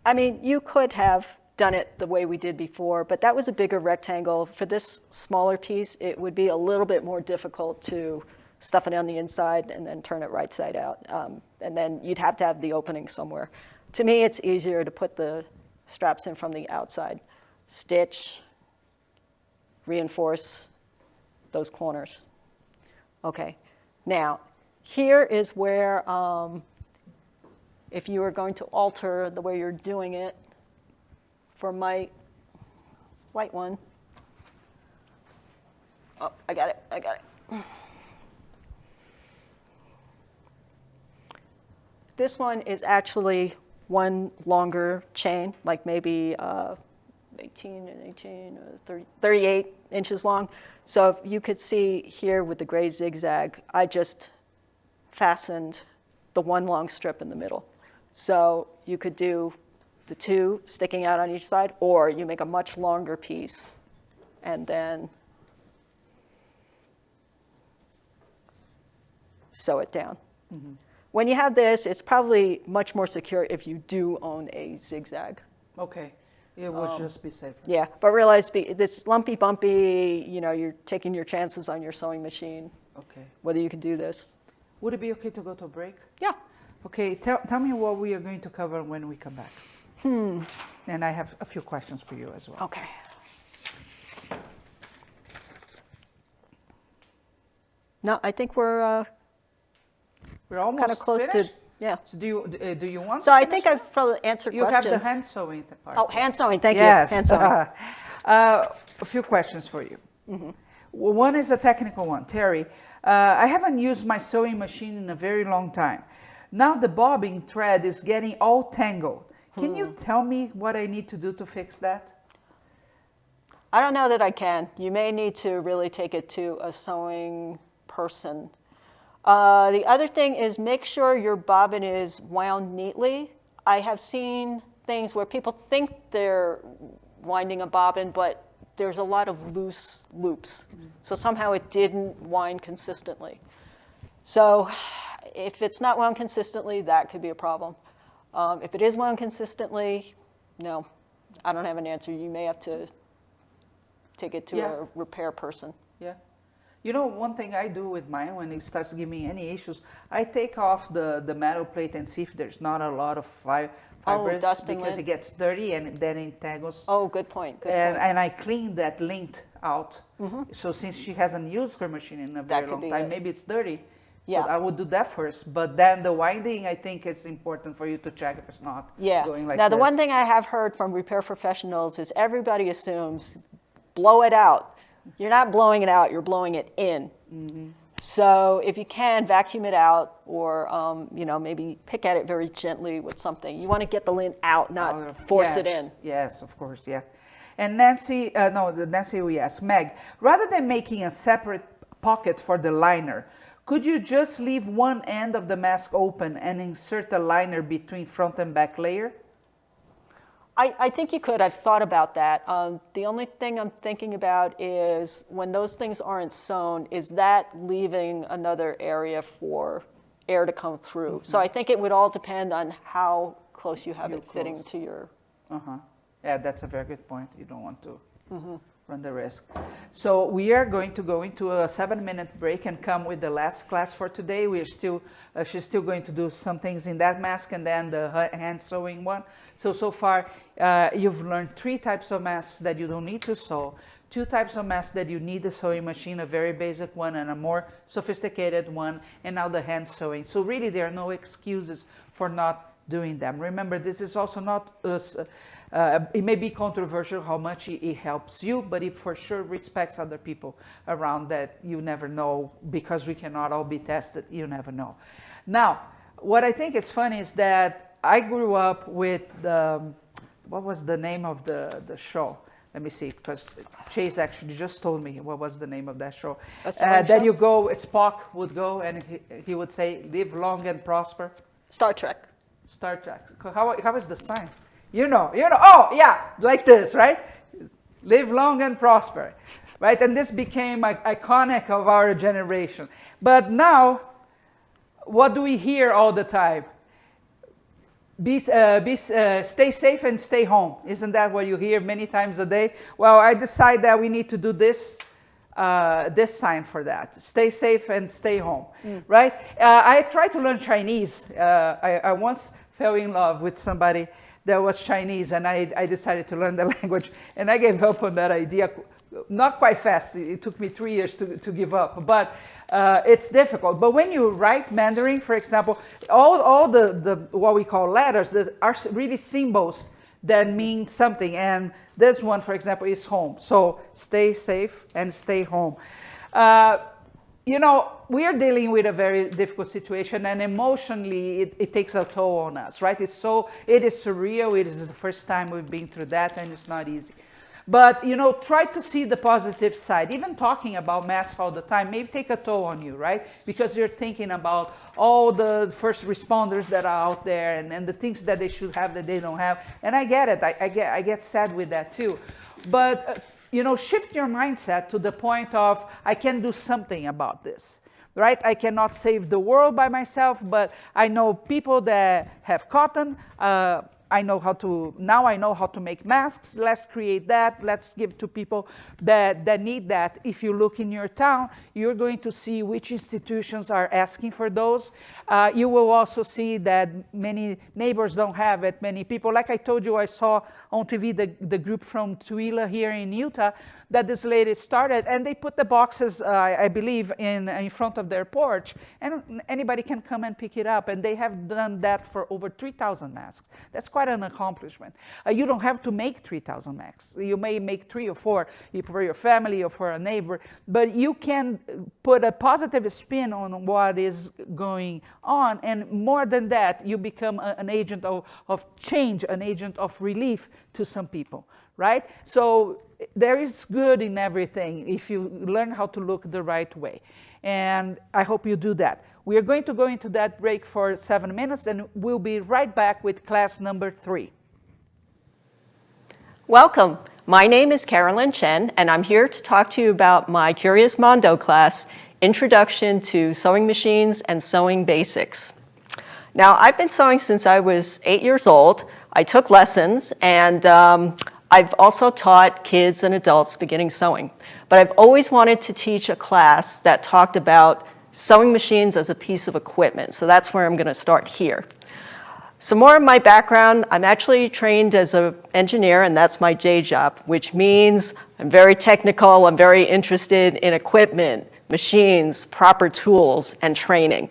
I mean, you could have done it the way we did before, but that was a bigger rectangle. For this smaller piece, it would be a little bit more difficult to stuff it on the inside and then turn it right side out. And then you'd have to have the opening somewhere. To me, it's easier to put the straps in from the outside. Stitch, reinforce those corners. Okay, now here is where, if you were going to alter the way you're doing it, for my white one, oh, I got it. This one is actually one longer chain, like maybe 18 and 18, 38 inches long. So if you could see here with the gray zigzag, I just fastened the one long strip in the middle. So you could do the two sticking out on each side, or you make a much longer piece and then sew it down. Mm-hmm. When you have this, it's probably much more secure if you do own a zigzag. Okay, it would just be safer. Yeah, but realize this lumpy, bumpy, you're taking your chances on your sewing machine. Okay. Whether you can do this. Would it be okay to go to a break? Yeah. Okay, tell me what we are going to cover when we come back. And I have a few questions for you as well. Okay. No, I think we're almost kind of close finished? To, yeah. So do you want So to I finish think I've probably answered You questions. have the hand sewing part. Oh, hand sewing, thank yes. you. Hand sewing. A few questions for you. Mm-hmm. One is a technical one. Terry, I haven't used my sewing machine in a very long time. Now the bobbin thread is getting all tangled. Can you tell me what I need to do to fix that? I don't know that I can. You may need to really take it to a sewing person. The other thing is make sure your bobbin is wound neatly. I have seen things where people think they're winding a bobbin, but there's a lot of loose loops. So somehow it didn't wind consistently. So if it's not wound consistently, that could be a problem. If it is wound consistently, no, I don't have an answer. You may have to take it to a repair person. Yeah. You know, one thing I do with mine when it starts giving me any issues, I take off the metal plate and see if there's not a lot of fibers because it gets dirty and then it entangles. Oh, good point. And I clean that lint out. Mm-hmm. So since she hasn't used her machine in a very long time, maybe it's dirty. So I would do that first. But then the winding, I think it's important for you to check if it's not going like this. Now, the one thing I have heard from repair professionals is everybody assumes blow it out. You're not blowing it out, you're blowing it in. Mm-hmm. So if you can, vacuum it out or, maybe pick at it very gently with something. You want to get the lint out, not force it in. Yes, of course, yeah. And Nancy we asked, Meg, rather than making a separate pocket for the liner, could you just leave one end of the mask open and insert a liner between front and back layer? I think you could. I've thought about that. The only thing I'm thinking about is when those things aren't sewn, is that leaving another area for air to come through? Mm-hmm. So I think it would all depend on how close you have it fitting to your... Yeah, that's a very good point. You don't want to Run the risk. So we are going to go into a 7-minute break and come with the last class for today. We're still, she's still going to do some things in that mask and then the hand sewing one. So far, you've learned 3 types of masks that you don't need to sew, 2 types of masks that you need a sewing machine, a very basic one and a more sophisticated one, and now the hand sewing. So really, there are no excuses for not doing them. Remember, this is also not it may be controversial how much it helps you, but it for sure respects other people around that. You never know, because we cannot all be tested, you never know. Now, what I think is funny is that I grew up with what was the name of the show? Let me see, because Chase actually just told me what was the name of that show. That you go, Spock would go and he would say, live long and prosper. Star Trek. Star Trek. How is the sign? You know, oh yeah, like this, right? Live long and prosper, right? And this became iconic of our generation. But now, what do we hear all the time? Stay safe and stay home. Isn't that what you hear many times a day? Well, I decided that we need to do this sign for that. Stay safe and stay home, right? I tried to learn Chinese. I once fell in love with somebody that was Chinese, and I decided to learn the language, and I gave up on that idea. Not quite fast. It took me 3 years to give up, but it's difficult. But when you write Mandarin, for example, all the what we call letters are really symbols that mean something, and this one, for example, is home. So stay safe and stay home. You know, we are dealing with a very difficult situation, and emotionally it takes a toll on us, right? It is surreal. It is the first time we've been through that, and it's not easy. But, you know, try to see the positive side. Even talking about masks all the time may take a toll on you, right? Because you're thinking about all the first responders that are out there and the things that they should have that they don't have. And I get it. I get sad with that too. But, you know, shift your mindset to the point of, I can do something about this, right? I cannot save the world by myself, but I know people that have cotton. I know how to make masks. Let's create that. Let's give to people that need that. If you look in your town, you're going to see which institutions are asking for those. You will also see that many neighbors don't have it. Many people, like I told you, I saw on TV the group from Tooele here in Utah that this lady started, and they put the boxes, I believe, in front of their porch, and anybody can come and pick it up, and they have done that for over 3,000 masks. That's quite an accomplishment. You don't have to make 3,000 masks. You may make 3 or 4 for your family or for a neighbor, but you can put a positive spin on what is going on, and more than that, you become an agent of change, an agent of relief to some people, right? So there is good in everything if you learn how to look the right way. And I hope you do that. We are going to go into that break for 7 minutes, and we'll be right back with class number 3. Welcome. My name is Carolyn Chen, and I'm here to talk to you about my Curious Mondo class, Introduction to Sewing Machines and Sewing Basics. Now, I've been sewing since I was 8 years old. I took lessons, and I've also taught kids and adults beginning sewing. But I've always wanted to teach a class that talked about sewing machines as a piece of equipment. So that's where I'm going to start here. Some more of my background, I'm actually trained as an engineer, and that's my day job, which means I'm very technical, I'm very interested in equipment, machines, proper tools, and training.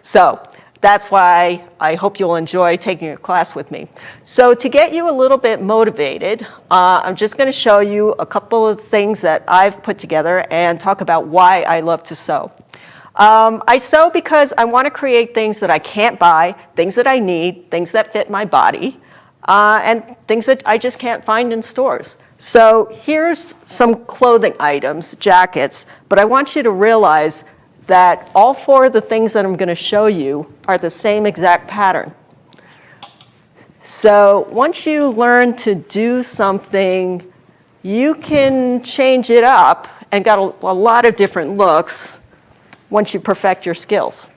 So that's why I hope you'll enjoy taking a class with me. So to get you a little bit motivated, I'm just going to show you a couple of things that I've put together and talk about why I love to sew. I sew because I want to create things that I can't buy, things that I need, things that fit my body, and things that I just can't find in stores. So here's some clothing items, jackets, but I want you to realize that all 4 of the things that I'm going to show you are the same exact pattern. So once you learn to do something, you can change it up and got a lot of different looks once you perfect your skills.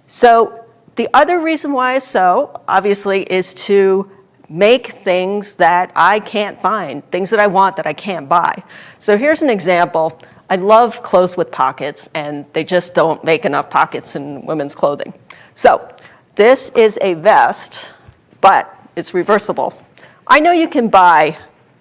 So the other reason why I sew, obviously, is to make things that I can't find, things that I want that I can't buy. So here's an example. I love clothes with pockets, and they just don't make enough pockets in women's clothing. So this is a vest, but it's reversible. I know you can buy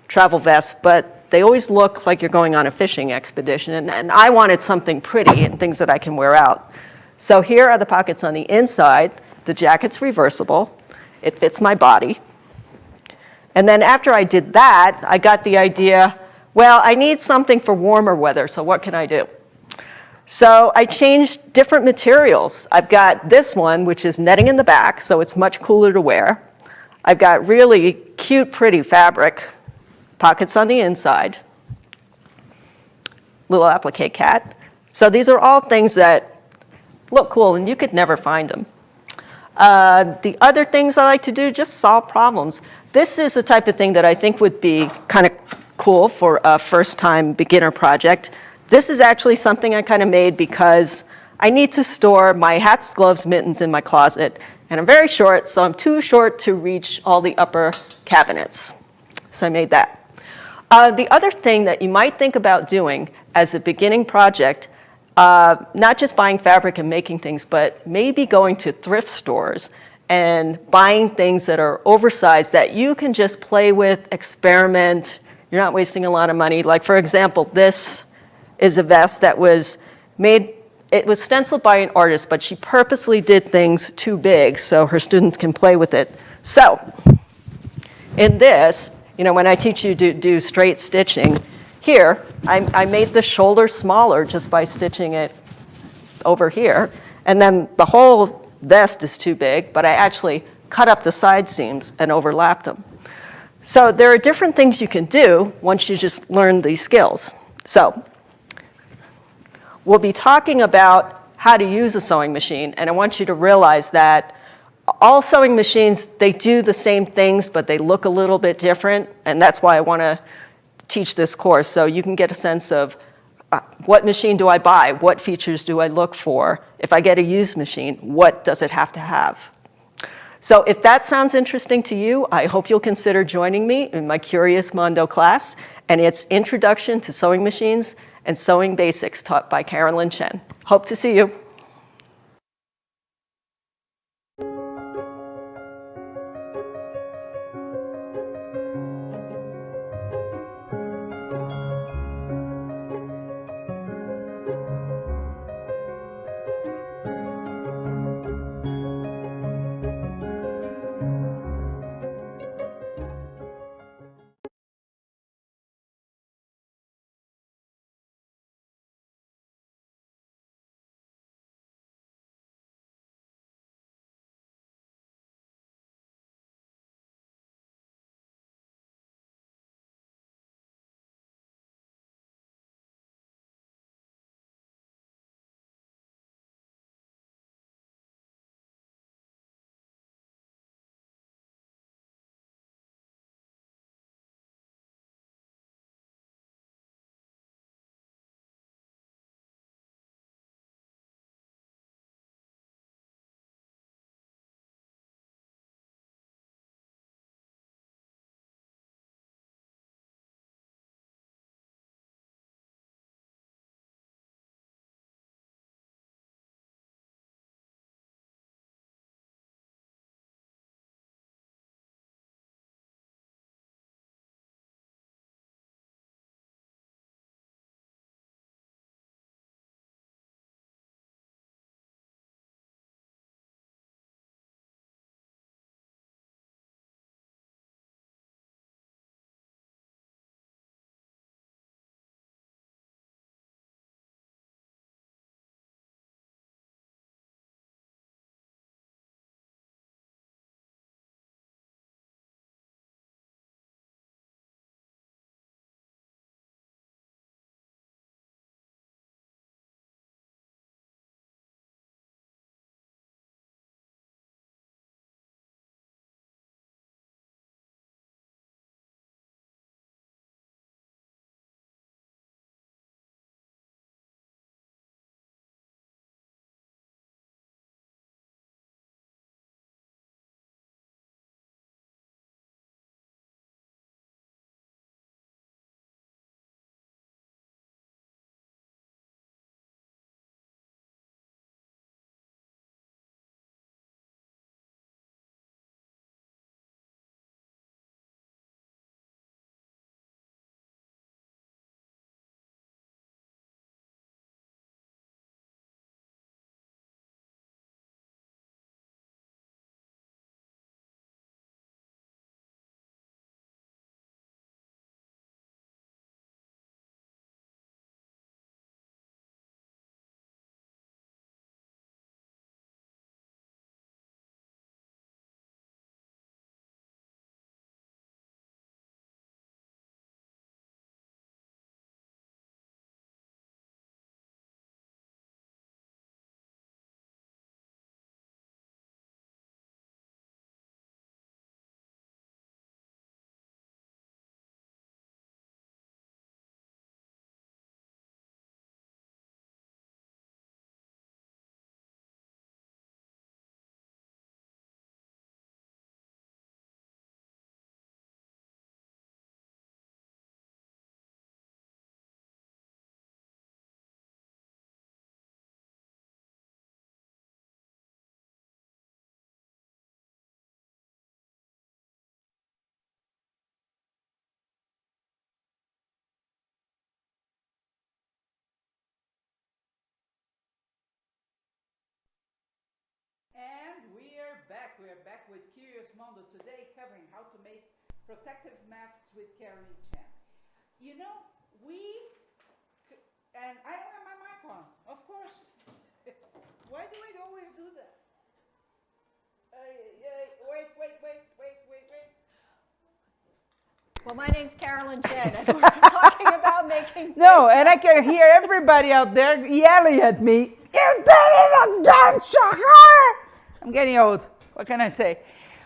travel vests, but they always look like you're going on a fishing expedition, and I wanted something pretty and things that I can wear out. So here are the pockets on the inside. The jacket's reversible. It fits my body. And then after I did that, I got the idea, well, I need something for warmer weather, so what can I do? So I changed different materials. I've got this one, which is netting in the back, so it's much cooler to wear. I've got really cute, pretty fabric, pockets on the inside, little applique cat. So these are all things that look cool, and you could never find them. The other things I like to do, just solve problems. This is the type of thing that I think would be kind of cool for a first-time beginner project. This is actually something I kind of made because I need to store my hats, gloves, mittens in my closet, and I'm very short, so I'm too short to reach all the upper cabinets. So I made that. The other thing that you might think about doing as a beginning project, not just buying fabric and making things, but maybe going to thrift stores and buying things that are oversized that you can just play with, experiment. You're not wasting a lot of money. Like, for example, this is a vest that was made, it was stenciled by an artist, but she purposely did things too big so her students can play with it. So in this, you know, when I teach you to do straight stitching, here, I made the shoulder smaller just by stitching it over here. And then the whole vest is too big, but I actually cut up the side seams and overlapped them. So there are different things you can do once you just learn these skills. So we'll be talking about how to use a sewing machine, and I want you to realize that all sewing machines, they do the same things, but they look a little bit different, and that's why I want to teach this course, so you can get a sense of what machine do I buy, what features do I look for, if I get a used machine, what does it have to have. So if that sounds interesting to you, I hope you'll consider joining me in my Curious Mondo class, and it's Introduction to Sewing Machines and Sewing Basics taught by Carolyn Chen. Hope to see you. we are back. We are back with Curious Mondo today, covering how to make protective masks with Carolyn Chen. You know, and I don't have my mic on, of course. Why do I always do that? Wait. Well, my name's Carolyn Chen, and we're talking about making. No, and I can hear everybody out there yelling at me. You did it again, Shahar! I'm getting old. What can I say?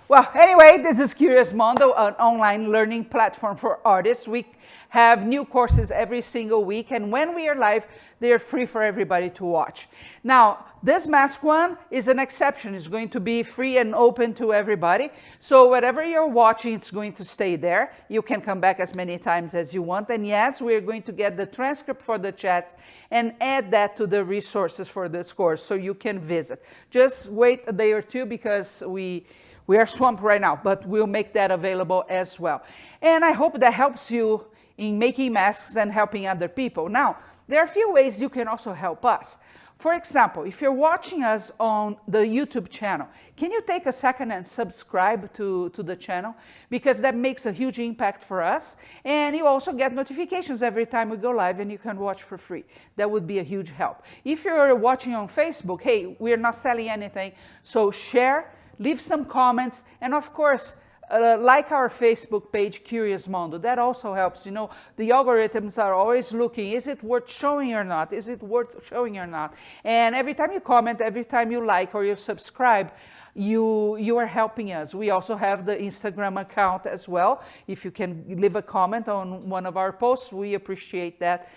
Well, anyway, this is Curious Mondo, an online learning platform for artists. We have new courses every single week, and when we are live, they are free for everybody to watch. Now, this mask one is an exception. It's going to be free and open to everybody. So whatever you're watching, it's going to stay there. You can come back as many times as you want. And yes, we're going to get the transcript for the chat and add that to the resources for this course so you can visit. Just wait a day or two because we are swamped right now, but we'll make that available as well. And I hope that helps you in making masks and helping other people. Now, there are a few ways you can also help us. For example, if you're watching us on the YouTube channel, can you take a second and subscribe to the channel? Because that makes a huge impact for us. And you also get notifications every time we go live and you can watch for free. That would be a huge help. If you're watching on Facebook, hey, we're not selling anything, so share, leave some comments, and of course, like our Facebook page, Curious Mondo. That also helps. You know, the algorithms are always looking, is it worth showing or not? Is it worth showing or not? And every time you comment, every time you like or you subscribe, you are helping us. We also have the Instagram account as well. If you can leave a comment on one of our posts, we appreciate that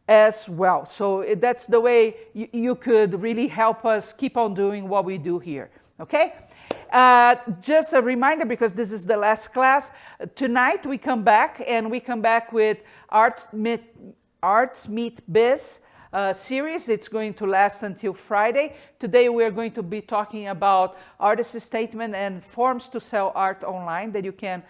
as well. So that's the way you could really help us keep on doing what we do here. Okay? Just a reminder, because this is the last class, tonight we come back with Arts Meet Biz series. It's going to last until Friday. Today we're going to be talking about artist statement and forms to sell art online that you can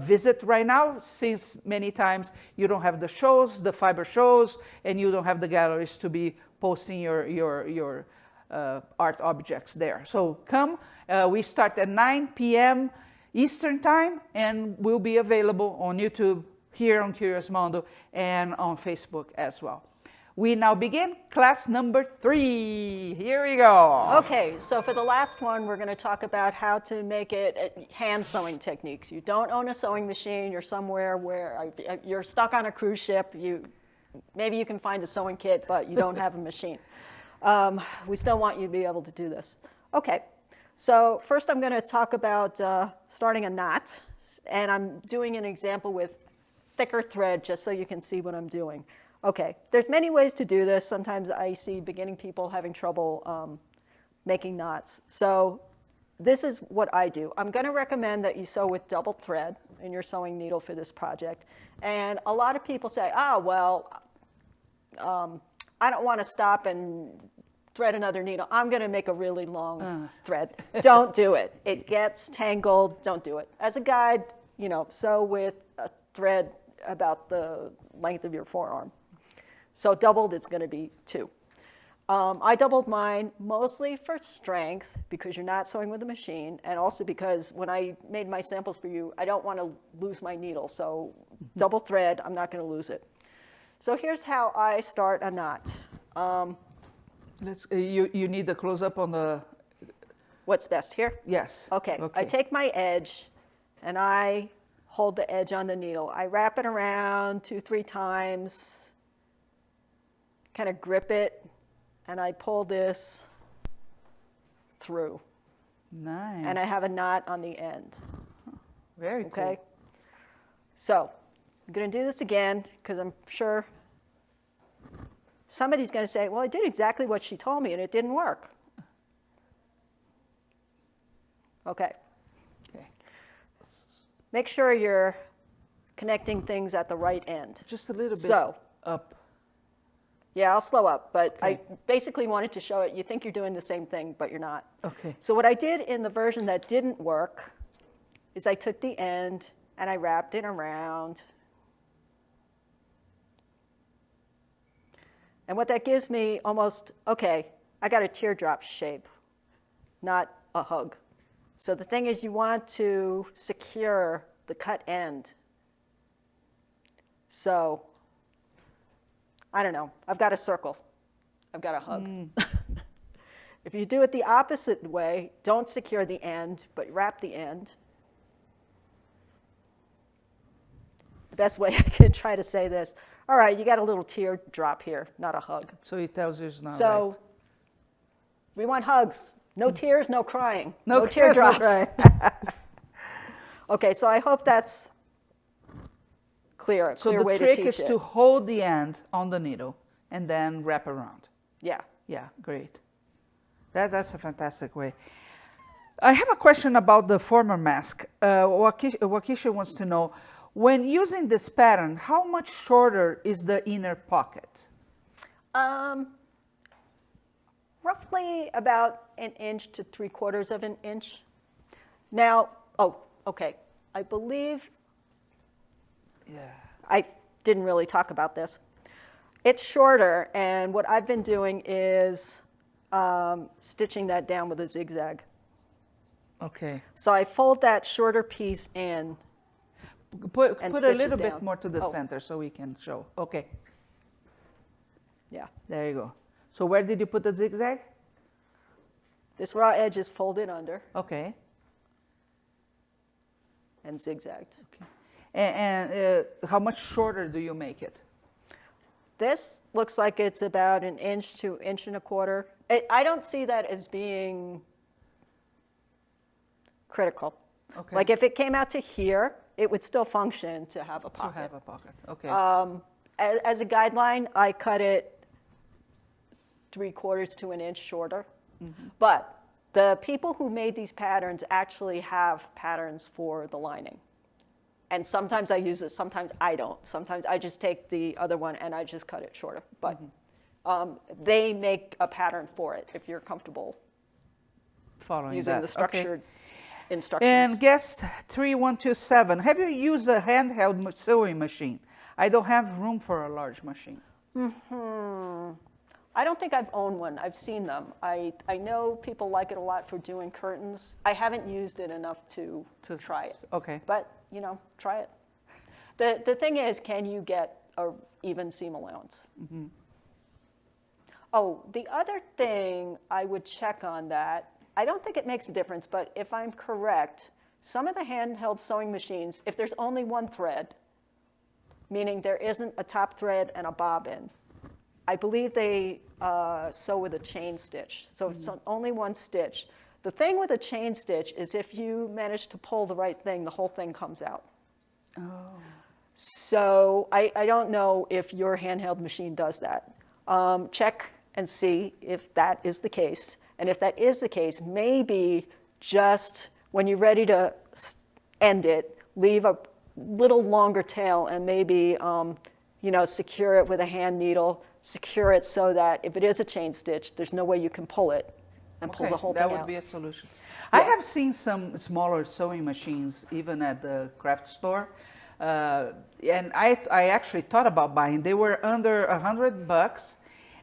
visit right now, since many times you don't have the shows, the fiber shows, and you don't have the galleries to be posting your art objects there. So come. We start at 9 p.m. Eastern Time, and we'll be available on YouTube, here on Curious Mondo, and on Facebook as well. We now begin class number 3. Here we go. Okay, so for the last one, we're going to talk about how to make it hand sewing techniques. You don't own a sewing machine. You're somewhere where you're stuck on a cruise ship. Maybe you can find a sewing kit, but you don't have a machine. We still want you to be able to do this. Okay. So first I'm going to talk about starting a knot, and I'm doing an example with thicker thread just so you can see what I'm doing. Okay, there's many ways to do this. Sometimes I see beginning people having trouble making knots. So this is what I do. I'm going to recommend that you sew with double thread in your sewing needle for this project. And a lot of people say, I don't want to stop and thread another needle. I'm going to make a really long thread. Don't do it. It gets tangled. Don't do it. As a guide, sew with a thread about the length of your forearm. So doubled, it's going to be 2. I doubled mine mostly for strength, because you're not sewing with a machine, and also because when I made my samples for you, I don't want to lose my needle. So double thread, I'm not going to lose it. So here's how I start a knot. You need the close-up on the... What's best, here? Yes. Okay. I take my edge, and I hold the edge on the needle. I wrap it around 2-3 times, kind of grip it, and I pull this through. Nice. And I have a knot on the end. Very cool. Okay? So I'm going to do this again, because I'm sure somebody's going to say, well, I did exactly what she told me, and it didn't work. Okay. Make sure you're connecting things at the right end. Just a little bit up. Yeah, I'll slow up, but I basically wanted to show it. You think you're doing the same thing, but you're not. Okay. So what I did in the version that didn't work is I took the end and I wrapped it around. And what that gives me almost, I got a teardrop shape, not a hug. So the thing is, you want to secure the cut end. So, I don't know, I've got a circle, I've got a hug. If you do it the opposite way, don't secure the end, but wrap the end. The best way I can try to say this, all right, you got a little tear drop here, not a hug. So it tells you it's not So right. we want hugs. No tears, no crying. No tears, no teardrops. crying. Okay, so I hope that's clear, a So clear the way to trick teach is it. to hold the end on the needle and then wrap around. Yeah. Yeah, great. That's a fantastic way. I have a question about the former mask. Waukesha wants to know, when using this pattern, how much shorter is the inner pocket? Roughly about 1 inch to 3/4 of an inch. Now, oh, okay. I believe Yeah. I didn't really talk about this. It's shorter, and what I've been doing is stitching that down with a zigzag. Okay. So I fold that shorter piece in. Put And a stitch it little bit down. more to the Oh. center so we can show. Okay, Yeah. there you go. So where did you put the zigzag? This raw edge is folded under Okay. and zigzagged. And how much shorter do you make it? This looks like it's about 1 inch to 1.25 inches. I don't see that as being critical. Okay. Like if it came out to here, it would still function to have a To pocket. have a pocket. Okay. As a guideline, I cut it 3/4 to 1 inch shorter. But the people who made these patterns actually have patterns for the lining. And sometimes I use it, sometimes I don't. Sometimes I just take the other one and I just cut it shorter. But they make a pattern for it if you're comfortable Following using that. the Okay. structured instructions. And guest 3127, have you used a handheld sewing machine? I don't have room for a large machine. I don't think I've owned one. I've seen them. I know people like it a lot for doing curtains. I haven't used it enough to try it. Okay. But, you know, try it. The thing is, can you get a even seam allowance? Oh, the other thing I would check on that, I don't think it makes a difference, but if I'm correct, some of the handheld sewing machines, if there's only one thread, meaning there isn't a top thread and a bobbin, I believe they sew with a chain stitch. So if it's only one stitch. The thing with a chain stitch is if you manage to pull the right thing, the whole thing comes out. Oh. So I don't know if your handheld machine does that. Check and see if that is the case. And if that is the case, maybe just when you're ready to end it, leave a little longer tail and maybe secure it with a hand needle, secure it so that if it is a chain stitch, there's no way you can pull it and pull the whole thing that out. would be a solution. Yeah. I have seen some smaller sewing machines even at the craft store. And I actually thought about buying. They were under $100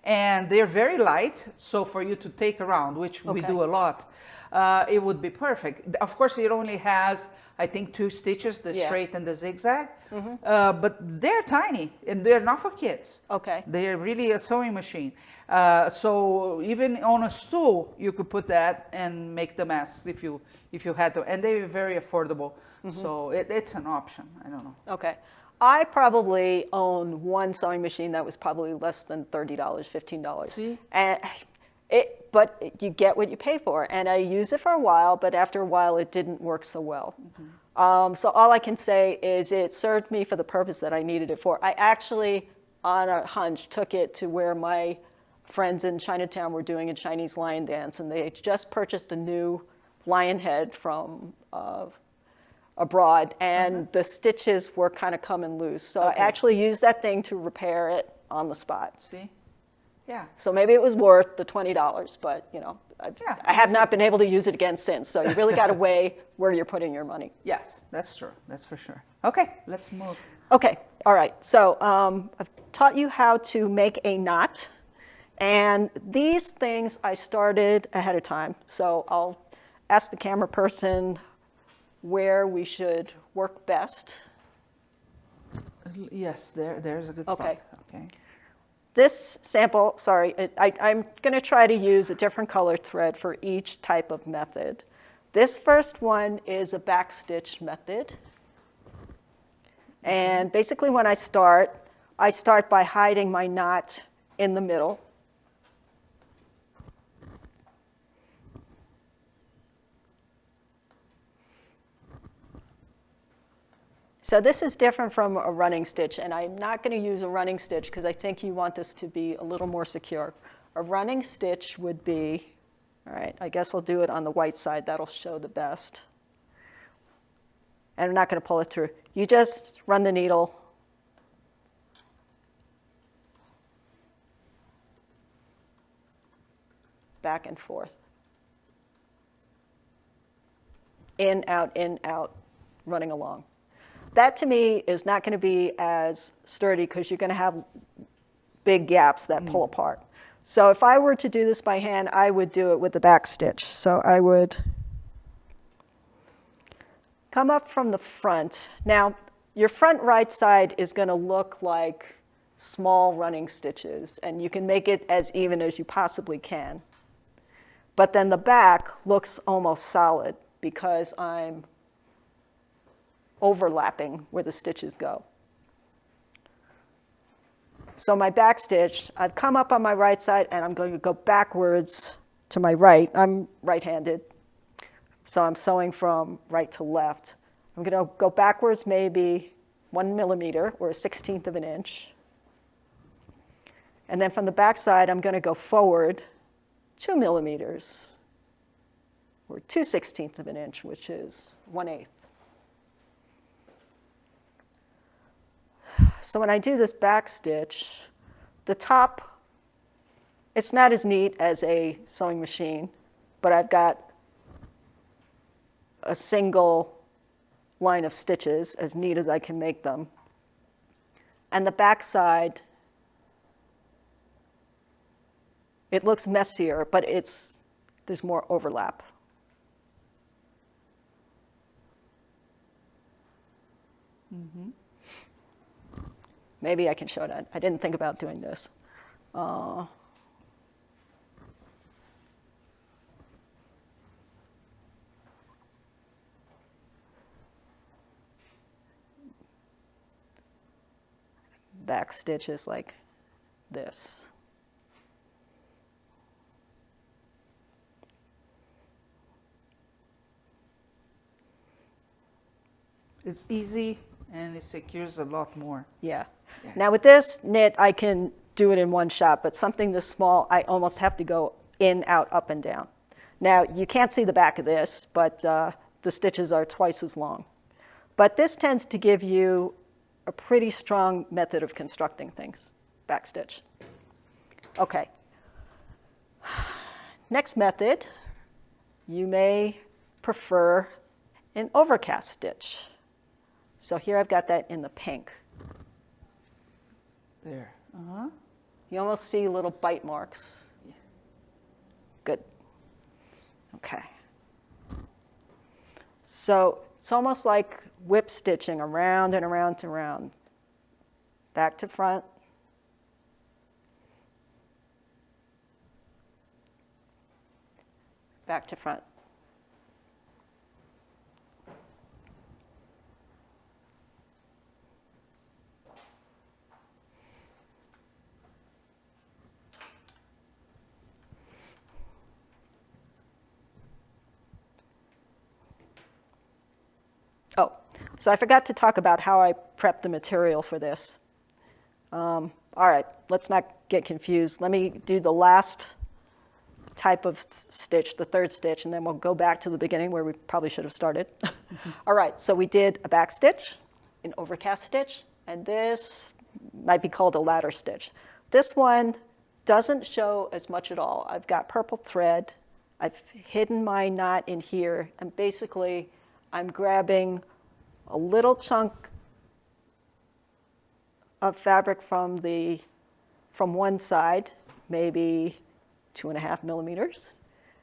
and they're very light. So for you to take around, which we Okay. do a lot, it would be perfect. Of course, it only has, I think, 2 stitches, the Yeah. straight and the zigzag. But they're tiny and they're not for kids. Okay. They're really a sewing machine. So even on a stool, you could put that and make the masks if you had to. And they're very affordable. So it's an option. I don't know. Okay. I probably own one sewing machine that was probably less than $30, $15. See? And but you get what you pay for. And I used it for a while, but after a while, it didn't work so well. So all I can say is it served me for the purpose that I needed it for. I actually, on a hunch, took it to where my friends in Chinatown were doing a Chinese lion dance, and they just purchased a new lion head from abroad, and the stitches were kind of coming loose. So I Okay. actually used that thing to repair it on the spot. See? Yeah. So maybe it was worth the $20, but Yeah. I have not been able to use it again since. So you really got to weigh where you're putting your money. Yes, that's true. That's for sure. Okay, let's move. Okay, all right. So I've taught you how to make a knot. And these things I started ahead of time. So ask the camera person where we should work best. Yes, there's a good Okay. spot. Okay. This sample, sorry, I'm going to try to use a different color thread for each type of method. This first one is a backstitch method. And basically when I start by hiding my knot in the middle. So this is different from a running stitch, and I'm not going to use a running stitch because I think you want this to be a little more secure. A running stitch would be, all right, I guess I'll do it on the white side. That'll show the best. And I'm not going to pull it through. You just run the needle back and forth. In, out, running along. That to me is not going to be as sturdy because you're going to have big gaps that pull apart. So if I were to do this by hand, I would do it with the back stitch. So I would come up from the front. Now, your front right side is going to look like small running stitches, and you can make it as even as you possibly can. But then the back looks almost solid because I'm overlapping where the stitches go. So my back stitch, I've come up on my right side and I'm going to go backwards to my right. I'm right-handed, so I'm sewing from right to left. I'm going to go backwards maybe 1 millimeter or 1/16 of an inch. And then from the back side, I'm going to go forward 2 millimeters or 2/16 of an inch, which is 1/8. So when I do this back stitch, the top, it's not as neat as a sewing machine, but I've got a single line of stitches, as neat as I can make them. And the back side, it looks messier, but there's more overlap. Mm-hmm. Maybe I can show that. I didn't think about doing this. Back stitches like this. It's easy and it secures a lot more. Yeah. Now with this knit, I can do it in one shot, but something this small, I almost have to go in, out, up, and down. Now you can't see the back of this, but the stitches are twice as long. But this tends to give you a pretty strong method of constructing things, back stitch. Okay. Next method, you may prefer an overcast stitch. So here I've got that in the pink. There. You almost see little bite marks. Yeah. Good. Okay. So it's almost like whip stitching around and around and around. Back to front. Back to front. Oh, so I forgot to talk about how I prep the material for this. All right, let's not get confused. Let me do the last type of stitch, the third stitch, and then we'll go back to the beginning where we probably should have started. All right, so we did a back stitch, an overcast stitch, and this might be called a ladder stitch. This one doesn't show as much at all. I've got purple thread. I've hidden my knot in here, and basically I'm grabbing a little chunk of fabric from one side, maybe 2.5 millimeters,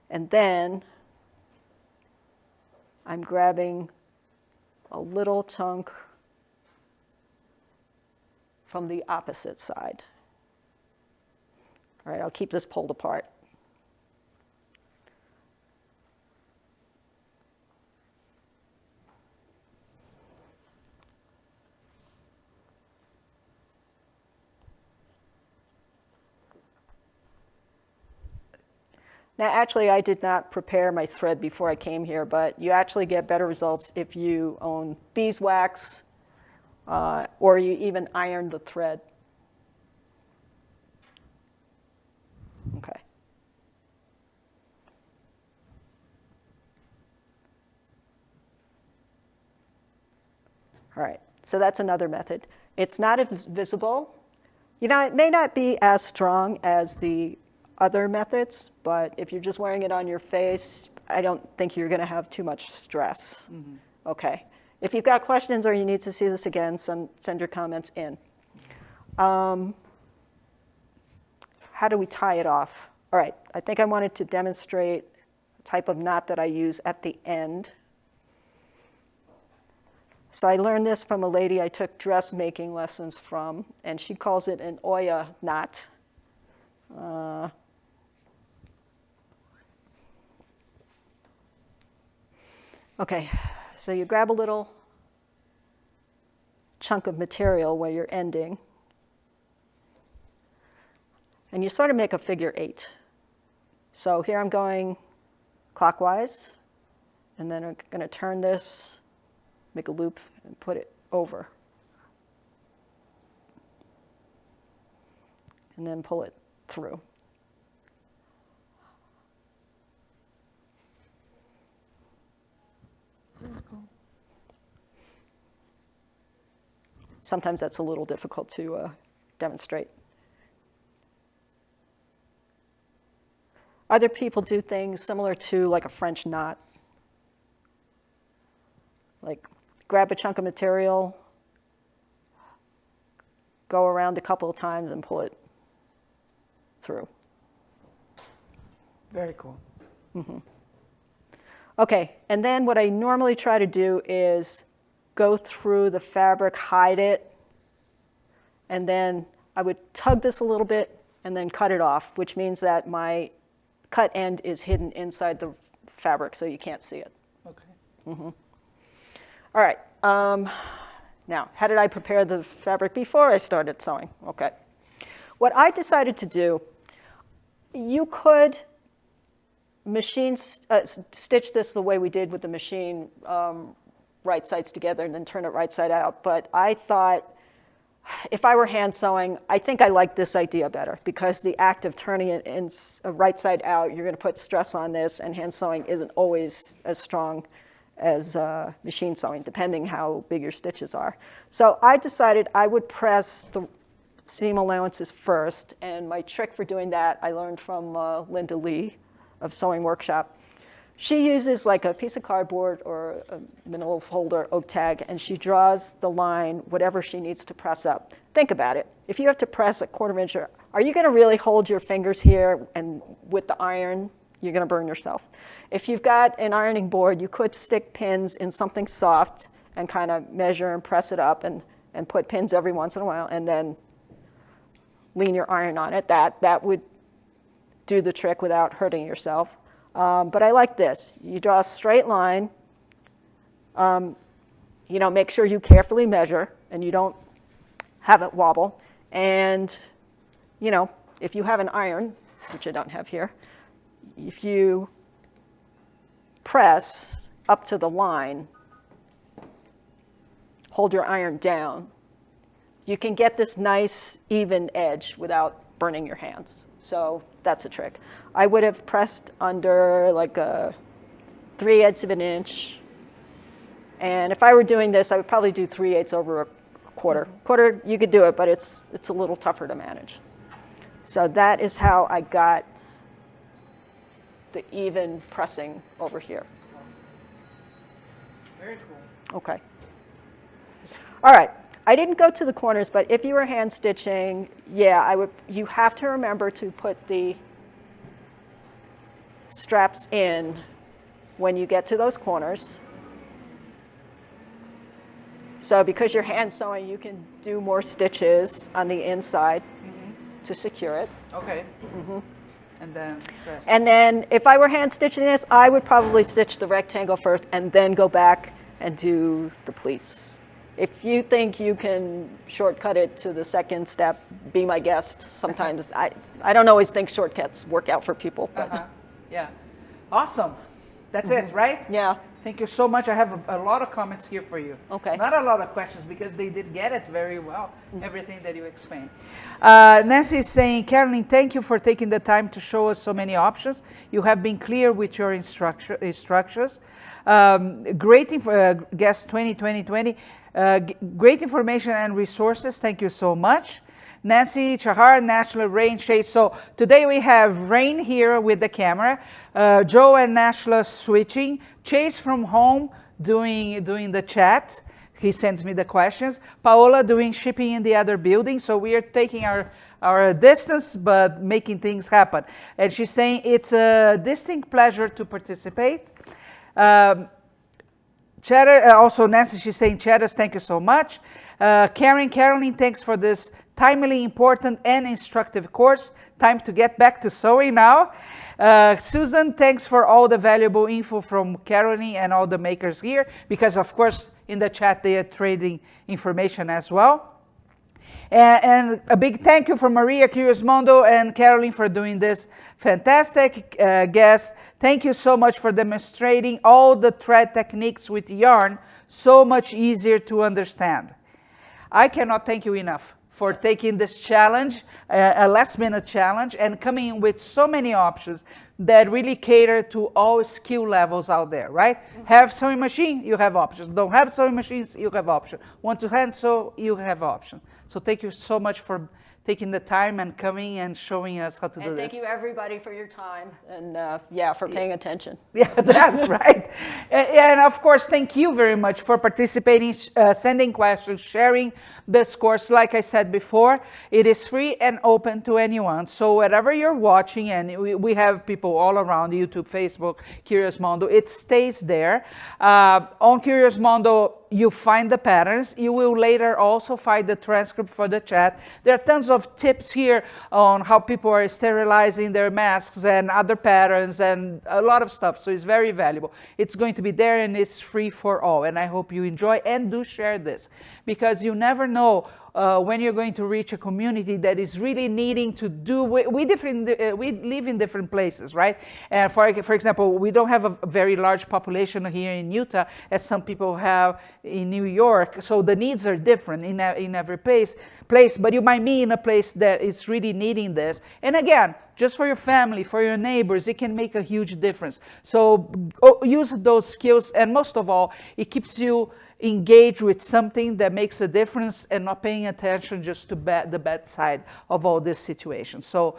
and then I'm grabbing a little chunk from the opposite side. All right, I'll keep this pulled apart. Now, actually, I did not prepare my thread before I came here, but you actually get better results if you own beeswax or you even iron the thread. Okay. All right, so that's another method. It's not as visible. You know, it may not be as strong as the other methods, but if you're just wearing it on your face, I don't think you're going to have too much stress. Mm-hmm. Okay. If you've got questions or you need to see this again, send your comments in. How do we tie it off? All right, I think I wanted to demonstrate the type of knot that I use at the end. So I learned this from a lady I took dressmaking lessons from, and she calls it an Oya knot. Okay, so you grab a little chunk of material where you're ending, and you sort of make a figure 8. So here I'm going clockwise, and then I'm going to turn this, make a loop, and put it over. And then pull it through. Sometimes that's a little difficult to demonstrate. Other people do things similar to like a French knot. Like grab a chunk of material, go around a couple of times and pull it through. Very cool. Mm-hmm. Okay, and then what I normally try to do is go through the fabric, hide it, and then I would tug this a little bit and then cut it off, which means that my cut end is hidden inside the fabric so you can't see it. Okay. Mm-hmm. All right, now, how did I prepare the fabric before I started sewing? Okay. What I decided to do, you could stitch this the way we did with the machine, right sides together and then turn it right side out. But I thought if I were hand sewing, I think I like this idea better because the act of turning it in right side out, you're going to put stress on this, and hand sewing isn't always as strong as machine sewing, depending how big your stitches are. So I decided I would press the seam allowances first, and my trick for doing that I learned from Linda Lee of Sewing Workshop. She uses like a piece of cardboard or a manila folder, oak tag, and she draws the line, whatever she needs to press up. Think about it. If you have to press a 1/4 inch, are you going to really hold your fingers here and with the iron? You're going to burn yourself. If you've got an ironing board, you could stick pins in something soft and kind of measure and press it up and put pins every once in a while and then lean your iron on it. That would do the trick without hurting yourself. But I like this. You draw a straight line. Make sure you carefully measure and you don't have it wobble. And, if you have an iron, which I don't have here, if you press up to the line, hold your iron down, you can get this nice even edge without burning your hands. So that's a trick. I would have pressed under like a 3/8 of an inch. And if I were doing this, I would probably do 3/8 over a 1/4. 1/4, you could do it, but it's a little tougher to manage. So that is how I got the even pressing over here. Awesome. Very cool. Okay. All right. I didn't go to the corners, but if you were hand stitching, yeah, you have to remember to put the straps in when you get to those corners. So because you're hand sewing, you can do more stitches on the inside to secure it. Okay. And then press. And then if I were hand stitching this, I would probably stitch the rectangle first and then go back and do the pleats. If you think you can shortcut it to the second step, be my guest. Sometimes I don't always think shortcuts work out for people. But Yeah. Awesome. That's it, right? yeah. Thank you so much. I have a lot of comments here for you. Okay. Not a lot of questions because they did get it very well, everything that you explained. Nancy is saying, Carolyn, thank you for taking the time to show us so many options. You have been clear with your instructions. Great guest 2020. Great information and resources. Thank you so much. Nancy Chahar, National Rain Shade. So today we have Rain here with the camera, Joe and Nashla switching, Chase from home doing the chat. He sends me the questions. Paola doing shipping in the other building. So we are taking our distance, but making things happen. And she's saying it's a distinct pleasure to participate. Cheddar, also Nancy, she's saying, Cheddars, thank you so much. Carolyn, thanks for this timely, important, and instructive course. Time to get back to sewing now. Susan, thanks for all the valuable info from Carolyn and all the makers here, because of course in the chat they are trading information as well. And a big thank you from Maria, Curious Mondo, and Carolyn for doing this fantastic guest. Thank you so much for demonstrating all the thread techniques with yarn, so much easier to understand. I cannot thank you enough for taking this challenge, a last-minute challenge, and coming in with so many options that really cater to all skill levels out there, right? Have sewing machine, you have options. Don't have sewing machines, you have options. Want to hand sew, you have options. So thank you so much for taking the time and coming and showing us how to do this. And thank you everybody for your time and for paying attention. Yeah, that's right. And of course, thank you very much for participating, sending questions, sharing this course. Like I said before, it is free and open to anyone. So wherever you're watching, and we have people all around, YouTube, Facebook, Curious Mondo, it stays there. On Curious Mondo, you find the patterns. You will later also find the transcript for the chat. There are tons of tips here on how people are sterilizing their masks and other patterns and a lot of stuff. So it's very valuable. It's going to be there and it's free for all. And I hope you enjoy and do share this, because you never know when you're going to reach a community that is really needing to do, we live in different places, right? And for example, we don't have a very large population here in Utah as some people have in New York. So the needs are different in every place, but you might be in a place that is really needing this. And again, just for your family, for your neighbors, it can make a huge difference. So use those skills, and most of all, it keeps you engaged with something that makes a difference and not paying attention just to the bad side of all this situation. So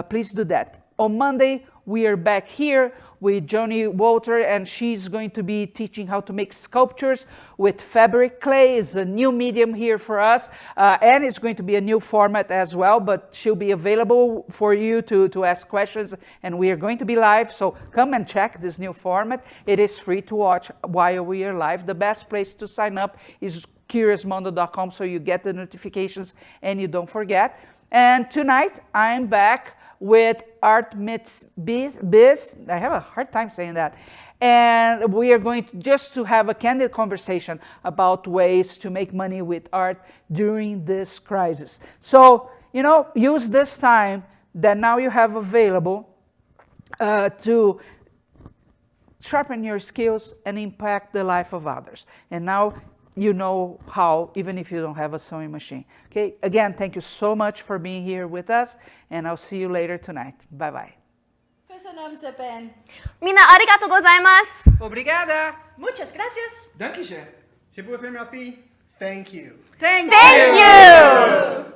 please do that. On Monday, we are back here with Joni Walter, and she's going to be teaching how to make sculptures with fabric clay. It's a new medium here for us, and it's going to be a new format as well, but she'll be available for you to ask questions, and we are going to be live, so come and check this new format. It is free to watch while we are live. The best place to sign up is curiousmondo.com, so you get the notifications and you don't forget. And tonight, I'm back with Art Meets Biz. I have a hard time saying that. And we are going to have a candid conversation about ways to make money with art during this crisis. So, use this time that now you have available to sharpen your skills and impact the life of others. And now you know how, even if you don't have a sewing machine. Okay, again, thank you so much for being here with us, and I'll see you later tonight. Bye-bye. Mina, arigatou gozaimasu. Obrigada. Muchas gracias. Danke schön. C'est pour faire merci. Thank you. Thank Thank you.